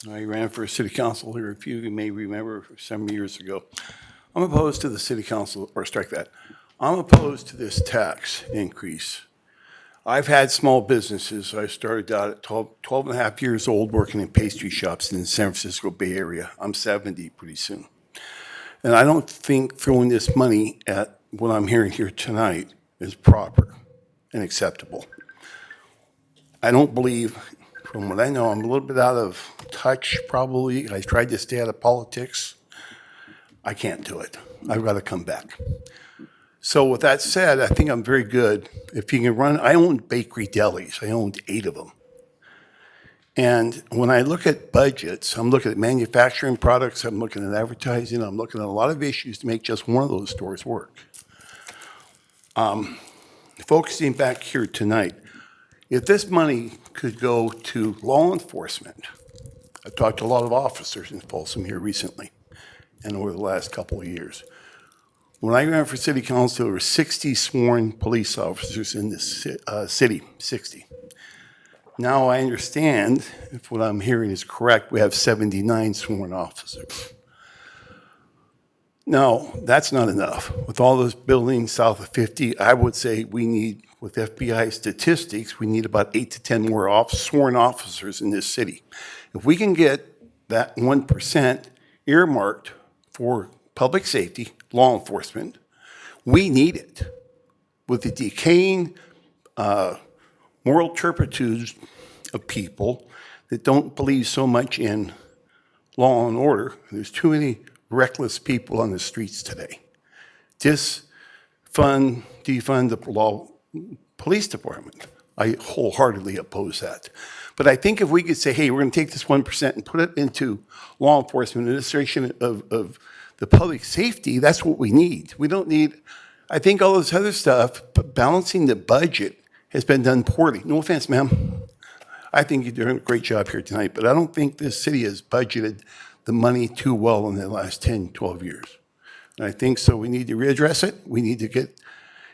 I ran for city council here, a few you may remember, some years ago. I'm opposed to the city council, or strike that. I'm opposed to this tax increase. I've had small businesses. I started out at 12 and a half years old working in pastry shops in the San Francisco Bay Area. I'm 70 pretty soon. And I don't think throwing this money at what I'm hearing here tonight is proper and acceptable. I don't believe, from what I know, I'm a little bit out of touch probably. I tried to stay out of politics. I can't do it. I've got to come back. So with that said, I think I'm very good. If you can run, I owned bakery delis. I owned 8 of them. And when I look at budgets, I'm looking at manufacturing products, I'm looking at advertising, I'm looking at a lot of issues to make just one of those stores work. Focusing back here tonight, if this money could go to law enforcement, I've talked to a lot of officers in Folsom here recently and over the last couple of years. When I ran for city council, there were 60 sworn police officers in this city, 60. Now I understand, if what I'm hearing is correct, we have 79 sworn officers. No, that's not enough. With all those buildings south of 50, I would say we need, with FBI statistics, we need about 8 to 10 more sworn officers in this city. If we can get that 1% earmarked for public safety, law enforcement, we need it. With the decaying moral turpitudes of people that don't believe so much in law and order, there's too many reckless people on the streets today. Defund the police department. I wholeheartedly oppose that. But I think if we could say, hey, we're going to take this 1% and put it into law enforcement, administration of the public safety, that's what we need. We don't need, I think all this other stuff, balancing the budget has been done poorly. No offense, ma'am. I think you're doing a great job here tonight, but I don't think this city has budgeted the money too well in the last 10, 12 years. And I think so we need to readdress it. We need to get,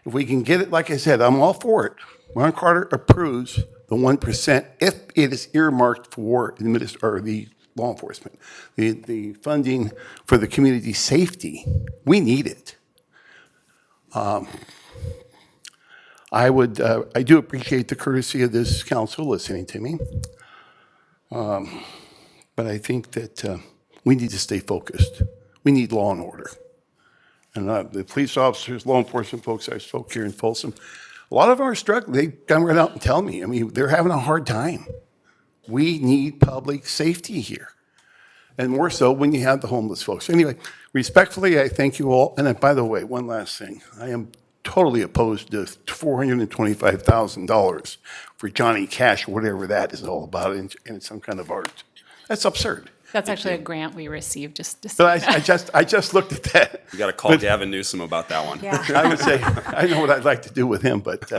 if we can get it, like I said, I'm all for it. Ron Carter approves the 1% if it is earmarked for the law enforcement. The funding for the community safety, we need it. I do appreciate the courtesy of this council listening to me. But I think that we need to stay focused. We need law and order. And the police officers, law enforcement folks I spoke here in Folsom, a lot of them are struggling. They come right out and tell me, I mean, they're having a hard time. We need public safety here. And more so when you have the homeless folks. Anyway, respectfully, I thank you all. And by the way, one last thing. I am totally opposed to $425,000 for Johnny Cash, whatever that is all about, in some kind of art. That's absurd. That's actually a grant we received, just to But I just looked at that. You got to call Gavin Newsom about that one. Yeah. I would say, I know what I'd like to do with him, but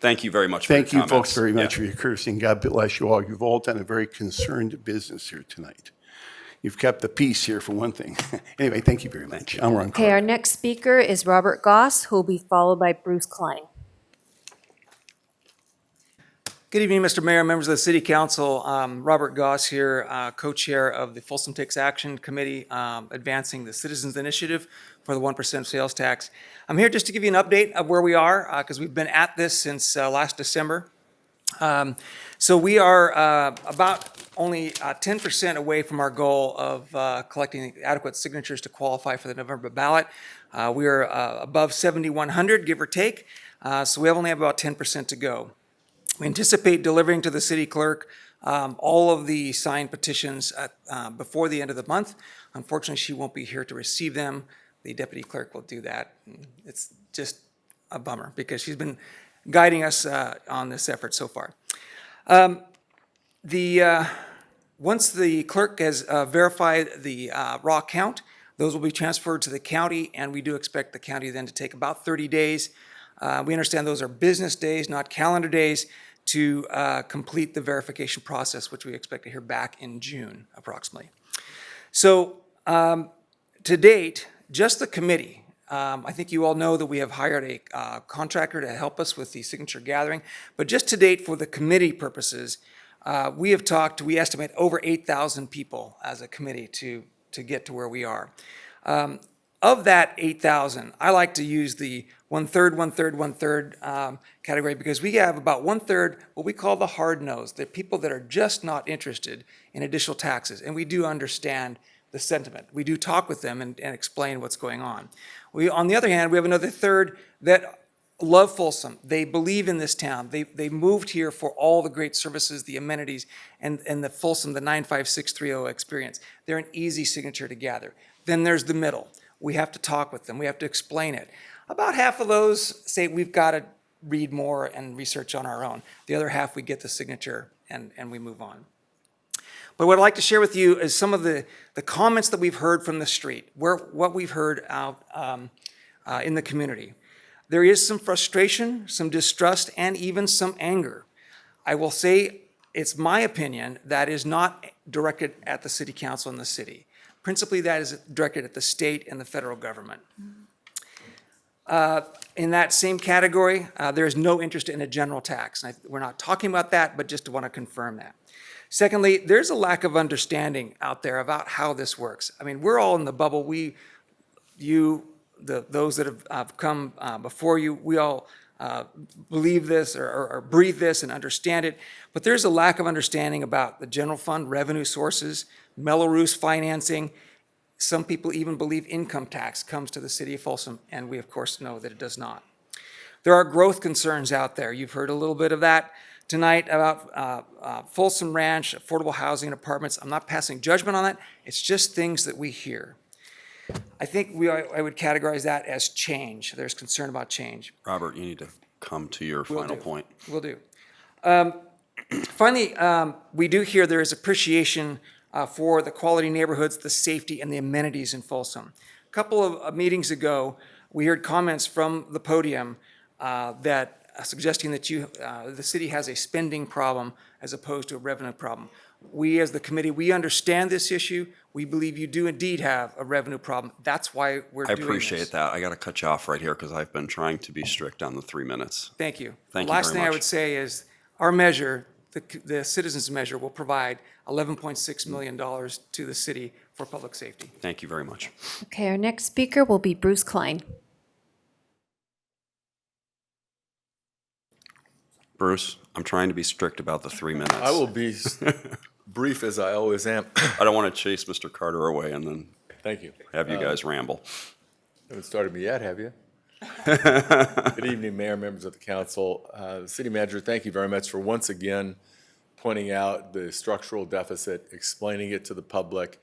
Thank you very much for thank your you folks comments. very much Yeah. for your courtesy, and God bless you all. You've all done a very concerned business here tonight. You've kept the peace here for one thing. Anyway, thank you very much. I'm Ron Okay, Carter. our next speaker is Robert Goss, who will be followed by Bruce Klein. Good evening, Mr. Mayor, members of the City Council. Robert Goss here, co-chair of the Folsom Takes Action Committee, advancing the Citizens Initiative for the 1% sales tax. I'm here just to give you an update of where we are, because we've been at this since last December. So we are about only 10% away from our goal of collecting adequate signatures to qualify for the November ballot. We are above 7,100, give or take, so we only have about 10% to go. We anticipate delivering to the city clerk all of the signed petitions before the end of the month. Unfortunately, she won't be here to receive them. The deputy clerk will do that. It's just a bummer because she's been guiding us on this effort so far. Once the clerk has verified the raw count, those will be transferred to the county, and we do expect the county then to take about 30 days. We understand those are business days, not calendar days, to complete the verification process, which we expect to hear back in June, approximately. So to date, just the committee, I think you all know that we have hired a contractor to help us with the signature gathering, but just to date for the committee purposes, we estimate over 8,000 people as a committee to get to where we are. Of that 8,000, I like to use the one-third category because we have about one-third what we call the hard nose. They're people that are just not interested in additional taxes, and we do understand the sentiment. We do talk with them and explain what's going on. On the other hand, we have another third that love Folsom. They believe in this town. They moved here for all the great services, the amenities, and the Folsom, the 95630 experience. They're an easy signature to gather. Then there's the middle. We have to talk with them. We have to explain it. About half of those say we've got to read more and research on our own. The other half, we get the signature and we move on. But what I'd like to share with you is some of the comments that we've heard from the street, what we've heard out in the community. There is some frustration, some distrust, and even some anger. I will say it's my opinion that is not directed at the city council and the city. Principally, that is directed at the state and the federal government. In that same category, there is no interest in a general tax. We're not talking about that, but just want to confirm that. Secondly, there's a lack of understanding out there about how this works. I mean, we're all in the bubble. Those that have come before you, we all believe this or breathe this and understand it. But there's a lack of understanding about the general fund revenue sources, Melrose financing. Some people even believe income tax comes to the city of Folsom, and we of course know that it does not. There are growth concerns out there. You've heard a little bit of that tonight about Folsom Ranch, affordable housing, apartments. I'm not passing judgment on that. It's just things that we hear. I think I would categorize that as change. There's concern about change. Robert, you need to come to your final point. Will do. Finally, we do hear there is appreciation for the quality neighborhoods, the safety, and the amenities in Folsom. A couple of meetings ago, we heard comments from the podium suggesting that the city has a spending problem as opposed to a revenue problem. We, as the committee, we understand this issue. We believe you do indeed have a revenue problem. That's why we're I doing this. appreciate that. I got to cut you off right here because I've been trying to be strict on the 3 minutes. Thank you. Thank The you last very thing I much. would say is our measure, the citizens measure, will provide $11.6 million to the city for public safety. Thank you very much. Okay, our next speaker will be Bruce Klein. Bruce, I'm trying to be strict about the 3 minutes. I will be brief as I always am. I don't want to chase Mr. Carter away and then Thank you. have you guys ramble. Haven't started me yet, have you? Good evening, Mayor, members of the council. City Manager, thank you very much for once again pointing out the structural deficit, explaining it to the public.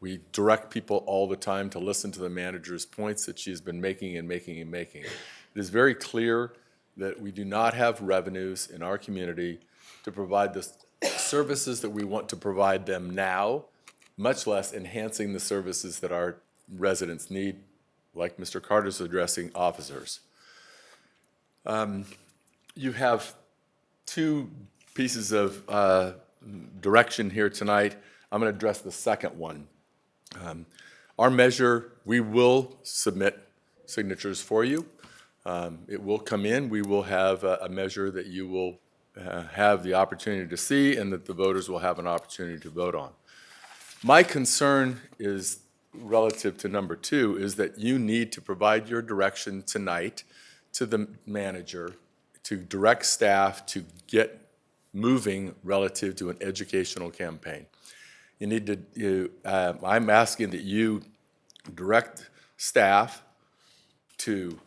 We direct people all the time to listen to the manager's points that she's been making and making and making. It is very clear that we do not have revenues in our community to provide the services that we want to provide them now, much less enhancing the services that our residents need, like Mr. Carter's addressing officers. You have two pieces of direction here tonight. I'm going to address the second one. Our measure, we will submit signatures for you. It will come in. We will have a measure that you will have the opportunity to see and that the voters will have an opportunity to vote on. My concern is relative to number 2 is that you need to provide your direction tonight to the manager to direct staff to get moving relative to an educational campaign. You need to, I'm asking that you direct staff to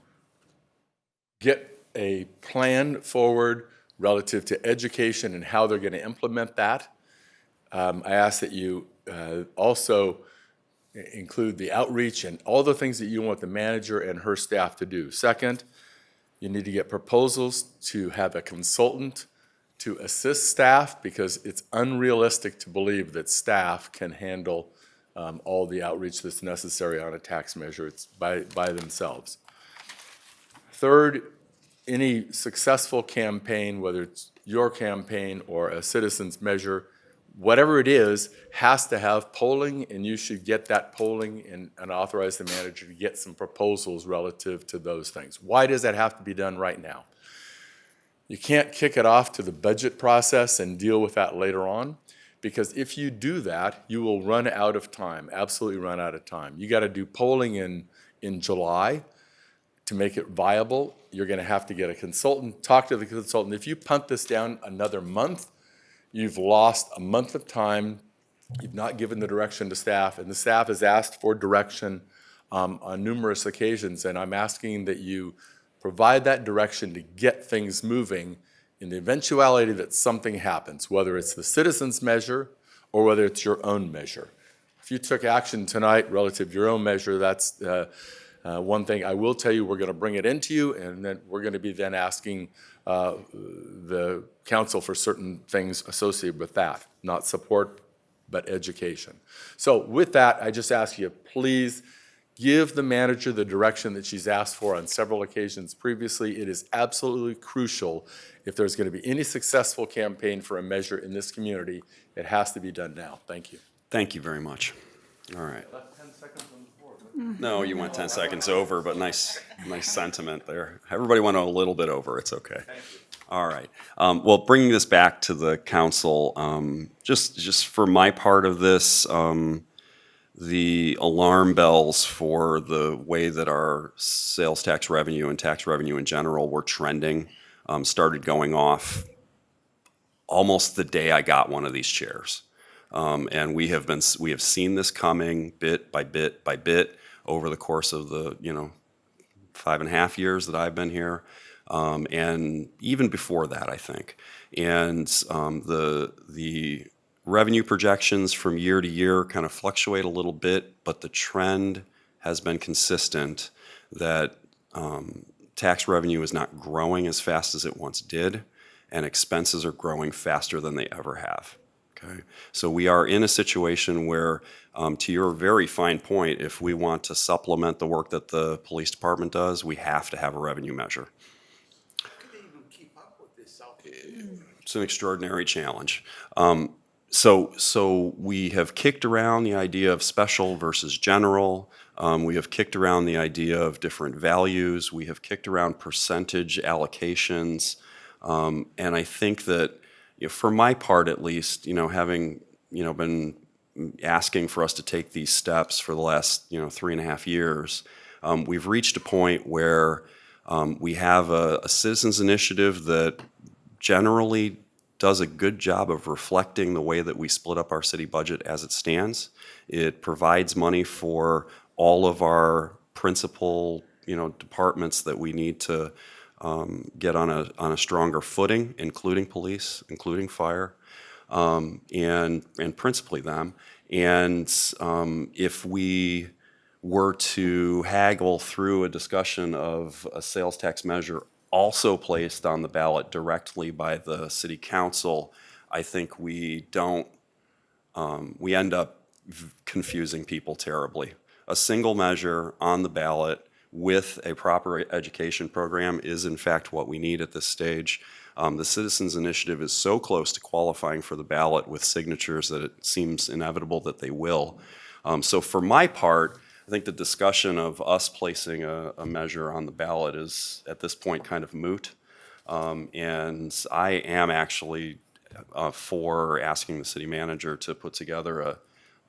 get a plan forward relative to education and how they're going to implement that. I ask that you also include the outreach and all the things that you want the manager and her staff to do. Second, you need to get proposals to have a consultant to assist staff because it's unrealistic to believe that staff can handle all the outreach that's necessary on a tax measure. It's by themselves. Third, any successful campaign, whether it's your campaign or a citizen's measure, whatever it is, has to have polling, and you should get that polling and authorize the manager to get some proposals relative to those things. Why does that have to be done right now? You can't kick it off to the budget process and deal with that later on, because if you do that, you will run out of time, absolutely run out of time. You got to do polling in July to make it viable. You're going to have to get a consultant, talk to the consultant. If you punt this down another month, you've lost a month of time. You've not given the direction to staff, and the staff has asked for direction on numerous occasions, and I'm asking that you provide that direction to get things moving in the eventuality that something happens, whether it's the citizens' measure or whether it's your own measure. If you took action tonight relative to your own measure, that's one thing. I will tell you, we're going to bring it into you, and then we're going to be then asking the council for certain things associated with that, not support, but education. So with that, I just ask you, please give the manager the direction that she's asked for on several occasions previously. It is absolutely crucial. If there's going to be any successful campaign for a measure in this community, it has to be done now. Thank you. Thank you very much. All right. No, you went 10 seconds over, but nice sentiment there. Everybody went a little bit over. It's okay. All right. Well, bringing this back to the council, just for my part of this, the alarm bells for the way that our sales tax revenue and tax revenue in general were trending started going off almost the day I got one of these chairs. And we have seen this coming bit by bit by bit over the course of the 5.5 years that I've been here, and even before that, I think. And the revenue projections from year to year kind of fluctuate a little bit, but the trend has been consistent that tax revenue is not growing as fast as it once did, and expenses are growing faster than they ever have. Okay, so we are in a situation where, to your very fine point, if we want to supplement the work that the police department does, we have to have a revenue measure. It's an extraordinary challenge. So we have kicked around the idea of special versus general. We have kicked around the idea of different values. We have kicked around percentage allocations. And I think that, for my part at least, having, been asking for us to take these steps for the last, 3.5 years, we've reached a point where we have a citizens initiative that generally does a good job of reflecting the way that we split up our city budget as it stands. It provides money for all of our principal, departments that we need to get on a stronger footing, including police, including fire, and principally them. And if we were to haggle through a discussion of a sales tax measure also placed on the ballot directly by the city council, I think we end up confusing people terribly. A single measure on the ballot with a proper education program is in fact what we need at this stage. The Citizens Initiative is so close to qualifying for the ballot with signatures that it seems inevitable that they will. So for my part, I think the discussion of us placing a measure on the ballot is, at this point, kind of moot. And I am actually for asking the city manager to put together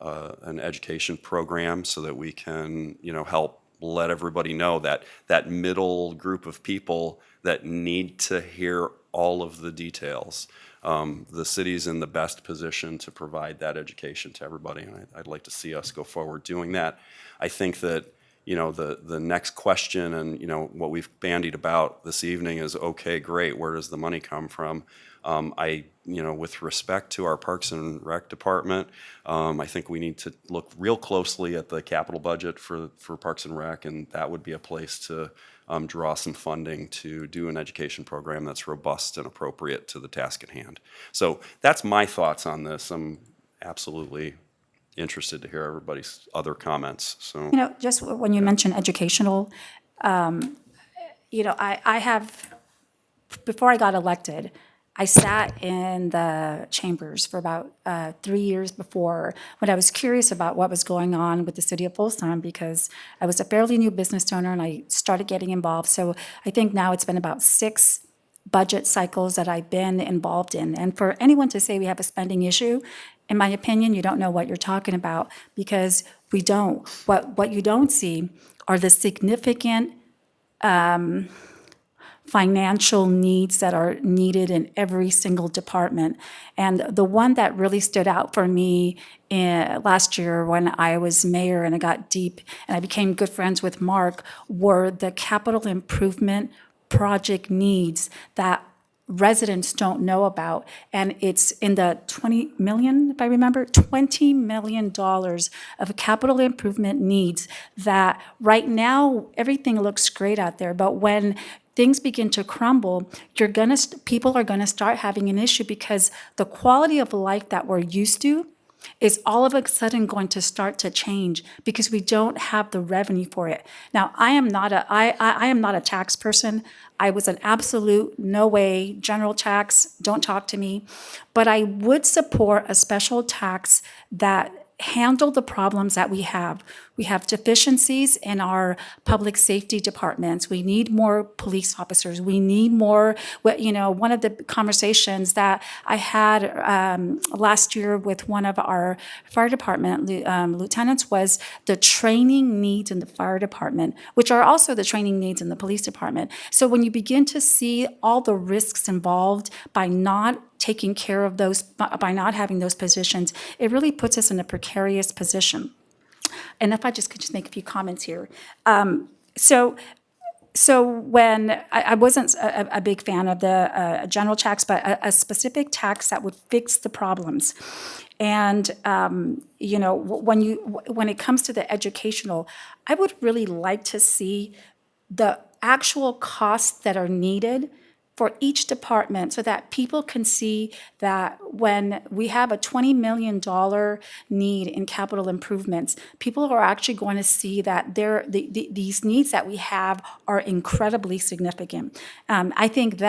an education program so that we can, help let everybody know that that middle group of people that need to hear all of the details. The city's in the best position to provide that education to everybody, and I'd like to see us go forward doing that. I think that, the next question and, what we've bandied about this evening is, okay, great, where does the money come from? With respect to our Parks and Rec department, I think we need to look real closely at the capital budget for Parks and Rec, and that would be a place to draw some funding to do an education program that's robust and appropriate to the task at hand. So that's my thoughts on this. I'm absolutely interested to hear everybody's other comments. So, just when you mention educational, I have, before I got elected, I sat in the chambers for about 3 years before, when I was curious about what was going on with the city of Folsom, because I was a fairly new business owner and I started getting involved. So I think now it's been about 6 budget cycles that I've been involved in. And for anyone to say we have a spending issue, in my opinion, you don't know what you're talking about, because we don't. What you don't see are the significant financial needs that are needed in every single department. And the one that really stood out for me last year when I was mayor and I got deep and I became good friends with Mark were the capital improvement project needs that residents don't know about. And it's in the 20 million, if I remember, $20 million of capital improvement needs that right now everything looks great out there. But when things begin to crumble, people are gonna start having an issue, because the quality of life that we're used to is all of a sudden going to start to change because we don't have the revenue for it. Now, I am not a tax person. I was an absolute no way, general tax, don't talk to me. But I would support a special tax that handle the problems that we have. We have deficiencies in our public safety departments. We need more police officers. We need more, one of the conversations that I had last year with one of our fire department lieutenants was the training needs in the fire department, which are also the training needs in the police department. So when you begin to see all the risks involved by not taking care of those, by not having those positions, it really puts us in a precarious position. And if I just could make a few comments here. So when I wasn't a big fan of the general tax, but a specific tax that would fix the problems. And when it comes to the educational, I would really like to see the actual costs that are needed for each department so that people can see that when we have a $20 million need in capital improvements, people are actually going to see that these needs that we have are incredibly significant. I think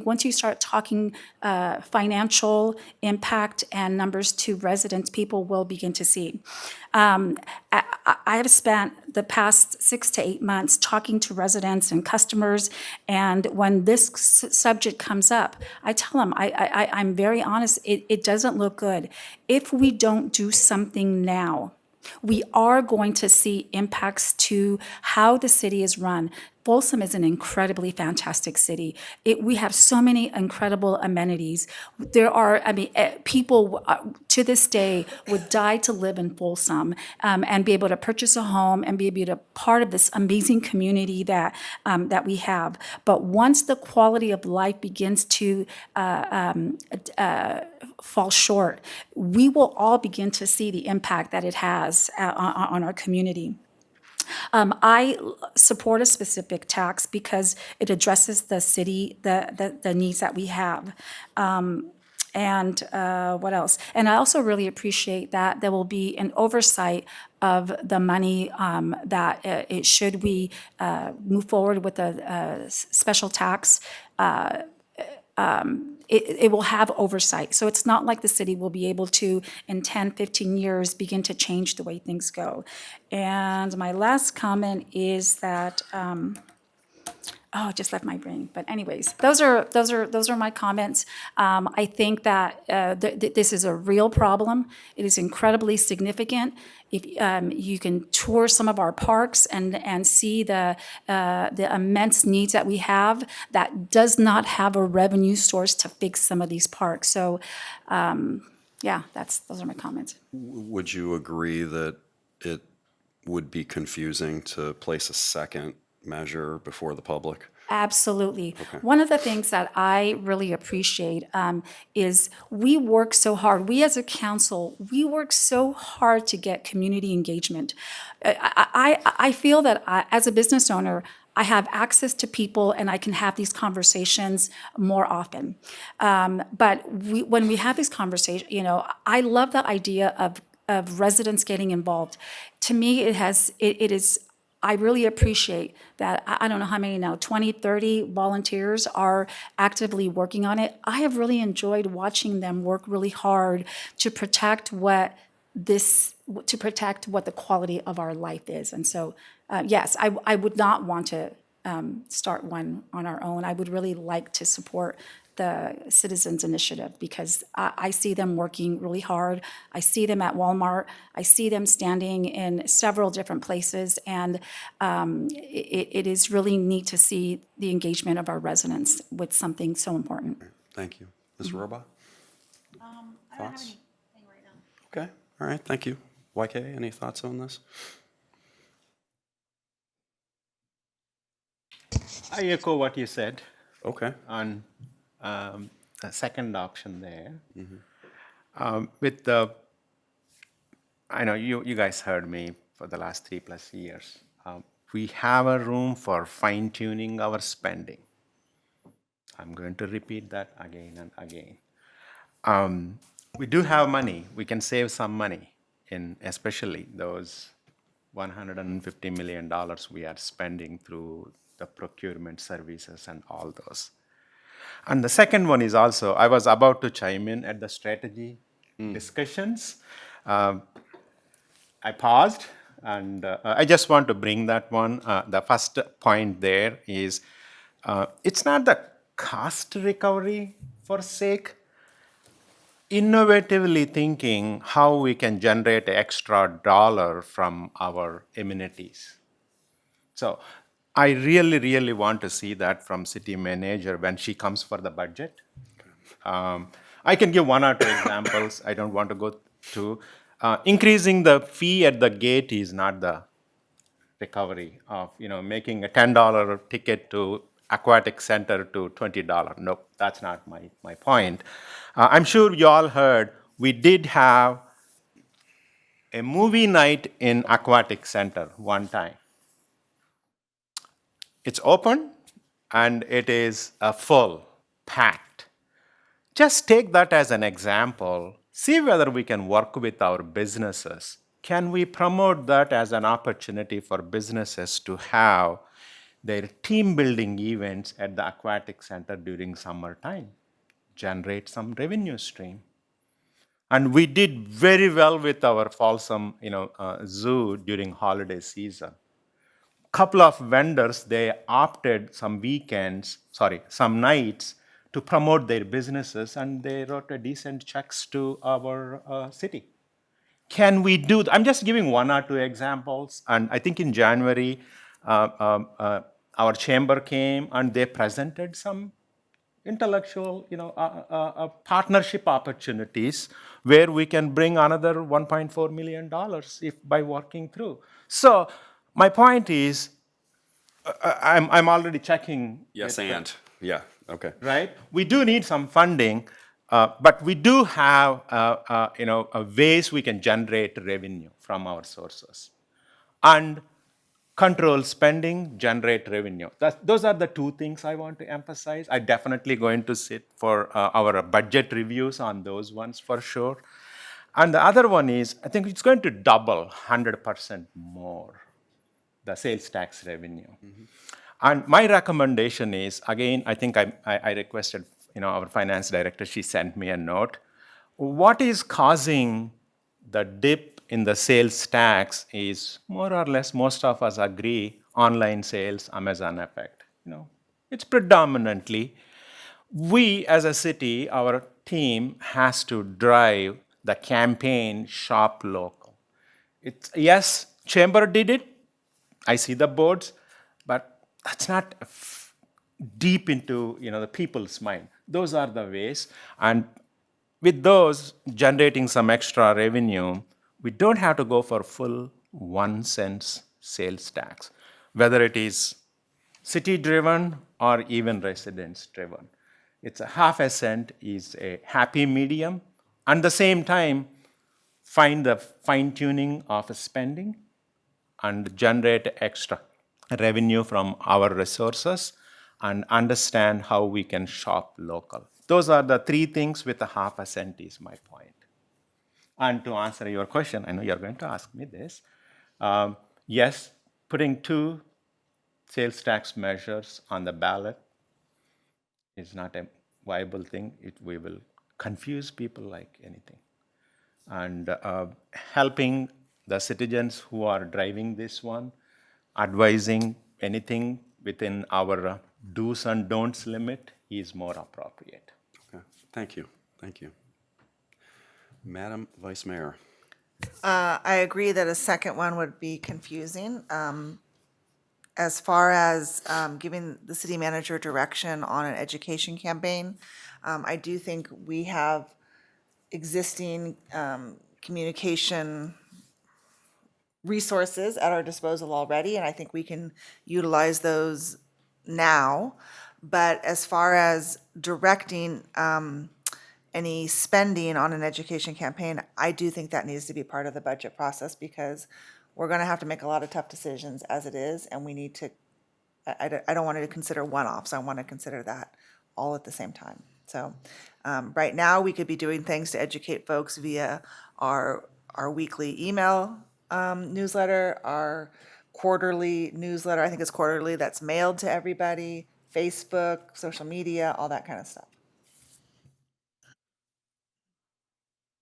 once you start talking financial impact and numbers to residents, people will begin to see. I have spent the past 6 to 8 months talking to residents and customers, and when this subject comes up, I tell them, I'm very honest, it doesn't look good. If we don't do something now, we are going to see impacts to how the city is run. Folsom is an incredibly fantastic city. We have so many incredible amenities. There are, people to this day would die to live in Folsom and be able to purchase a home and be able to be part of this amazing community that we have. But once the quality of life begins to fall short, we will all begin to see the impact that it has on our community. I support a specific tax because it addresses the city, the needs that we have. And what else? And I also really appreciate that there will be an oversight of the money that should we move forward with a special tax. It will have oversight. So it's not like the city will be able to, in 10, 15 years, begin to change the way things go. And my last comment is that, it just left my brain. But anyways, those are my comments. I think that this is a real problem. It is incredibly significant. If you can tour some of our parks and see the immense needs that we have, that does not have a revenue source to fix some of these parks. So, those are my comments. Would you agree that it would be confusing to place a second measure before the public? Absolutely. Okay. One of the things that I really appreciate is we work so hard. We as a council, we work so hard to get community engagement. I feel that as a business owner, I have access to people and I can have these conversations more often. But when we have these conversations, I love the idea of residents getting involved. To me, it is. I really appreciate that. I don't know how many now, 20, 30 volunteers are actively working on it. I have really enjoyed watching them work really hard to protect what the quality of our life is. And so, yes, I would not want to start one on our own. I would really like to support the Citizens Initiative because I see them working really hard. I see them at Walmart. I see them standing in several different places, and it is really neat to see the engagement of our residents with something so important. Thank you. Ms. Roba? I don't have Thoughts? anything right now. Okay, all right, thank you. YK, any thoughts on this? I echo what you said. Okay. On the second option there. Mm-hmm. I know you guys heard me for the last 3+ years. We have a room for fine-tuning our spending. I'm going to repeat that again and again. We do have money. We can save some money in especially those $150 million we are spending through the procurement services and all those. And the second one is also, I was about to chime in at the strategy discussions. I paused, and I just want to bring that one. The first point there is, it's not the cost recovery for sake, innovatively thinking how we can generate an extra dollar from our amenities. So I really, really want to see that from city manager when she comes for the budget. I can give one or two examples. I don't want to go to. Increasing the fee at the gate is not the recovery of, making a $10 ticket to aquatic center to $20. Nope, that's not my point. I'm sure you all heard we did have a movie night in aquatic center one time. It's open and it is full, packed. just take that as an example. See whether we can work with our businesses. Can we promote that as an opportunity for businesses to have their team building events at the aquatic center during summertime? Generate some revenue stream. And we did very well with our Folsom, zoo during holiday season. Couple of vendors, they opted some nights to promote their businesses, and they wrote a decent checks to our city. Can we do? I'm just giving one or two examples, and I think in January, our chamber came and they presented some intellectual, partnership opportunities where we can bring another $1.4 million if by working through. So my point is, I'm already checking. Yes, and yeah, okay. Right? We do need some funding, but we do have ways we can generate revenue from our sources. And control spending, generate revenue. Those are the two things I want to emphasize. I'm definitely going to sit for our budget reviews on those ones for sure. And the other one is, I think it's going to double 100% more, the sales tax revenue. Mm-hmm. And my recommendation is, again, I think I requested, our finance director, she sent me a note. What is causing the dip in the sales tax is more or less, most of us agree, online sales, Amazon effect. It's predominantly, we as a city, our team has to drive the campaign shop local. Yes, chamber did it. I see the boards, but that's not deep into the people's mind. Those are the ways, and with those generating some extra revenue, we don't have to go for full 1 cent sales tax, whether it is city-driven or even residents-driven. It's a half a cent is a happy medium, and at the same time, find the fine-tuning of spending and generate extra revenue from our resources and understand how we can shop local. Those are the three things with a half a cent is my point. And to answer your question, I know you're going to ask me this. Yes, putting 2 sales tax measures on the ballot is not a viable thing. We will confuse people like anything. And helping the citizens who are driving this one, advising anything within our do's and don'ts limit is more appropriate. Okay, thank you. Madam Vice Mayor. I agree that a second one would be confusing. As far as giving the city manager direction on an education campaign, I do think we have existing communication resources at our disposal already, and I think we can utilize those now. But as far as directing any spending on an education campaign, I do think that needs to be part of the budget process, because we're going to have to make a lot of tough decisions as it is, and we need to, I don't want to consider one-offs. I want to consider that all at the same time. So right now, we could be doing things to educate folks via our weekly email newsletter, our quarterly newsletter, I think it's quarterly, that's mailed to everybody, Facebook, social media, all that kind of stuff.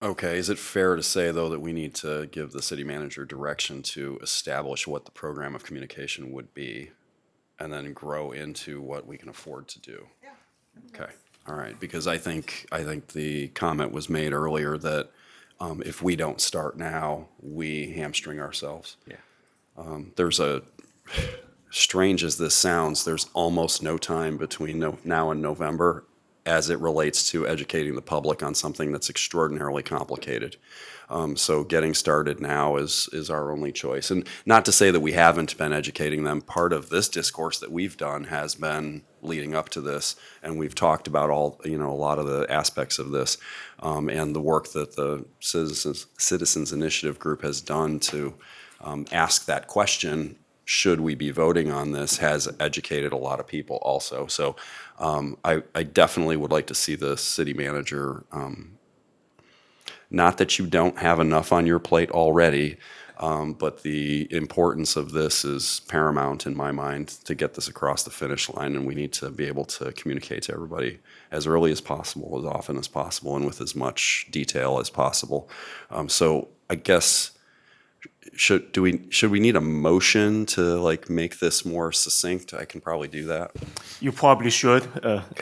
Okay, is it fair to say, though, that we need to give the city manager direction to establish what the program of communication would be and then grow into what we can afford to do? Yeah. Okay, all right, because I think the comment was made earlier that if we don't start now, we hamstring ourselves. Yeah. There's a, strange as this sounds, there's almost no time between now and November as it relates to educating the public on something that's extraordinarily complicated. So getting started now is our only choice. And not to say that we haven't been educating them. Part of this discourse that we've done has been leading up to this, and we've talked about a lot of the aspects of this, and the work that the Citizens Initiative Group has done to ask that question. should we be voting on this, has educated a lot of people also. So I definitely would like to see the city manager, not that you don't have enough on your plate already, but the importance of this is paramount in my mind to get this across the finish line, and we need to be able to communicate to everybody as early as possible, as often as possible, and with as much detail as possible. So I guess, should we need a motion to like make this more succinct? I can probably do that. You probably should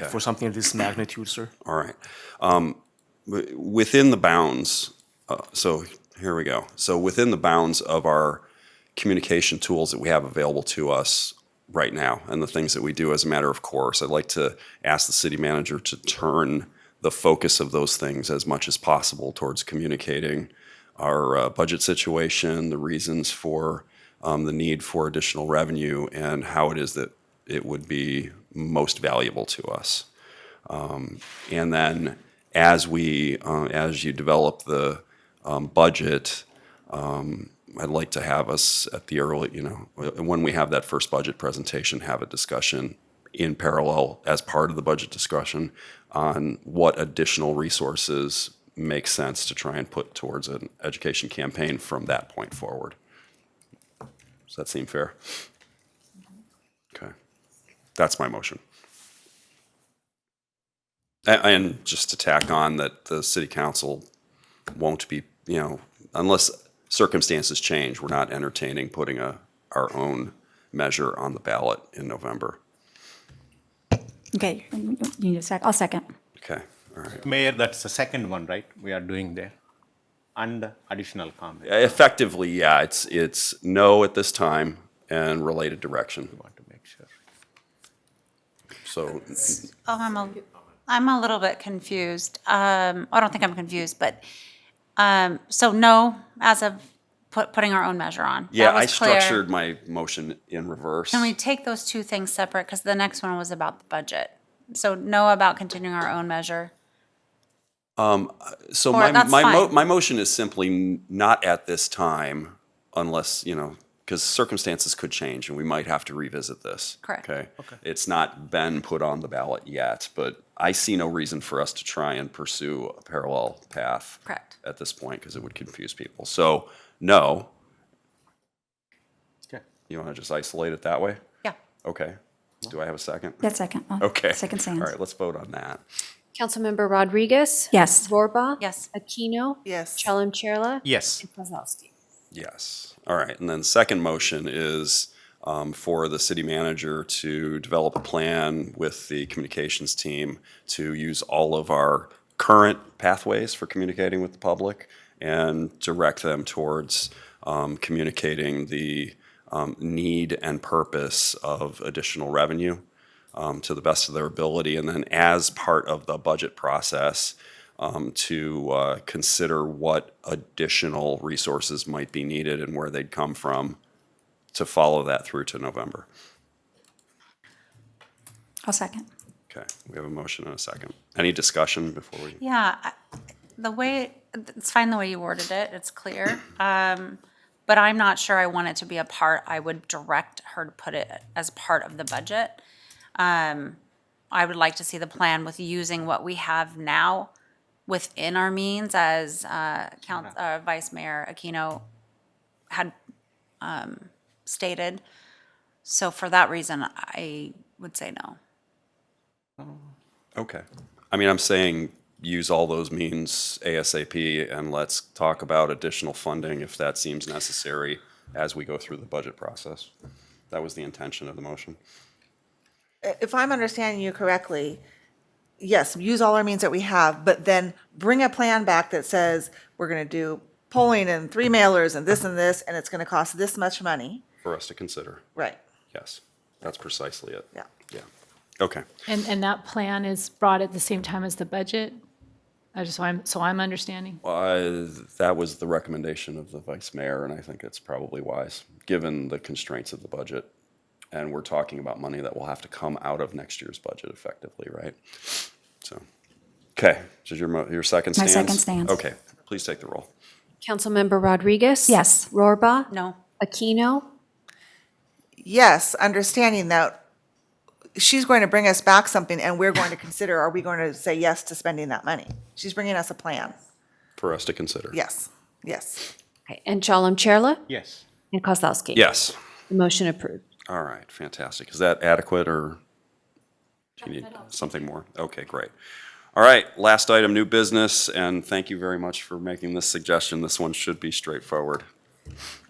for something of this magnitude, sir. All right. Within the bounds, so here we go. So within the bounds of our communication tools that we have available to us right now and the things that we do as a matter of course, I'd like to ask the city manager to turn the focus of those things as much as possible towards communicating our budget situation, the reasons for the need for additional revenue, and how it is that it would be most valuable to us. And then as you develop the budget, I'd like to have us at the early, when we have that first budget presentation, have a discussion in parallel as part of the budget discussion on what additional resources make sense to try and put towards an education campaign from that point forward. Does that seem fair? Okay. That's my motion. And just to tack on that the city council won't be, unless circumstances change, we're not entertaining putting our own measure on the ballot in November. Okay, you need a sec, I'll second. Okay, all right. Mayor, that's the second one, right? We are doing there. And additional comment. Effectively, yeah, it's no at this time and related direction. We want to make sure. So, I'm a little bit confused. I don't think I'm confused, but, so no, as of putting our own measure on. yeah, That was I clear. structured my motion in reverse. Can we take those two things separate? Because the next one was about the budget. So no about continuing our own measure. So Or that's fine. my motion is simply not at this time, unless, because circumstances could change and we might have to revisit this. Correct. Okay? It's not been put on the ballot yet, but I see no reason for us to try and pursue a parallel path. Correct. At this point, because it would confuse people. So, no. Okay. You want to just isolate it that way? Yeah. Okay. Do I have a second? That second. Okay. Second stands. All right, let's vote on that. Councilmember Rodriguez? Yes. Rohrbaugh? Yes. Aquino? Yes. Chalem-Chella? Yes. And Kozlowski? Yes. All right. And then second motion is for the city manager to develop a plan with the communications team to use all of our current pathways for communicating with the public and direct them towards communicating the need and purpose of additional revenue to the best of their ability. And then as part of the budget process, to consider what additional resources might be needed and where they'd come from to follow that through to November. I'll second. Okay, we have a motion and a second. Any discussion before we? Yeah, it's fine the way you worded it, it's clear. But I'm not sure I want it to be a part, I would direct her to put it as part of the budget. I would like to see the plan with using what we have now within our means, as Vice Mayor Aquino had stated. So for that reason, I would say no. Okay. I mean, I'm saying use all those means ASAP, and let's talk about additional funding if that seems necessary as we go through the budget process. That was the intention of the motion. If I'm understanding you correctly, yes, use all our means that we have, but then bring a plan back that says we're going to do polling and 3 mailers and this, and it's going to cost this much money. For us to consider. Right. Yes, that's precisely it. Yeah. Yeah. Okay. And that plan is brought at the same time as the budget? So I'm understanding. That was the recommendation of the vice mayor, and I think it's probably wise, given the constraints of the budget. And we're talking about money that will have to come out of next year's budget effectively, right? So, okay, does your second My stands? second stands. Okay, please take the roll. Councilmember Rodriguez? Yes. Rohrbaugh? No. Aquino? yes, understanding that she's going to bring us back something and we're going to consider, are we going to say yes to spending that money? She's bringing us a plan. For us to consider. Yes, yes. Okay, and Chalem Chella? Yes. And Kozlowski? Yes. The motion approved. All right, fantastic. Is that adequate, or do you need something more? Okay, great. All right, last item, new business, and thank you very much for making this suggestion. This one should be straightforward.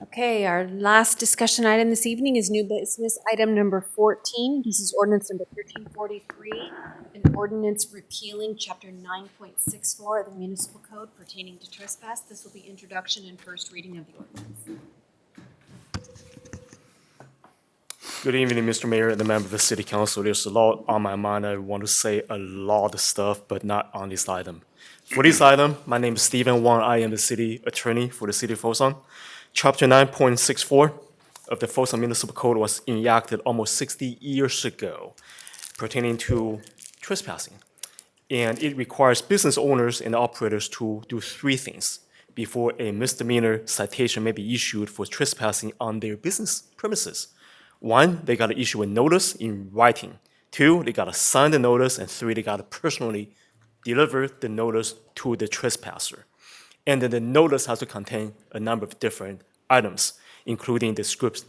Okay, our last discussion item this evening is new business item number 14. This is ordinance number 1343, an ordinance repealing chapter 9.64 of the municipal code pertaining to trespass. This will be introduction and first reading of the ordinance. Good evening, Mr. Mayor and the member of the City Council. There's a lot on my mind. I want to say a lot of stuff, but not on this item. For this item, my name is Stephen Wang. I am the city attorney for the city of Folsom. Chapter 9.64 of the Folsom Municipal Code was enacted almost 60 years ago pertaining to trespassing. And it requires business owners and operators to do three things before a misdemeanor citation may be issued for trespassing on their business premises. One, they got to issue a notice in writing. Two, they got to sign the notice. And three, they got to personally deliver the notice to the trespasser. And then the notice has to contain a number of different items, including the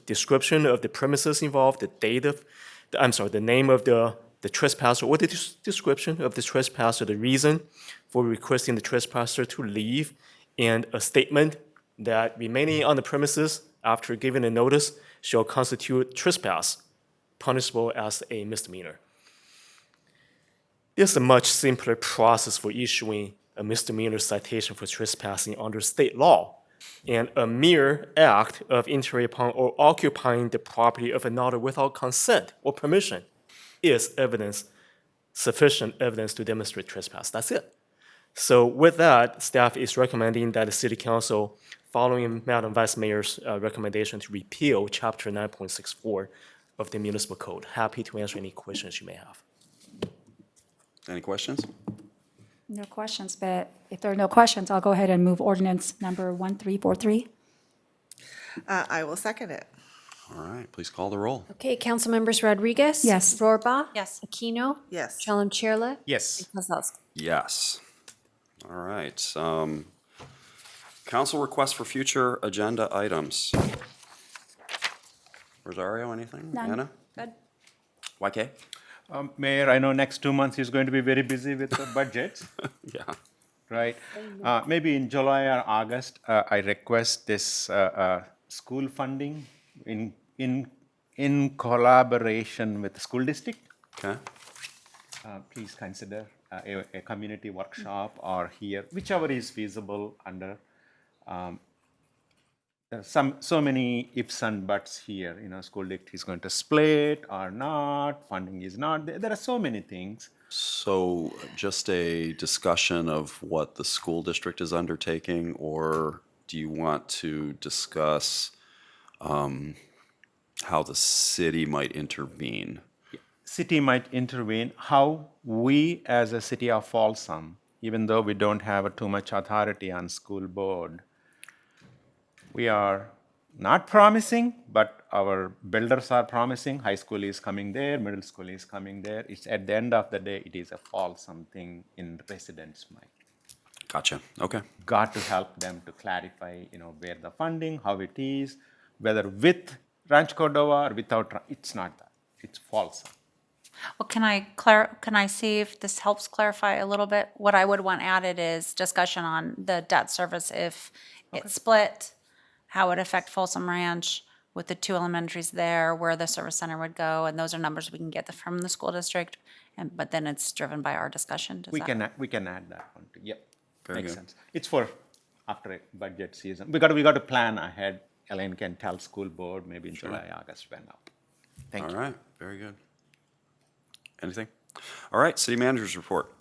description of the premises involved, the name of the trespasser, or the description of the trespasser, the reason for requesting the trespasser to leave, and a statement that remaining on the premises after giving a notice shall constitute trespass, punishable as a misdemeanor. There's a much simpler process for issuing a misdemeanor citation for trespassing under state law, and a mere act of entering upon or occupying the property of another without consent or permission is sufficient evidence to demonstrate trespass. That's it. So with that, staff is recommending that the City Council, following Madam Vice Mayor's recommendation to repeal Chapter 9.64 of the Municipal Code. Happy to answer any questions you may have. Any questions? No questions, but if there are no questions, I'll go ahead and move ordinance number 1343. I will second it. All right, please call the roll. Okay, council members Rodriguez? Yes. Rohrbaugh? Yes. Aquino? Yes. Chalem Chella? Yes. And Kozlowski? Yes. All right. Council requests for future agenda items. Rosario, anything? None. Anna? Good. YK? Mayor, I know next 2 months is going to be very busy with the budget, Yeah. right? Maybe in July or August, I request this school funding in collaboration with the school district. Okay. Please consider a community workshop or here, whichever is feasible under. There's so many ifs and buts here. School district is going to split or not, funding is not. There are so many things. So just a discussion of what the school district is undertaking, or do you want to discuss how the city might intervene? City might intervene. How we as a city of Folsom, even though we don't have too much authority on school board, we are not promising, but our builders are promising. High school is coming there, middle school is coming there. It's at the end of the day, it is a Folsom thing in residents' mind. Gotcha. Okay. Got to help them to clarify, where the funding, how it is, whether with Rancho Cordova or without. It's not that. It's Folsom. Well, can I see if this helps clarify a little bit? What I would want added is discussion on the debt service if it's split, how it would affect Folsom Ranch with the two elementaries there, where the service center would go, and those are numbers we can get from the school district. But then it's driven by our discussion. We can add that one too. Yep. Very Makes good. sense. It's for after a budget season. We got to plan ahead. Elaine can tell school board maybe in July, August when up. Thank you. All right. Very good. Anything? All right. City manager's report.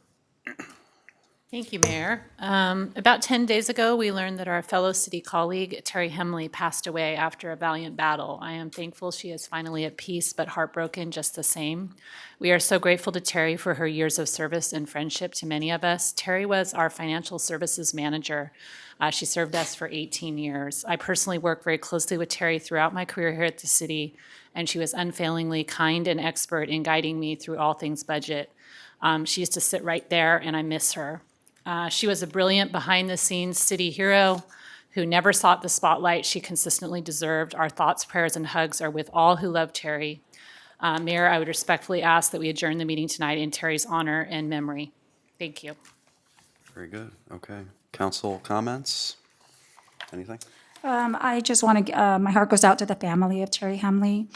Thank you, Mayor. About 10 days ago, we learned that our fellow city colleague, Terry Hemley, passed away after a valiant battle. I am thankful she is finally at peace, but heartbroken just the same. We are so grateful to Terry for her years of service and friendship to many of us. Terry was our financial services manager. She served us for 18 years. I personally worked very closely with Terry throughout my career here at the city, and she was unfailingly kind and expert in guiding me through all things budget. She used to sit right there, and I miss her. She was a brilliant behind-the-scenes city hero who never sought the spotlight she consistently deserved. Our thoughts, prayers, and hugs are with all who love Terry. Mayor, I would respectfully ask that we adjourn the meeting tonight in Terry's honor and memory. Thank you. Very good. Okay. Council comments? Anything? I just want to, my heart goes out to the family of Terry Hemley.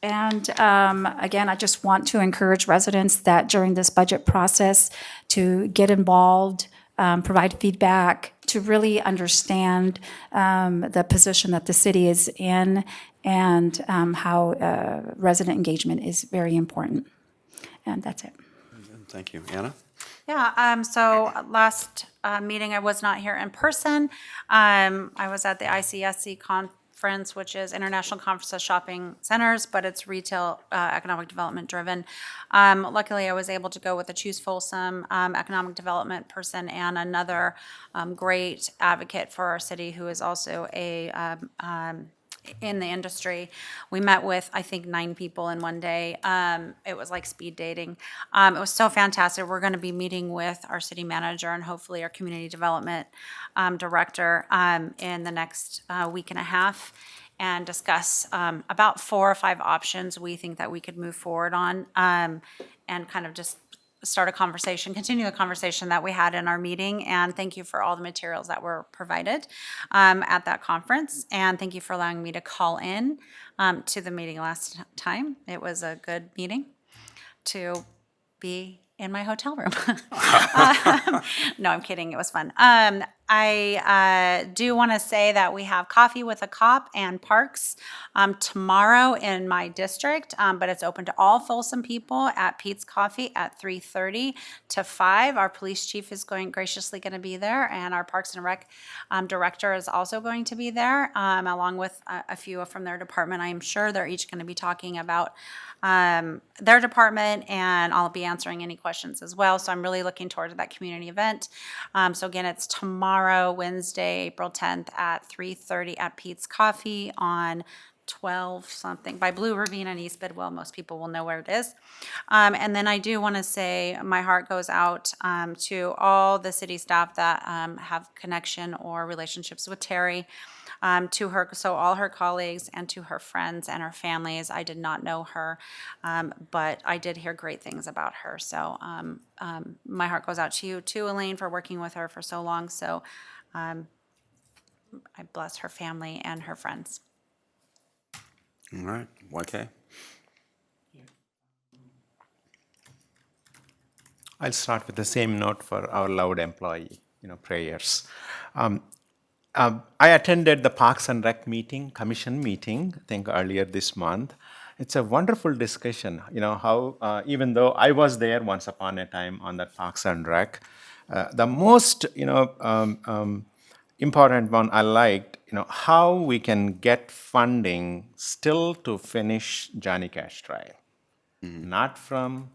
And again, I just want to encourage residents that during this budget process to get involved, provide feedback, to really understand the position that the city is in and how resident engagement is very important. And that's it. Thank you. Anna? Yeah, so last meeting I was not here in person. I was at the ICSC conference, which is International Conference of Shopping Centers, but it's retail economic development driven. Luckily, I was able to go with a Choose Folsom economic development person and another great advocate for our city who is also a in the industry. We met with, I think, 9 people in one day. It was like speed dating. It was so fantastic. We're going to be meeting with our city manager and hopefully our community development director in the next week and a half and discuss about 4 or 5 options we think that we could move forward on and kind of just start a conversation, continue the conversation that we had in our meeting. And thank you for all the materials that were provided at that conference. And thank you for allowing me to call in to the meeting last time. It was a good meeting to be in my hotel room. No, I'm kidding. It was fun. I do want to say that we have Coffee with a Cop and Parks tomorrow in my district, but it's open to all Folsom people at Pete's Coffee at 3:30 to 5. Our police chief is graciously going to be there, and our Parks and Rec director is also going to be there, along with a few from their department. I am sure they're each going to be talking about their department, and I'll be answering any questions as well. So I'm really looking forward to that community event. So again, it's tomorrow, Wednesday, April 10th at 3:30 at Pete's Coffee on 12 something by Blue Ravine and East Bidwell. Most people will know where it is. And then I do want to say my heart goes out to all the city staff that have connection or relationships with Terry. To her, so all her colleagues and to her friends and her families. I did not know her, but I did hear great things about her. So my heart goes out to you too, Elaine, for working with her for so long. So I bless her family and her friends. All right. YK? I'll start with the same note for our loved employee, prayers. I attended the Parks and Rec meeting, commission meeting, I think earlier this month. It's a wonderful discussion, how even though I was there once upon a time on that Parks and Rec, the most, important one I liked, how we can get funding still to finish Johnny Cash Trail, not from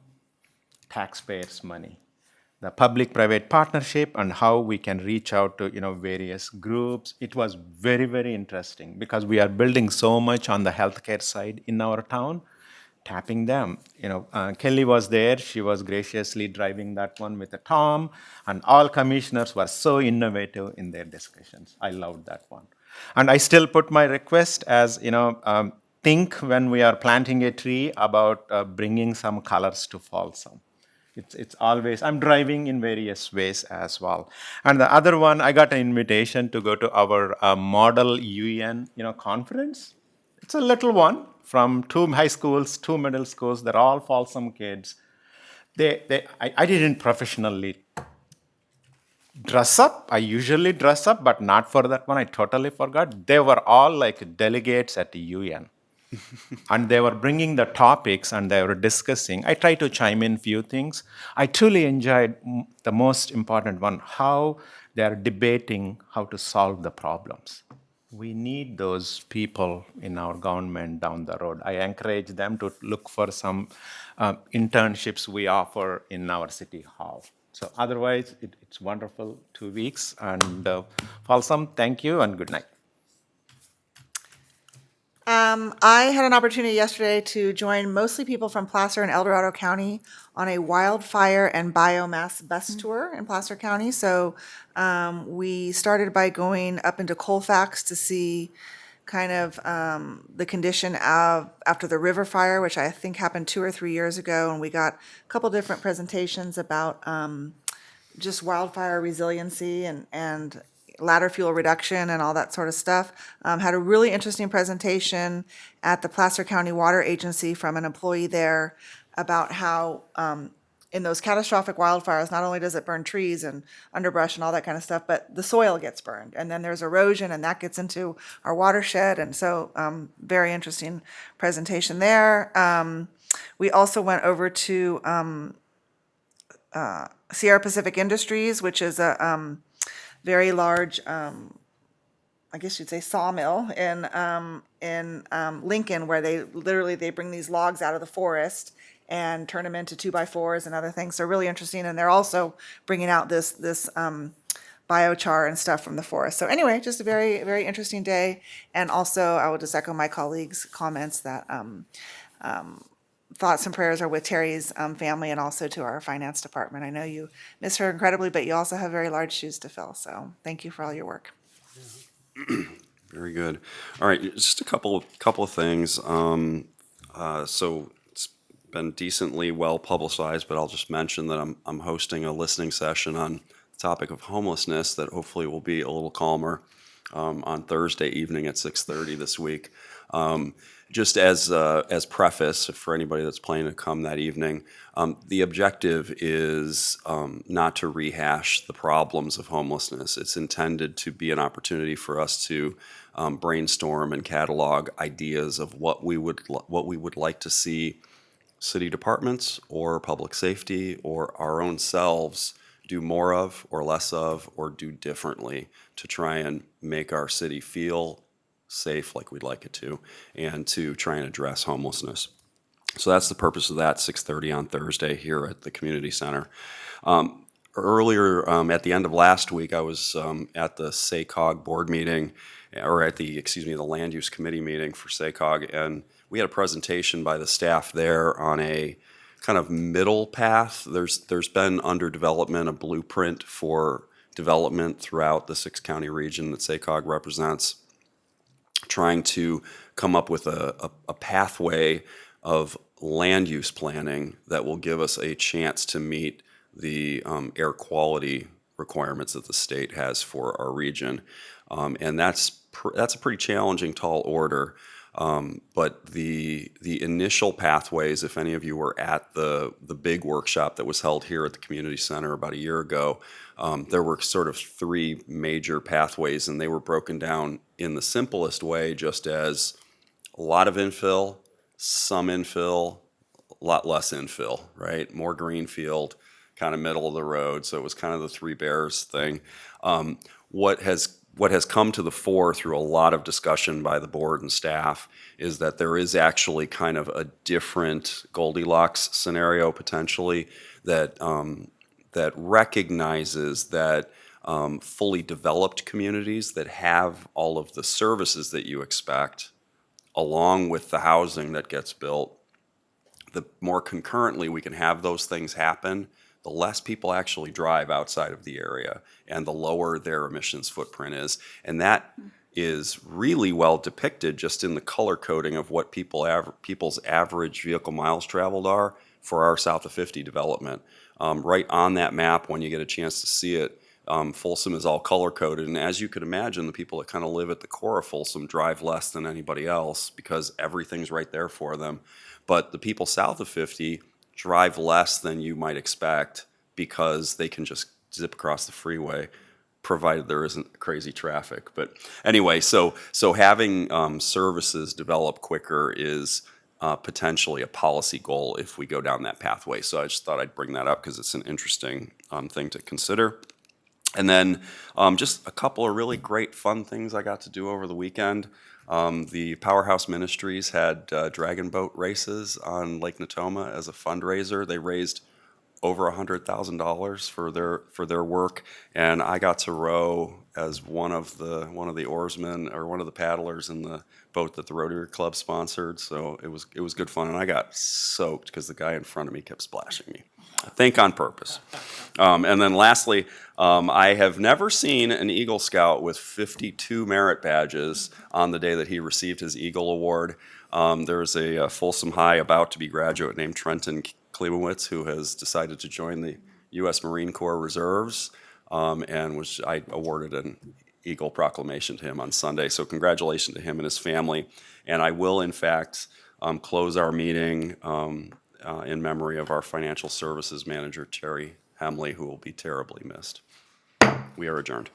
taxpayers' money. The public-private partnership and how we can reach out to various groups. It was very, very interesting because we are building so much on the healthcare side in our town, tapping them. Kelly was there. She was graciously driving that one with a Tom, and all commissioners were so innovative in their discussions. I loved that one. And I still put my request as, think when we are planting a tree about bringing some colors to Folsom. It's always, I'm driving in various ways as well. And the other one, I got an invitation to go to our model UN, conference. It's a little one from 2 high schools, 2 middle schools. They're all Folsom kids. I didn't professionally dress up. I usually dress up, but not for that one. I totally forgot. They were all like delegates at the UN. And they were bringing the topics and they were discussing. I tried to chime in few things. I truly enjoyed the most important one, how they are debating how to solve the problems. We need those people in our government down the road. I encourage them to look for some internships we offer in our city hall. So otherwise, it's wonderful 2 weeks. And Folsom, thank you and good night. I had an opportunity yesterday to join mostly people from Placer and El Dorado County on a wildfire and biomass bus tour in Placer County. So we started by going up into Colfax to see kind of the condition of after the river fire, which I think happened 2 or 3 years ago, and we got a couple different presentations about just wildfire resiliency and ladder fuel reduction and all that sort of stuff. Had a really interesting presentation at the Placer County Water Agency from an employee there about how in those catastrophic wildfires, not only does it burn trees and underbrush and all that kind of stuff, but the soil gets burned. And then there's erosion and that gets into our watershed. And so very interesting presentation there. We also went over to Sierra Pacific Industries, which is a very large, I guess you'd say sawmill in Lincoln, where they bring these logs out of the forest and turn them into 2x4s and other things. So really interesting, and they're also bringing out this biochar and stuff from the forest. So anyway, just a very, very interesting day. And also, I will just echo my colleagues' comments that thoughts and prayers are with Terry's family and also to our finance department. I know you miss her incredibly, but you also have very large shoes to fill. So thank you for all your work. Very good. All right, just a couple of things. So it's been decently well publicized, but I'll just mention that I'm hosting a listening session on the topic of homelessness that hopefully will be a little calmer on Thursday evening at 6:30 this week. Just as preface for anybody that's planning to come that evening, the objective is not to rehash the problems of homelessness. It's intended to be an opportunity for us to brainstorm and catalog ideas of what we would like to see city departments or public safety or our own selves do more of or less of or do differently to try and make our city feel safe like we'd like it to, and to try and address homelessness. So that's the purpose of that, 6:30 on Thursday here at the community center. Earlier, at the end of last week, I was at the SACOG board meeting, or at the land use committee meeting for SACOG, and we had a presentation by the staff there on a kind of middle path. There's been under development a blueprint for development throughout the 6-county region that SACOG represents, trying to come up with a pathway of land use planning that will give us a chance to meet the air quality requirements that the state has for our region. And that's a pretty challenging, tall order. But the initial pathways, if any of you were at the big workshop that was held here at the community center about a year ago, there were sort of 3 major pathways, and they were broken down in the simplest way, just as a lot of infill, some infill, a lot less infill, right? More greenfield, kind of middle of the road. So it was kind of the 3 bears thing. What has come to the fore through a lot of discussion by the board and staff is that there is actually kind of a different Goldilocks scenario potentially that recognizes that fully developed communities that have all of the services that you expect, along with the housing that gets built, the more concurrently we can have those things happen, the less people actually drive outside of the area and the lower their emissions footprint is. And that is really well depicted just in the color coding of what people's average vehicle miles traveled are for our South of 50 development. Right on that map, when you get a chance to see it, Folsom is all color coded. And as you could imagine, the people that kind of live at the core of Folsom drive less than anybody else because everything's right there for them. But the people south of 50 drive less than you might expect because they can just zip across the freeway, provided there isn't crazy traffic. But anyway, so having services develop quicker is potentially a policy goal if we go down that pathway. So I just thought I'd bring that up because it's an interesting thing to consider. And then just a couple of really great fun things I got to do over the weekend. The Powerhouse Ministries had dragon boat races on Lake Natoma as a fundraiser. They raised over $100,000 for their work, and I got to row as one of the oarsmen or one of the paddlers in the boat that the Rotary Club sponsored. So it was good fun, and I got soaked because the guy in front of me kept splashing me. I think on purpose. And then lastly, I have never seen an Eagle Scout with 52 merit badges on the day that he received his Eagle Award. There's a Folsom High about to be graduate named Trenton Klebowitz who has decided to join the U.S. Marine Corps Reserves, and I awarded an Eagle proclamation to him on Sunday. So congratulations to him and his family. And I will, in fact, close our meeting in memory of our financial services manager, Terry Hemley, who will be terribly missed. We are adjourned.